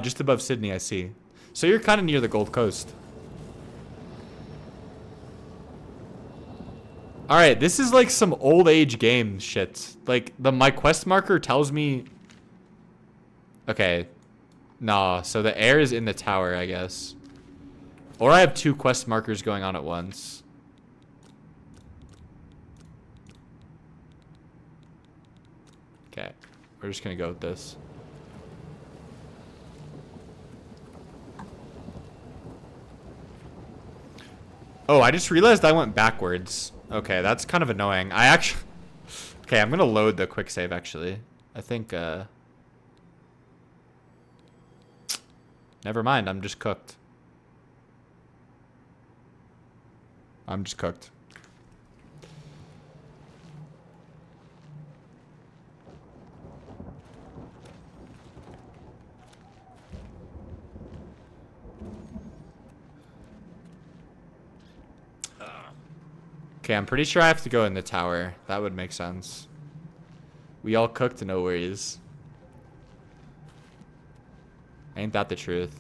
Just above Sydney, I see. So you're kind of near the Gold Coast. Alright, this is like some old age game shit. Like, my quest marker tells me... Okay. Nah, so the air is in the tower, I guess. Or I have 2 quest markers going on at once. Okay, we're just gonna go with this. Oh, I just realized I went backwards. Okay, that's kind of annoying. I actually... Okay, I'm gonna load the quick save, actually. I think, Never mind, I'm just cooked. I'm just cooked. Okay, I'm pretty sure I have to go in the tower. That would make sense. We all cooked, no worries. Ain't that the truth?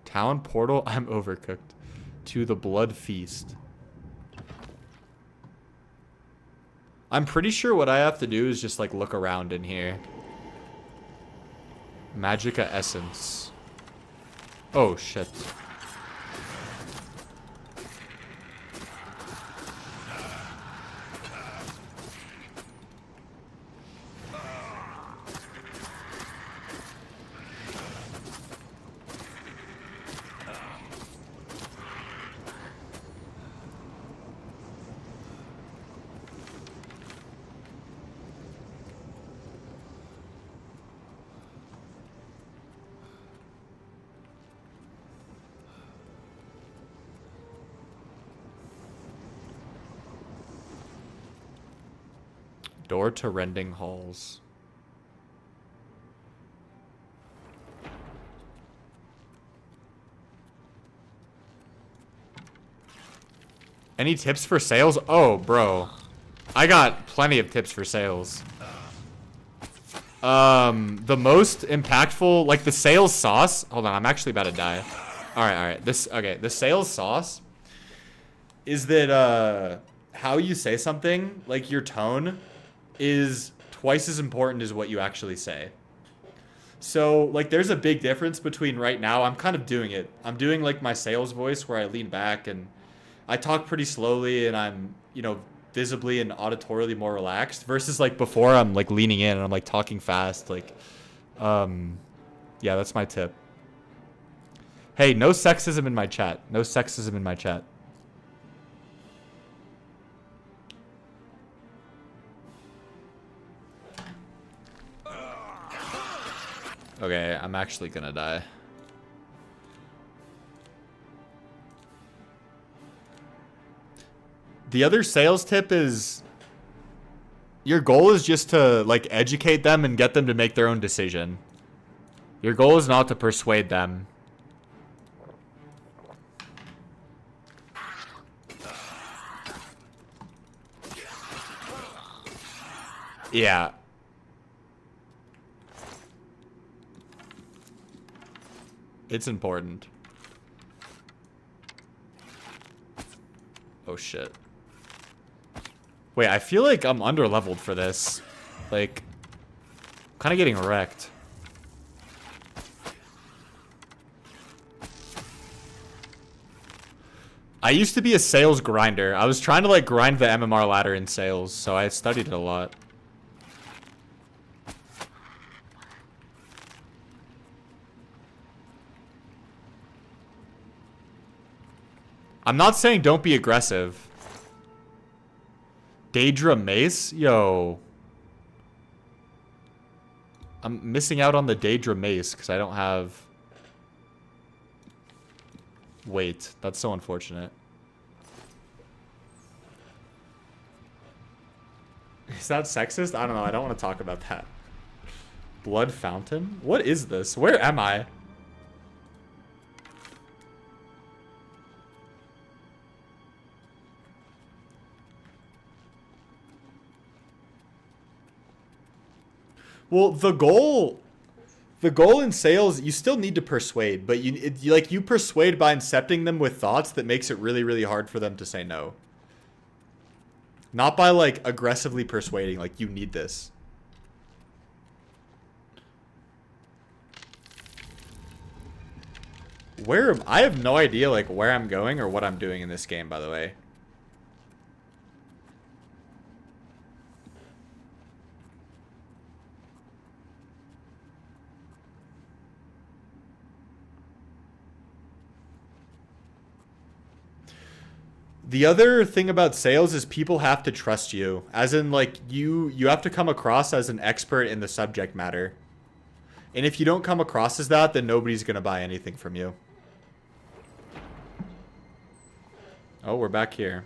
Town portal, I'm overcooked. To the blood feast. I'm pretty sure what I have to do is just like look around in here. Magica essence. Oh shit. Door to Rending Halls. Any tips for sales? Oh, bro. I got plenty of tips for sales. The most impactful, like the sales sauce. Hold on, I'm actually about to die. Alright. The sales sauce is that, how you say something, like your tone, is twice as important as what you actually say. So, like, there's a big difference between right now, I'm kind of doing it. I'm doing, like, my sales voice where I lean back and I talk pretty slowly and I'm, you know, visibly and auditorily more relaxed versus, like, before I'm, like, leaning in and I'm, like, talking fast. Like, yeah, that's my tip. Hey, no sexism in my chat. No sexism in my chat. Okay, I'm actually gonna die. The other sales tip is your goal is just to like educate them and get them to make their own decision. Your goal is not to persuade them. Yeah. It's important. Oh shit. Wait, I feel like I'm under-leveled for this. Like, kind of getting wrecked. I used to be a sales grinder. I was trying to like grind the MMR ladder in sales, so I studied it a lot. I'm not saying don't be aggressive. Daedra Mace? Yo. I'm missing out on the Daedra Mace because I don't have... Wait, that's so unfortunate. Is that sexist? I don't know. I don't want to talk about that. Blood Fountain? What is this? Where am I? Well, the goal in sales, you still need to persuade, but you persuade by incepting them with thoughts that makes it really, really hard for them to say no. Not by like aggressively persuading, like you need this. I have no idea like where I'm going or what I'm doing in this game, by the way. The other thing about sales is people have to trust you. As in, like, you have to come across as an expert in the subject matter. And if you don't come across as that, then nobody's going to buy anything from you. Oh, we're back here.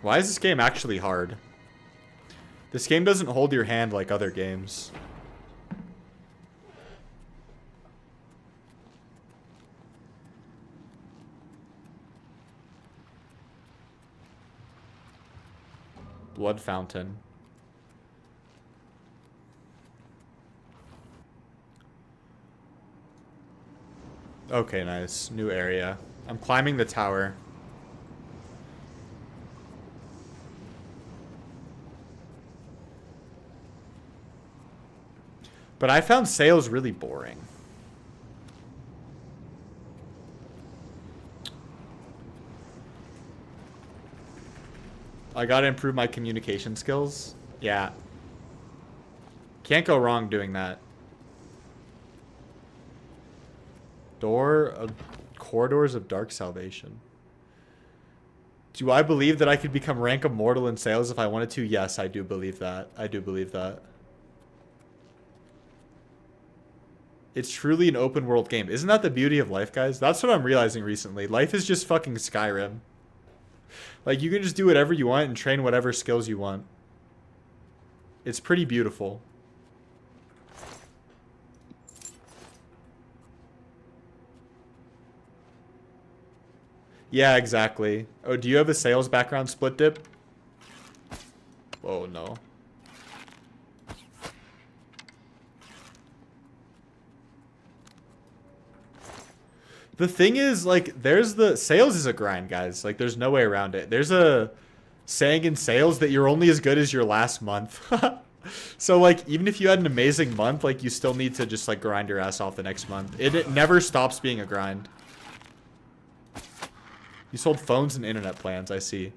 Why is this game actually hard? This game doesn't hold your hand like other games. Blood Fountain. Okay, nice. New area. I'm climbing the tower. But I found sales really boring. I gotta improve my communication skills. Yeah. Can't go wrong doing that. Corridors of Dark Salvation. Do I believe that I could become rank of mortal in sales if I wanted to? Yes, I do believe that. I do believe that. It's truly an open world game. Isn't that the beauty of life, guys? That's what I'm realizing recently. Life is just fucking Skyrim. Like, you can just do whatever you want and train whatever skills you want. It's pretty beautiful. Yeah, exactly. Oh, do you have a sales background, Split Dip? Oh, no. The thing is, like, sales is a grind, guys. Like, there's no way around it. There's a saying in sales that you're only as good as your last month. So, like, even if you had an amazing month, like, you still need to just, like, grind your ass off the next month. It never stops being a grind. You sold phones and internet plans, I see.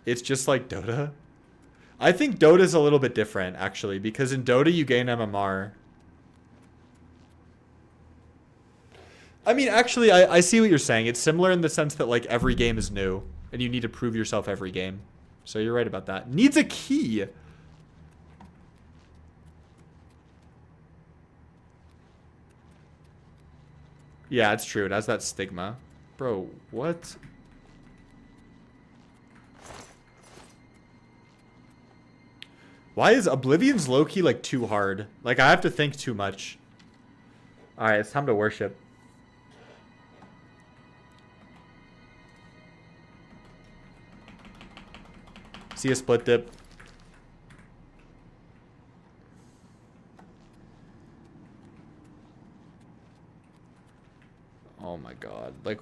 It's just like Dota. I think Dota's a little bit different, actually, because in Dota you gain MMR. I mean, actually, I see what you're saying. It's similar in the sense that, like, every game is new, and you need to prove yourself every game. So you're right about that. Needs a key. Yeah, it's true. It has that stigma. Bro, what? Why is Oblivion's low-key, like, too hard? Like, I have to think too much. Alright, it's time to worship. See a Split Dip. my god. Like,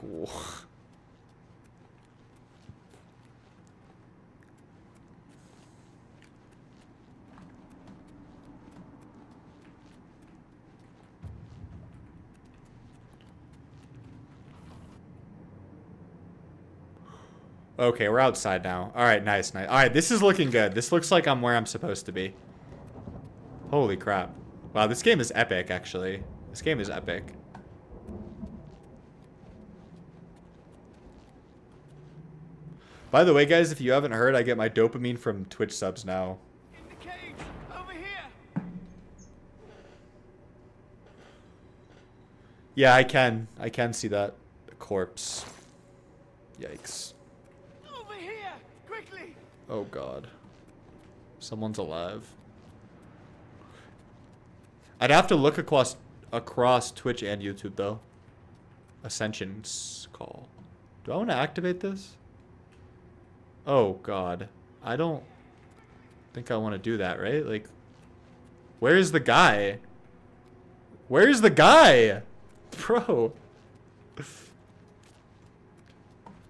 okay, we're outside now. Alright, nice, nice. Alright, this is looking good. This looks like I'm where I'm supposed to be. Holy crap. Wow, this game is epic, actually. This game is epic. By the way, guys, if you haven't heard, I get my dopamine from Twitch subs now. In the cage, over here. Yeah, I can. I can see that. The corpse. Yikes. Over here, quickly. Oh, God. Someone's alive. I'd have to look across Twitch and YouTube, though. Ascension's call. Do I want to activate this? Oh, God. I don't think I want to do that, right? Like, where's the guy? Where's the guy? Bro.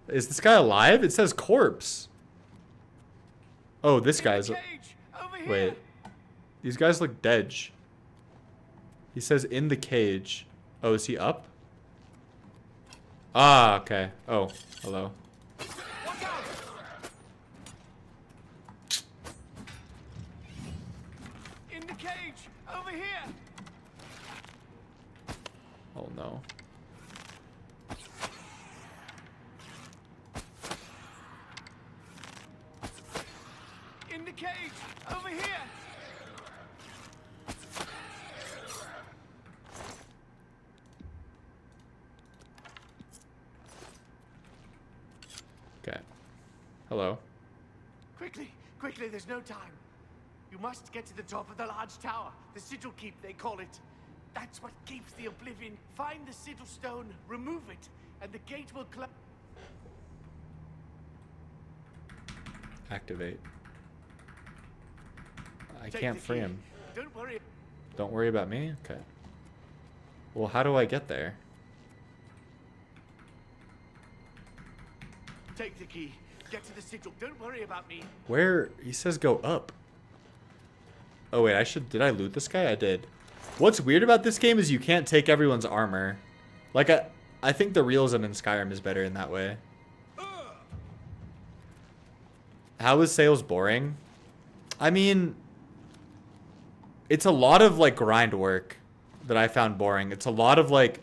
Is this guy alive? It says corpse. Oh, this guy's... Cage, over here. Wait. These guys look dead. He says in the cage. Oh, is he up? Ah, okay. Oh, hello. Watch out. In the cage, over here. Oh, no. In the cage, over here. Okay. Hello. Quickly, quickly, there's no time. You must get to the top of the large tower. The sigil keep, they call it. That's what keeps the oblivion. Find the sigil stone, remove it, and the gate will close. Activate. I Take can't the free key. him. Don't worry. Don't worry about me? Okay. Well, how do I get there? Take the key. Get to the sigil. Don't worry about me. Where? He says go up. Oh, wait, did I loot this guy? I did. What's weird about this game is you can't take everyone's armor. Like, I think the realism in Skyrim is better in that way. How is sales boring? I mean, it's a lot of, like, grind work that I found boring. It's a lot of, like,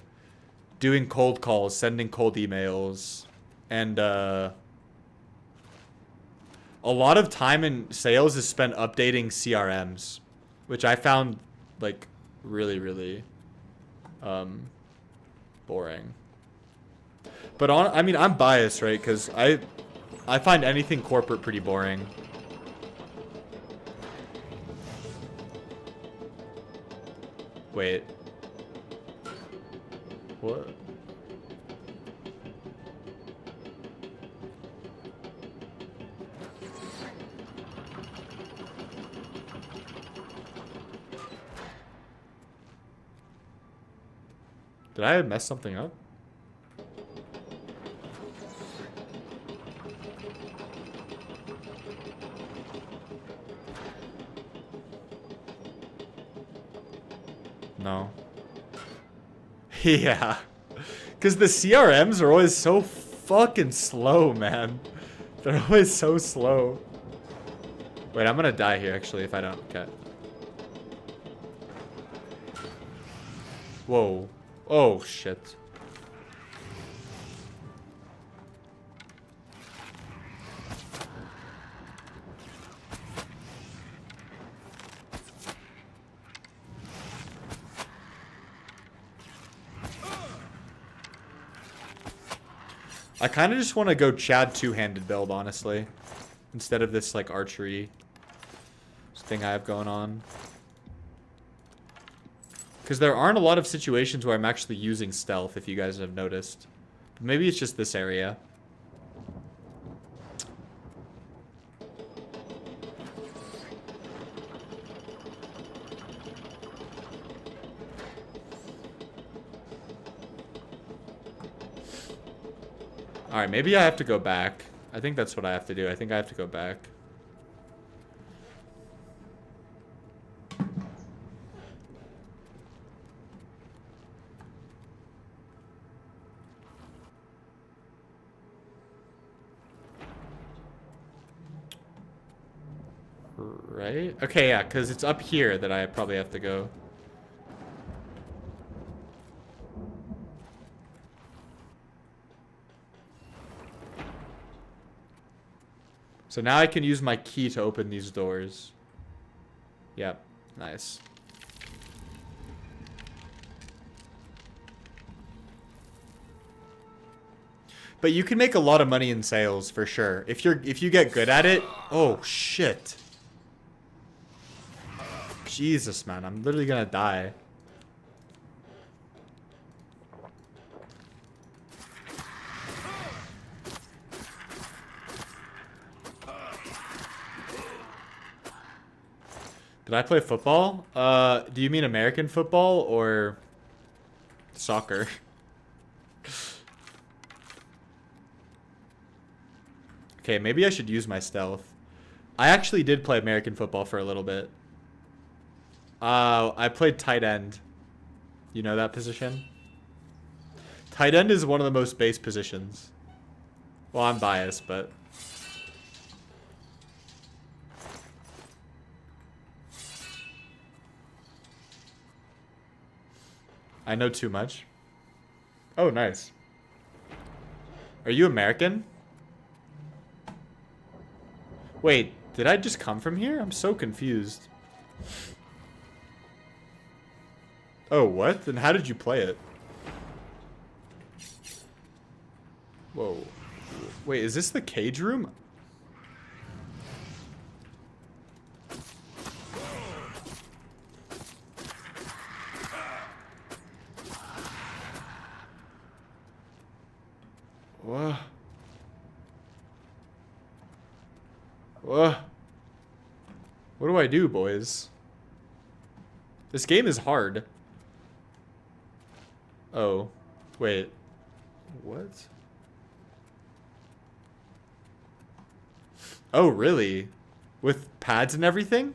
doing cold calls, sending cold emails, and, a lot of time in sales is spent updating CRMs, which I found, like, really, really, boring. But I mean, I'm biased, right? Because I find anything corporate pretty boring. Wait. What? Did I mess something up? No. Yeah. Because the CRMs are always so fucking slow, man. They're always so slow. Wait, I'm gonna die here, actually, if I don't. Okay. Whoa. Oh, shit. I kind of just want to go Chad two-handed build, honestly. Instead of this, like, archery thing I have going on. Because there aren't a lot of situations where I'm actually using stealth, if you guys have noticed. But maybe it's just this area. Alright, maybe I have to go back. I think that's what I have to do. I think I have to go back. Right? Okay, yeah, because it's up here that I probably have to go. So now I can use my key to open these doors. Yep, nice. But you can make a lot of money in sales for sure. If you get good at it. Oh shit. Jesus, man, I'm literally gonna die. Did I play football? Do you mean American football or soccer? Okay, maybe I should use my stealth. I actually did play American football for a little bit. I played tight end. You know that position? Tight end is one of the most base positions. Well, I'm biased, but... I know too much. Oh, nice. Are you American? Wait, did I just come from here? I'm so confused. Oh, what? Then how did you play it? Whoa. Wait, is this the cage room? Whoa. Whoa. What do I do, boys? This game is hard. Oh. Wait. What? Oh, really? With pads and everything?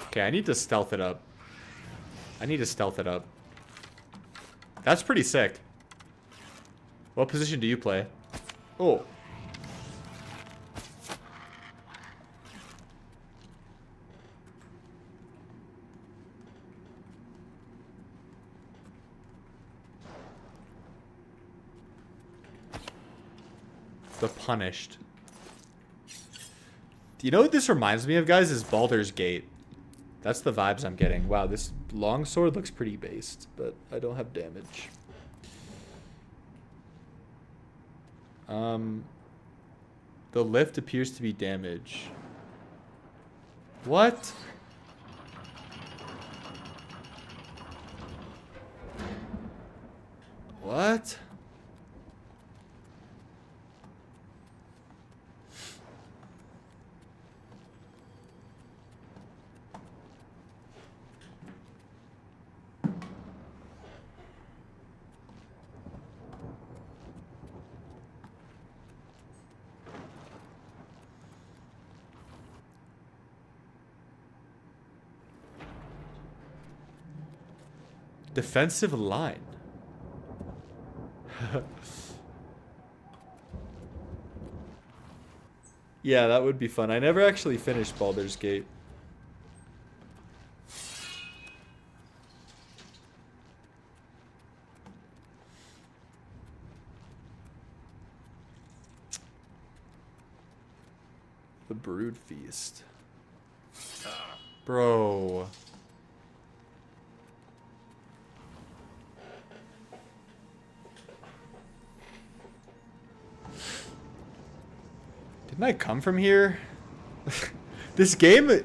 Okay, I need to stealth it up. I need to stealth it up. That's pretty sick. What position do you play? Oh. The Punished. Do you know what this reminds me of, guys? Is Baldur's Gate. That's the vibes I'm getting. Wow, this longsword looks pretty based, but I don't have damage. The lift appears to be damage. What? What? Defensive line. Yeah, that would be fun. I never actually finished Baldur's Gate. The Brood Feast. Bro. Didn't I come from here? This game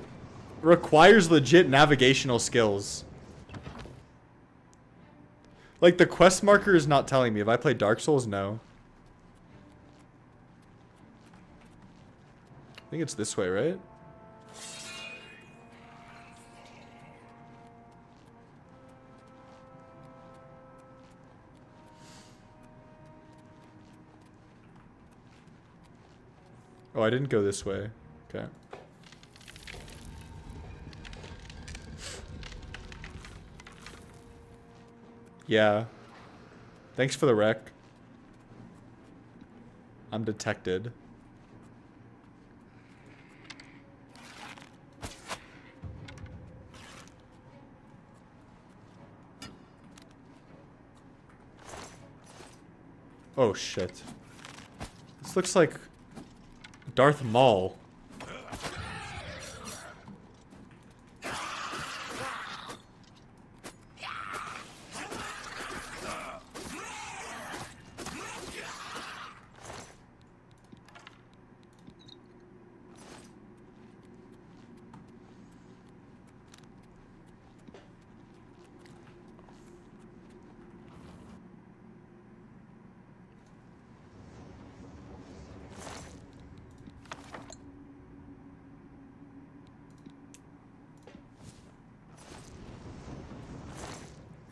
requires legit navigational skills. Like, the quest marker is not telling me. If I play Dark Souls, no. I think it's this way, right? Oh, I didn't go this way. Okay. Yeah. Thanks for the rec. I'm detected. Oh shit. This looks like Darth Maul.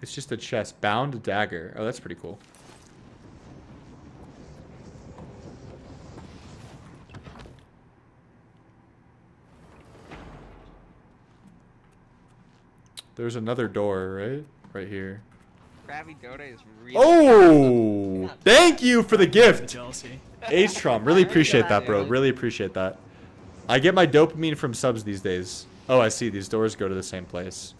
It's just a chest. Bound dagger. Oh, that's pretty cool. There's another door, right? Right here. Krabby Doda is really. Oh! Thank you for the gift! Jealousy. H-Trom. Really appreciate that, bro. Really appreciate that. I get my dopamine from subs these days. Oh, I see. These doors go to the same place.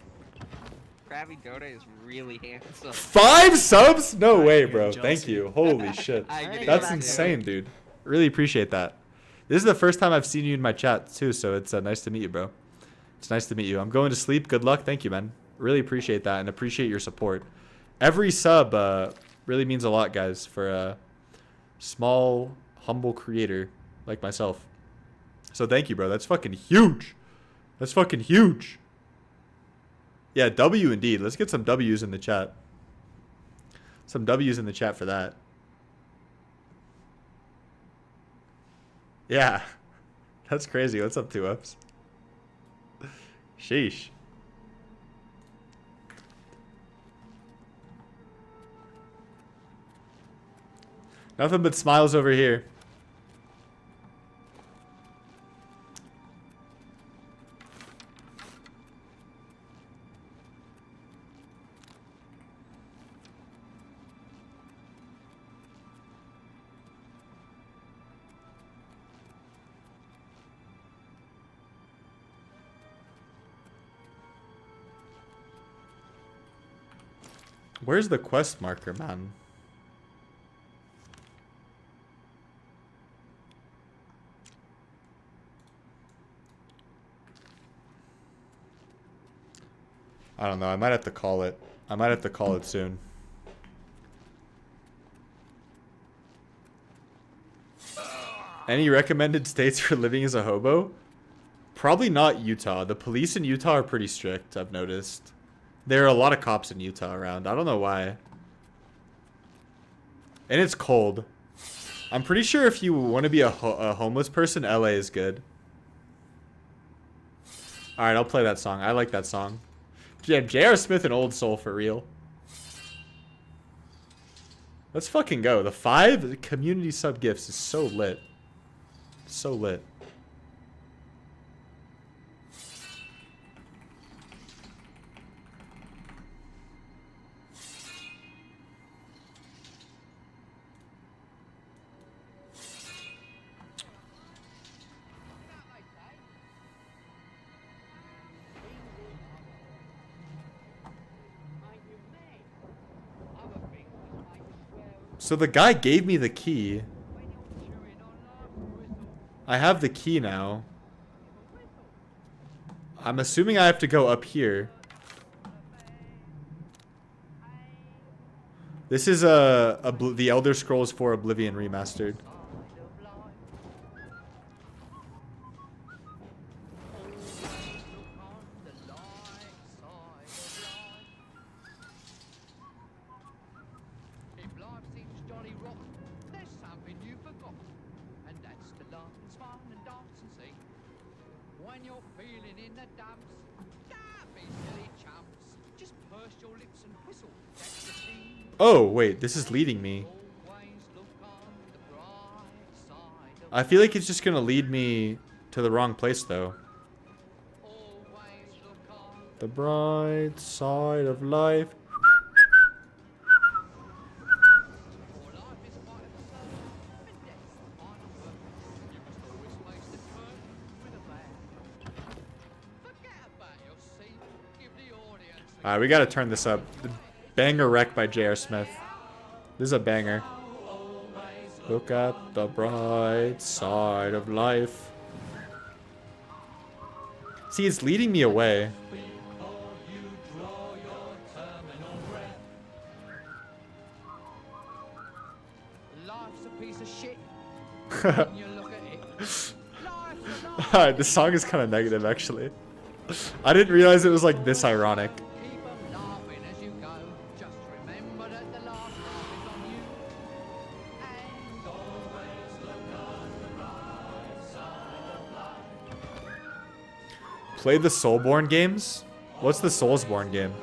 Krabby Doda is really handsome. 5 subs? No way, bro. Jealousy. Thank you. Holy shit. I get it. That's Yeah. insane, dude. Really appreciate that. This is the first time I've seen you in my chat, too, so it's nice to meet you, bro. It's nice to meet you. I'm going to sleep. Good luck. Thank you, man. Really appreciate that and appreciate your support. Every sub really means a lot, guys, for a small, humble creator like myself. So thank you, bro. That's fucking huge. That's fucking huge. Yeah, W indeed. Let's get some W's in the chat. Some W's in the chat for that. Yeah. That's crazy. What's up, 2ups? Sheesh. Nothing but smiles over here. Where's the quest marker, man? I don't know. I might have to call it. I might have to call it soon. Any recommended states for living as a hobo? Probably not Utah. The police in Utah are pretty strict, I've noticed. There are a lot of cops in Utah around. I don't know why. And it's cold. I'm pretty sure if you want to be a homeless person, LA is good. Alright, I'll play that song. I like that song. Yeah, J.R. Smith and Old Soul for real. Let's fucking go. The 5 community sub gifts is so lit. So lit. So the guy gave me the key. I have the key now. I'm assuming I have to go up here. This is the Elder Scrolls 4 Oblivion remastered. Oh, wait, this is leading me. I feel like it's just gonna lead me to the wrong place though. The bright side of life. Alright, we gotta turn this up. The Banger Wreck by J.R. Smith. This is a banger. Look at the bright side of life. See, it's leading me away. Life's a piece of shit. When you look at it. Life's a Alright, this song is kind of negative, actually. I didn't realize it was like this ironic. Keep 'em laughing as you go. Just remember that the last laugh is on you. And always look on the right side of life. Play the Soulsborne games? What's the Soulsborne game?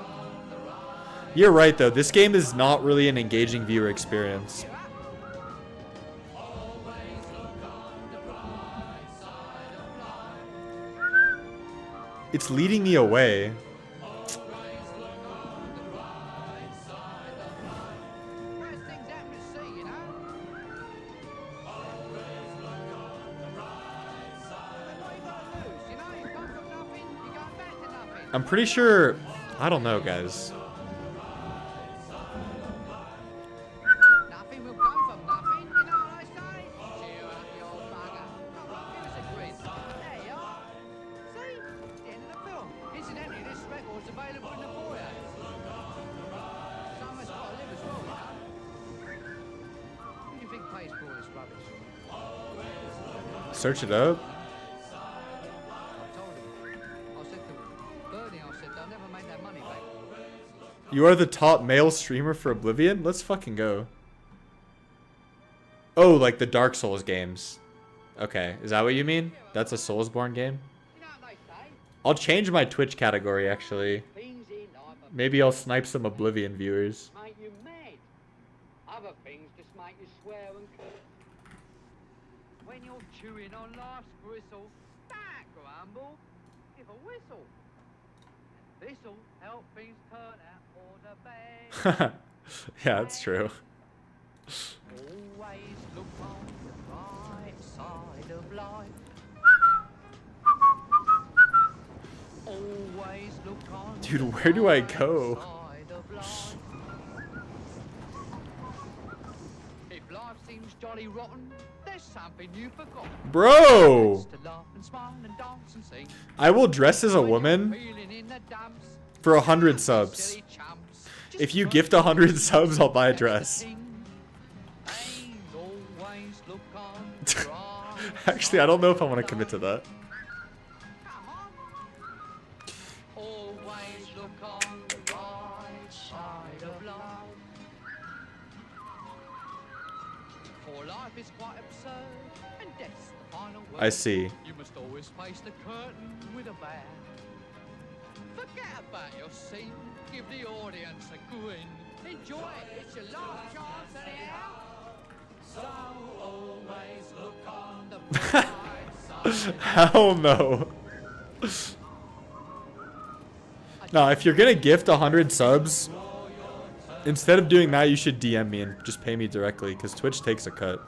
You're right, though. This game is not really an engaging viewer experience. It's leading me away. Worst things happen to see, you know? And what you gotta lose, you know? You come from nothing, you go back to nothing. I'm pretty sure... I don't know, guys. Nothing will come from nothing, you know what I say? Cheer up, you old bugger. Come on, give us a quiz. There you are. See? The end of the film. Incidentally, this record's available in the foyer. Someone's got to live as well, you know? Who do you think pays for all this rubbish? Search it up. I told him. I said to Bernie, I said, they'll never make that money back. You are the top male streamer for Oblivion? Let's fucking go. Oh, like the Dark Souls games. Okay, is that what you mean? That's a Soulsborne game? You know what they say? I'll change my Twitch category, actually. Things in life are Maybe I'll snipe some Oblivion viewers. make you mad. Other things just make you swear and curse. When you're chewing on life's gristle, don't grumble, give a whistle. This'll help things turn out for the best. Yeah, that's true. Always look on the right side of life. Always look on Dude, the where do I right go? side of life. If life seems jolly rotten, there's something you've forgotten. Bro! It's to laugh and smile and dance and sing. I will dress as a When you're woman feeling in the dumps, for 100 don't be subs. silly chumps. Just If you try gift to 100 be subs, I'll buy a that's the dress. thing. And always look on the right Actually, I don't know if I want to side commit to of that. life. Come on. Always look on the right side of life. For life is quite absurd, and death's the final word. I see. You must always face the curtain with a bow. Forget about your scene, give the audience a grin. Enjoy it, it's your last chance anyhow. So always look on the bright side. Hell no. No, if you're gonna gift 100 subs, instead of doing that, you should DM me and just pay me directly, because Twitch takes a cut.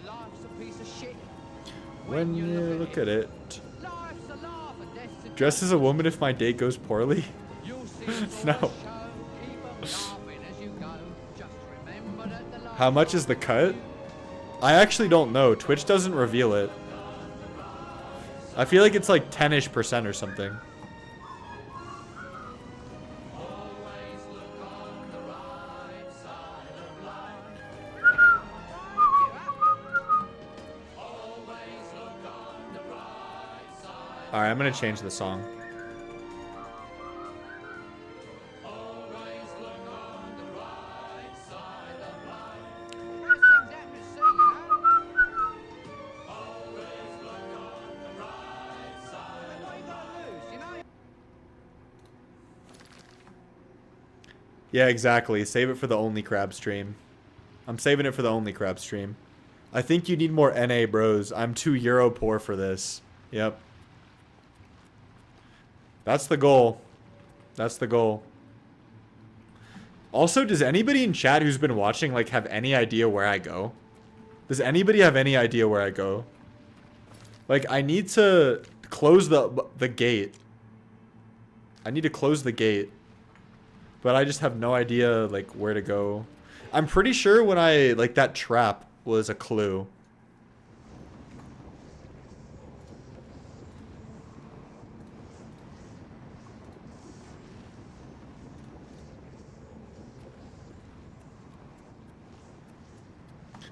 Life's a piece of shit. When you look at it. Life's a laugh and death's a Dress as a woman if my date goes poorly? You'll see it's No. all a show. Keep 'em laughing as you go. Just remember that the How much is the cut? I actually don't know. Twitch doesn't reveal it. I feel like it's like 10-ish% or something. Alright, I'm gonna change the song. Worst things happen to see, you know? And what you gotta lose, you know? Yeah, exactly. Save it for the Only Crab stream. I'm saving it for the Only Crab stream. I think you need more NA, bros. I'm too Euro poor for this. Yep. That's the goal. That's the goal. Also, does anybody in chat who's been watching, like, have any idea where I go? Does anybody have any idea where I go? Like, I need to close the gate. I need to close the gate. But I just have no idea, like, where to go. I'm pretty sure when I, like, that trap was a clue.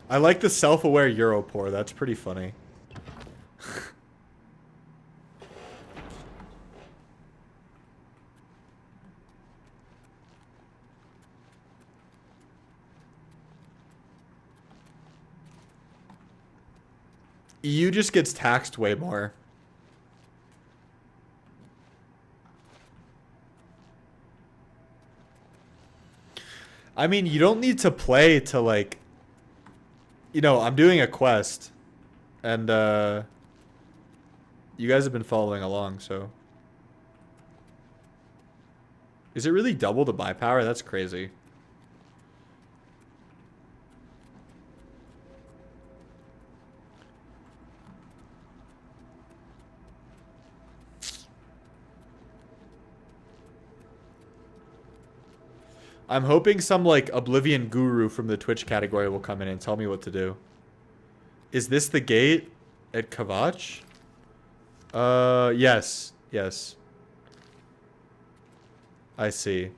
I like the self-aware Europore. That's pretty funny. EU just gets taxed way more. I mean, you don't need to play to, like... You know, I'm doing a quest. And, you guys have been following along, so... Is it really double the buy power? That's crazy. I'm hoping some, like, Oblivion guru from the Twitch category will come in and tell me what to do. Is this the gate at Kavach? Yes. Yes. I see.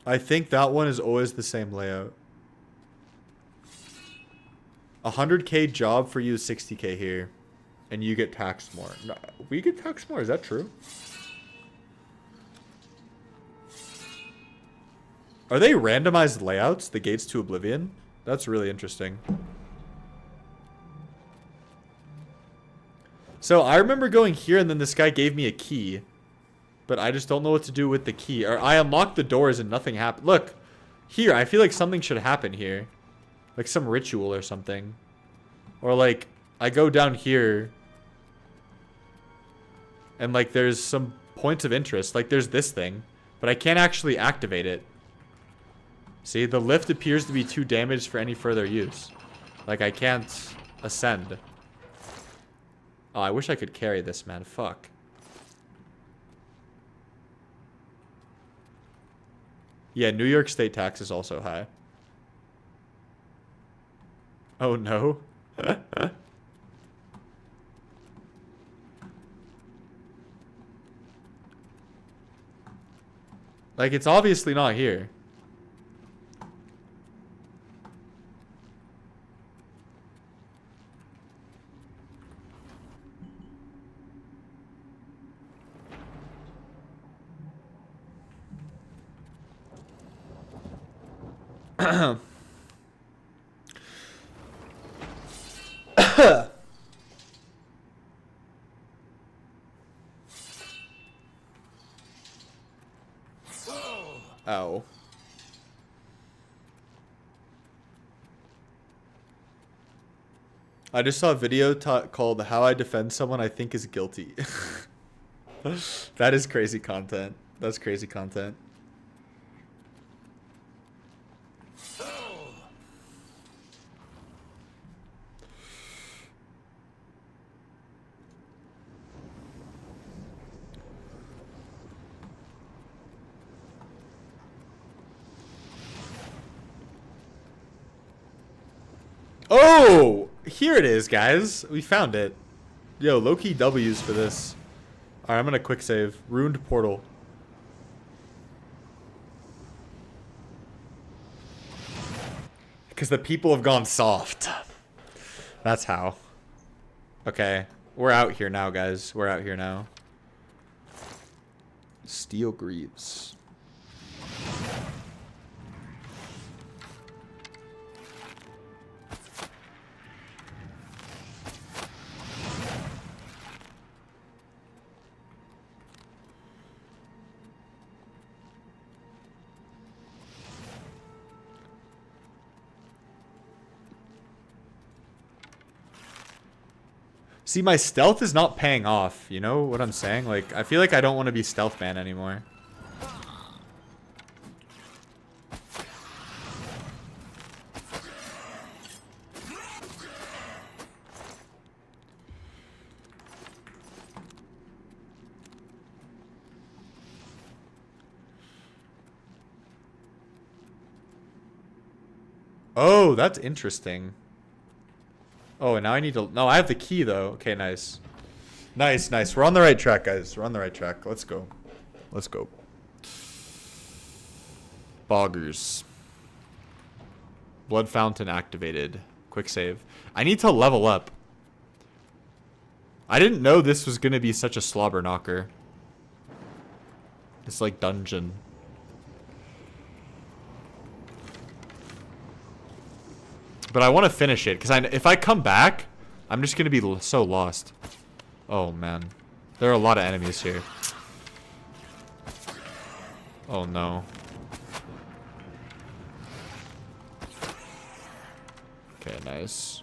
I think that one is always the same layout. 100K job for you is 60K here. And you get taxed more. No, we get taxed more, is that true? Are they randomized layouts, the gates to Oblivion? That's really interesting. So I remember going here and then this guy gave me a key. But I just don't know what to do with the key. Or I unlocked the doors and nothing happened. Look, here, I feel like something should happen here. Like some ritual or something. Or like, I go down here. And like, there's some points of interest. Like, there's this thing. But I can't actually activate it. See, the lift appears to be too damaged for any further use. Like, I can't ascend. Oh, I wish I could carry this, man. Fuck. Yeah, New York State tax is also high. Oh, no. Like, it's obviously not here. Ow. I just saw a video called How I Defend Someone I Think Is Guilty. That is crazy content. That's crazy content. Oh! Here it is, guys. We found it. Yo, low-key W's for this. Alright, I'm gonna quick save. Ruined portal. Because the people have gone soft. That's how. Okay. We're out here now, guys. We're out here now. Steel Greaves. See, my stealth is not paying off. You know what I'm saying? Like, I feel like I don't want to be stealth man anymore. Oh, that's interesting. Oh, and now I need to... No, I have the key, though. Okay, nice. Nice, nice. We're on the right track, guys. We're on the right track. Let's go. Let's go. Boggers. Blood fountain activated. Quick save. I need to level up. I didn't know this was going to be such a slobber knocker. It's like dungeon. But I want to finish it, because if I come back, I'm just going to be so lost. Oh, man. There are a lot of enemies here. Oh, no. Okay, nice.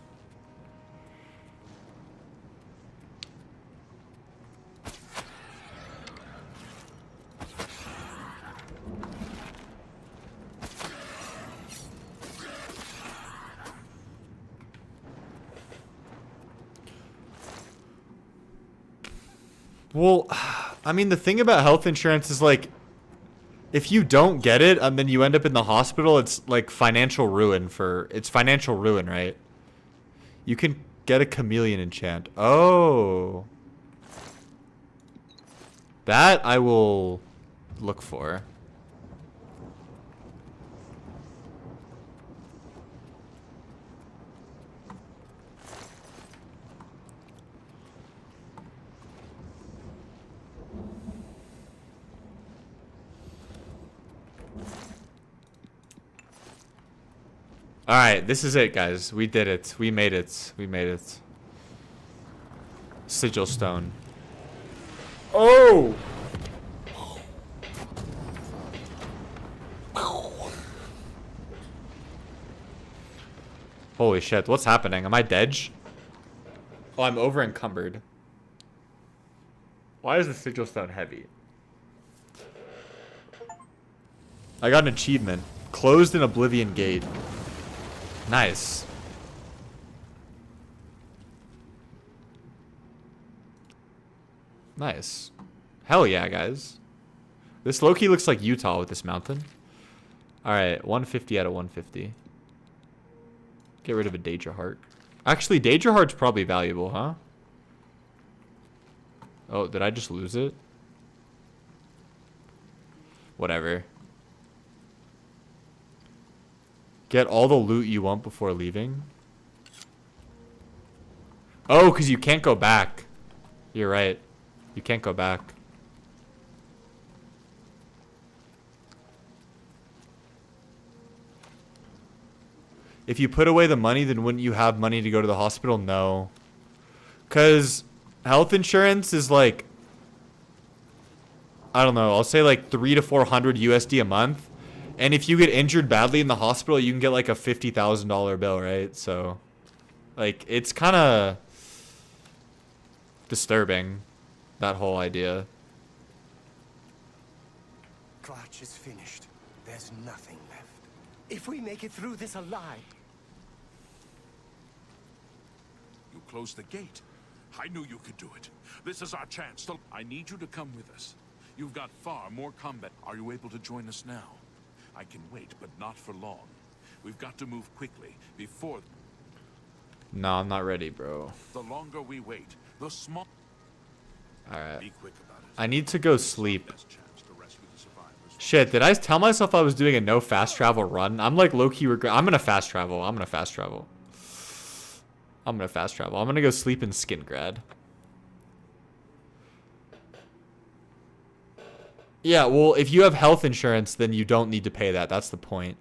Well, I mean, the thing about health insurance is, like, if you don't get it and then you end up in the hospital, it's like financial ruin it's financial ruin, right? You can get a chameleon enchant. Oh. That I will look for. Alright, this is it, guys. We did it. We made it. We made it. Sigil stone. Oh! Holy shit, what's happening? Am I dead? Oh, I'm over encumbered. Why is the sigil stone heavy? I got an achievement. Closed an Oblivion Gate. Nice. Nice. Hell yeah, guys. This low-key looks like Utah with this mountain. Alright, 150 out of 150. Get rid of a Daedra Heart. Actually, Daedra Heart's probably valuable, huh? Oh, did I just lose it? Whatever. Get all the loot you want before leaving. Oh, because you can't go back. You're right. You can't go back. If you put away the money, then wouldn't you have money to go to the hospital? No. Because health insurance is like, I don't know, I'll say like 300 to 400 USD a month. And if you get injured badly in the hospital, you can get like a $50,000 bill, right? So, like, it's kind of disturbing, that whole idea. Clutch is finished. There's nothing left. If we make it through this alive... You closed the gate. I knew you could do it. This is our chance. I need you to come with us. You've got far more combat. Are you able to join us now? I can wait, but not for long. We've got to move quickly before... No, I'm not ready, bro. The longer we wait, the small... Alright. Be quick about it. I need to go sleep. Best chance to rescue the survivors. Shit, did I tell myself I was doing a no fast travel run? I'm like low-key regret. I'm gonna fast travel. I'm gonna fast travel. I'm gonna fast travel. I'm gonna go sleep in Skingrad. Yeah, well, if you have health insurance, then you don't need to pay that. That's the point.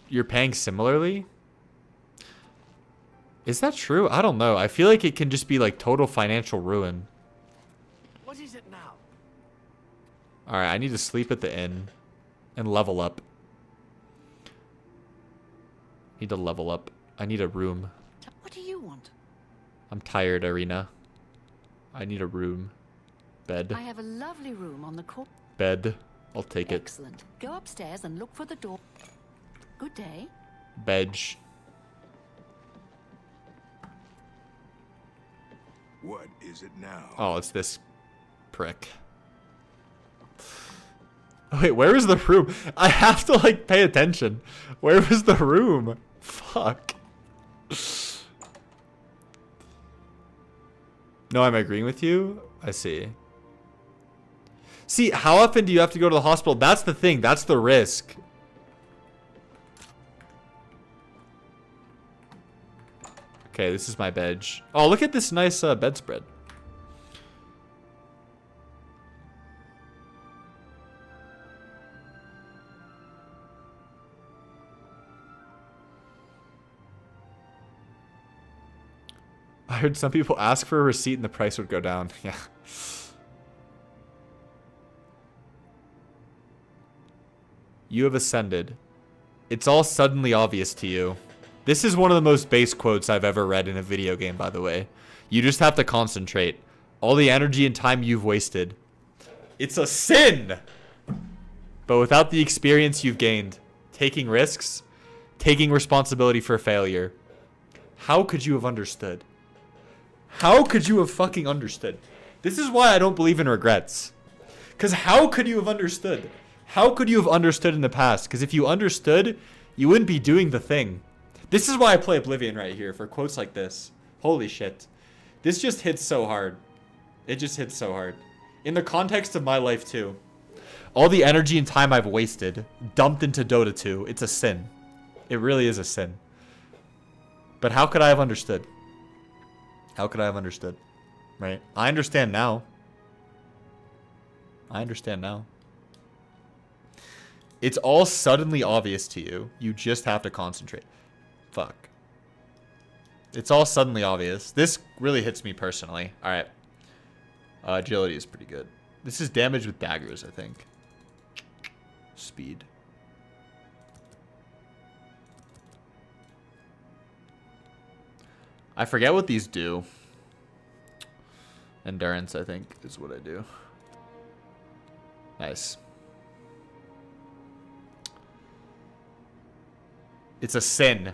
You're paying similarly? Is that true? I don't know. I feel like it can just be like total financial ruin. What is it now? Alright, I need to sleep at the inn. And level up. Need to level up. I need a room. What do you want? I'm tired, Arena. I need a room. Bed. I have a lovely room on the court. Bed. I'll take it. Excellent. Go upstairs and look for the door. Good day. Bedge. What is it now? Oh, it's this prick. Wait, where is the room? I have to, like, pay attention. Where was the room? Fuck. No, I'm agreeing with you. I see. See, how often do you have to go to the hospital? That's the thing. That's the risk. Okay, this is my bed. Oh, look at this nice bedspread. I heard some people ask for a receipt and the price would go down. Yeah. You have ascended. It's all suddenly obvious to you. This is one of the most base quotes I've ever read in a video game, by the way. You just have to concentrate. All the energy and time you've wasted. It's a sin! But without the experience you've gained, taking risks, taking responsibility for failure, how could you have understood? How could you have fucking understood? This is why I don't believe in regrets. Because how could you have understood? How could you have understood in the past? Because if you understood, you wouldn't be doing the thing. This is why I play Oblivion right here, for quotes like this. Holy shit. This just hits so hard. It just hits so hard. In the context of my life too. All the energy and time I've wasted, dumped into Dota 2, it's a sin. It really is a sin. But how could I have understood? How could I have understood? Right? I understand now. I understand now. It's all suddenly obvious to you. You just have to concentrate. Fuck. It's all suddenly obvious. This really hits me personally. Alright. Agility is pretty good. This is damage with daggers, I think. Speed. I forget what these do. Endurance, I think, is what I do. Nice. It's a sin.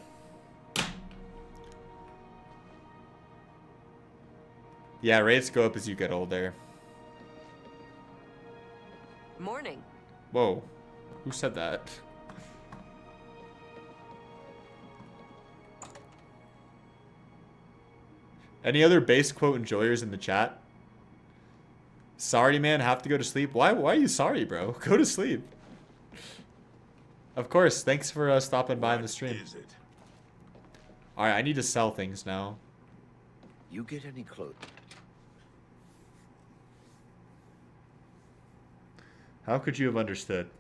Yeah, rates go up as you get older. Morning. Whoa. Who said that? Any other base quote enjoyers in the chat? Sorry, man, have to go to sleep. Why are you sorry, bro? Go to sleep. Of course, thanks for stopping by in the stream. Alright, I need to sell things now. You get any clothes? How could you have understood?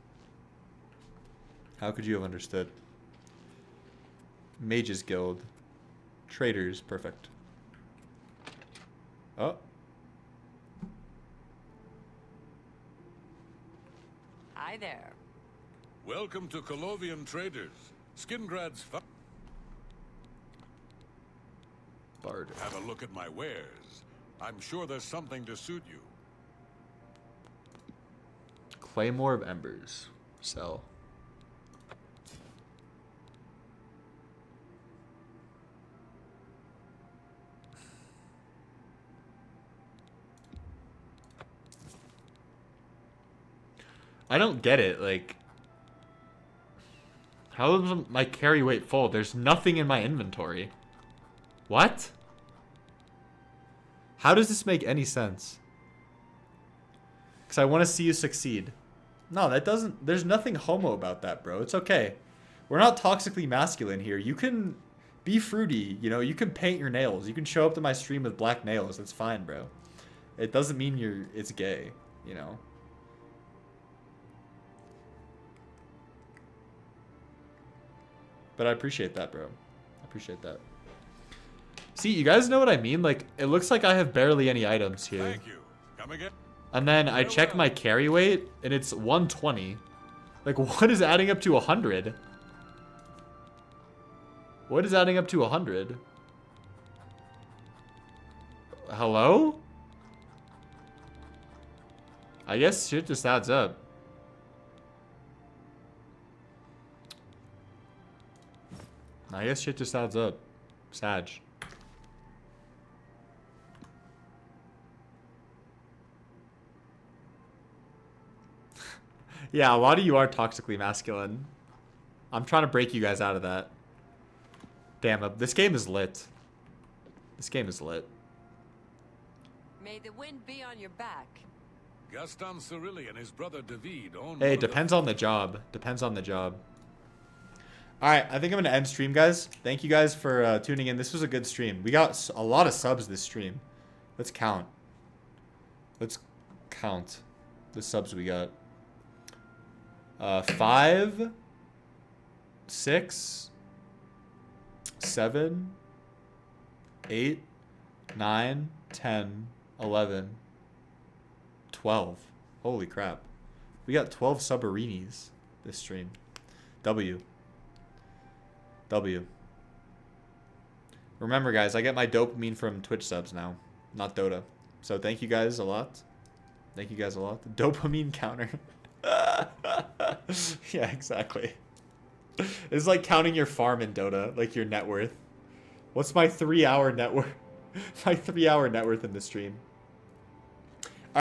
How could you have understood? Mages Guild. Traders, perfect. Oh. Hi there. Welcome to Colovian Traders. Skingrad's Bard. Have a look at my wares. I'm sure there's something to suit you. Claymore of Embers. Sell. I don't get it, like... How is my carry weight full? There's nothing in my inventory. What? How does this make any sense? Because I want to see you succeed. No, that doesn't... There's nothing homo about that, bro. It's okay. We're not toxically masculine here. You can be fruity, you know? You can paint your nails. You can show up to my stream with black nails. That's fine, bro. It doesn't mean it's gay, you know? But I appreciate that, bro. I appreciate that. See, you guys know what I mean? Like, it looks like I have barely any items here. Thank you. Come again. And then I check my carry weight, and it's 120. Like, what is adding up to 100? What is adding up to 100? Hello? I guess shit just adds up. I guess shit just adds up. Sag. Yeah, a lot of you are toxically masculine. I'm trying to break you guys out of that. Damn, this game is lit. This game is lit. May the wind be on your back. Gaston Cirilli and his brother David own. Hey, it depends on the job. Depends on the job. Alright, I think I'm going to end stream, guys. Thank you guys for tuning in. This was a good stream. We got a lot of subs this stream. Let's count. Let's count the subs we got. 5, 6, 7, 8, 9, 10, 11, 12. Holy crap. We got 12 subarinis this stream. W. Remember, guys, I get my dopamine from Twitch subs now, not Dota. So thank you guys a lot. Thank you guys a lot. Dopamine counter. Yeah, exactly. It's like counting your farm in Dota, like your net worth. What's my 3-hour net worth? My 3-hour net worth in the stream.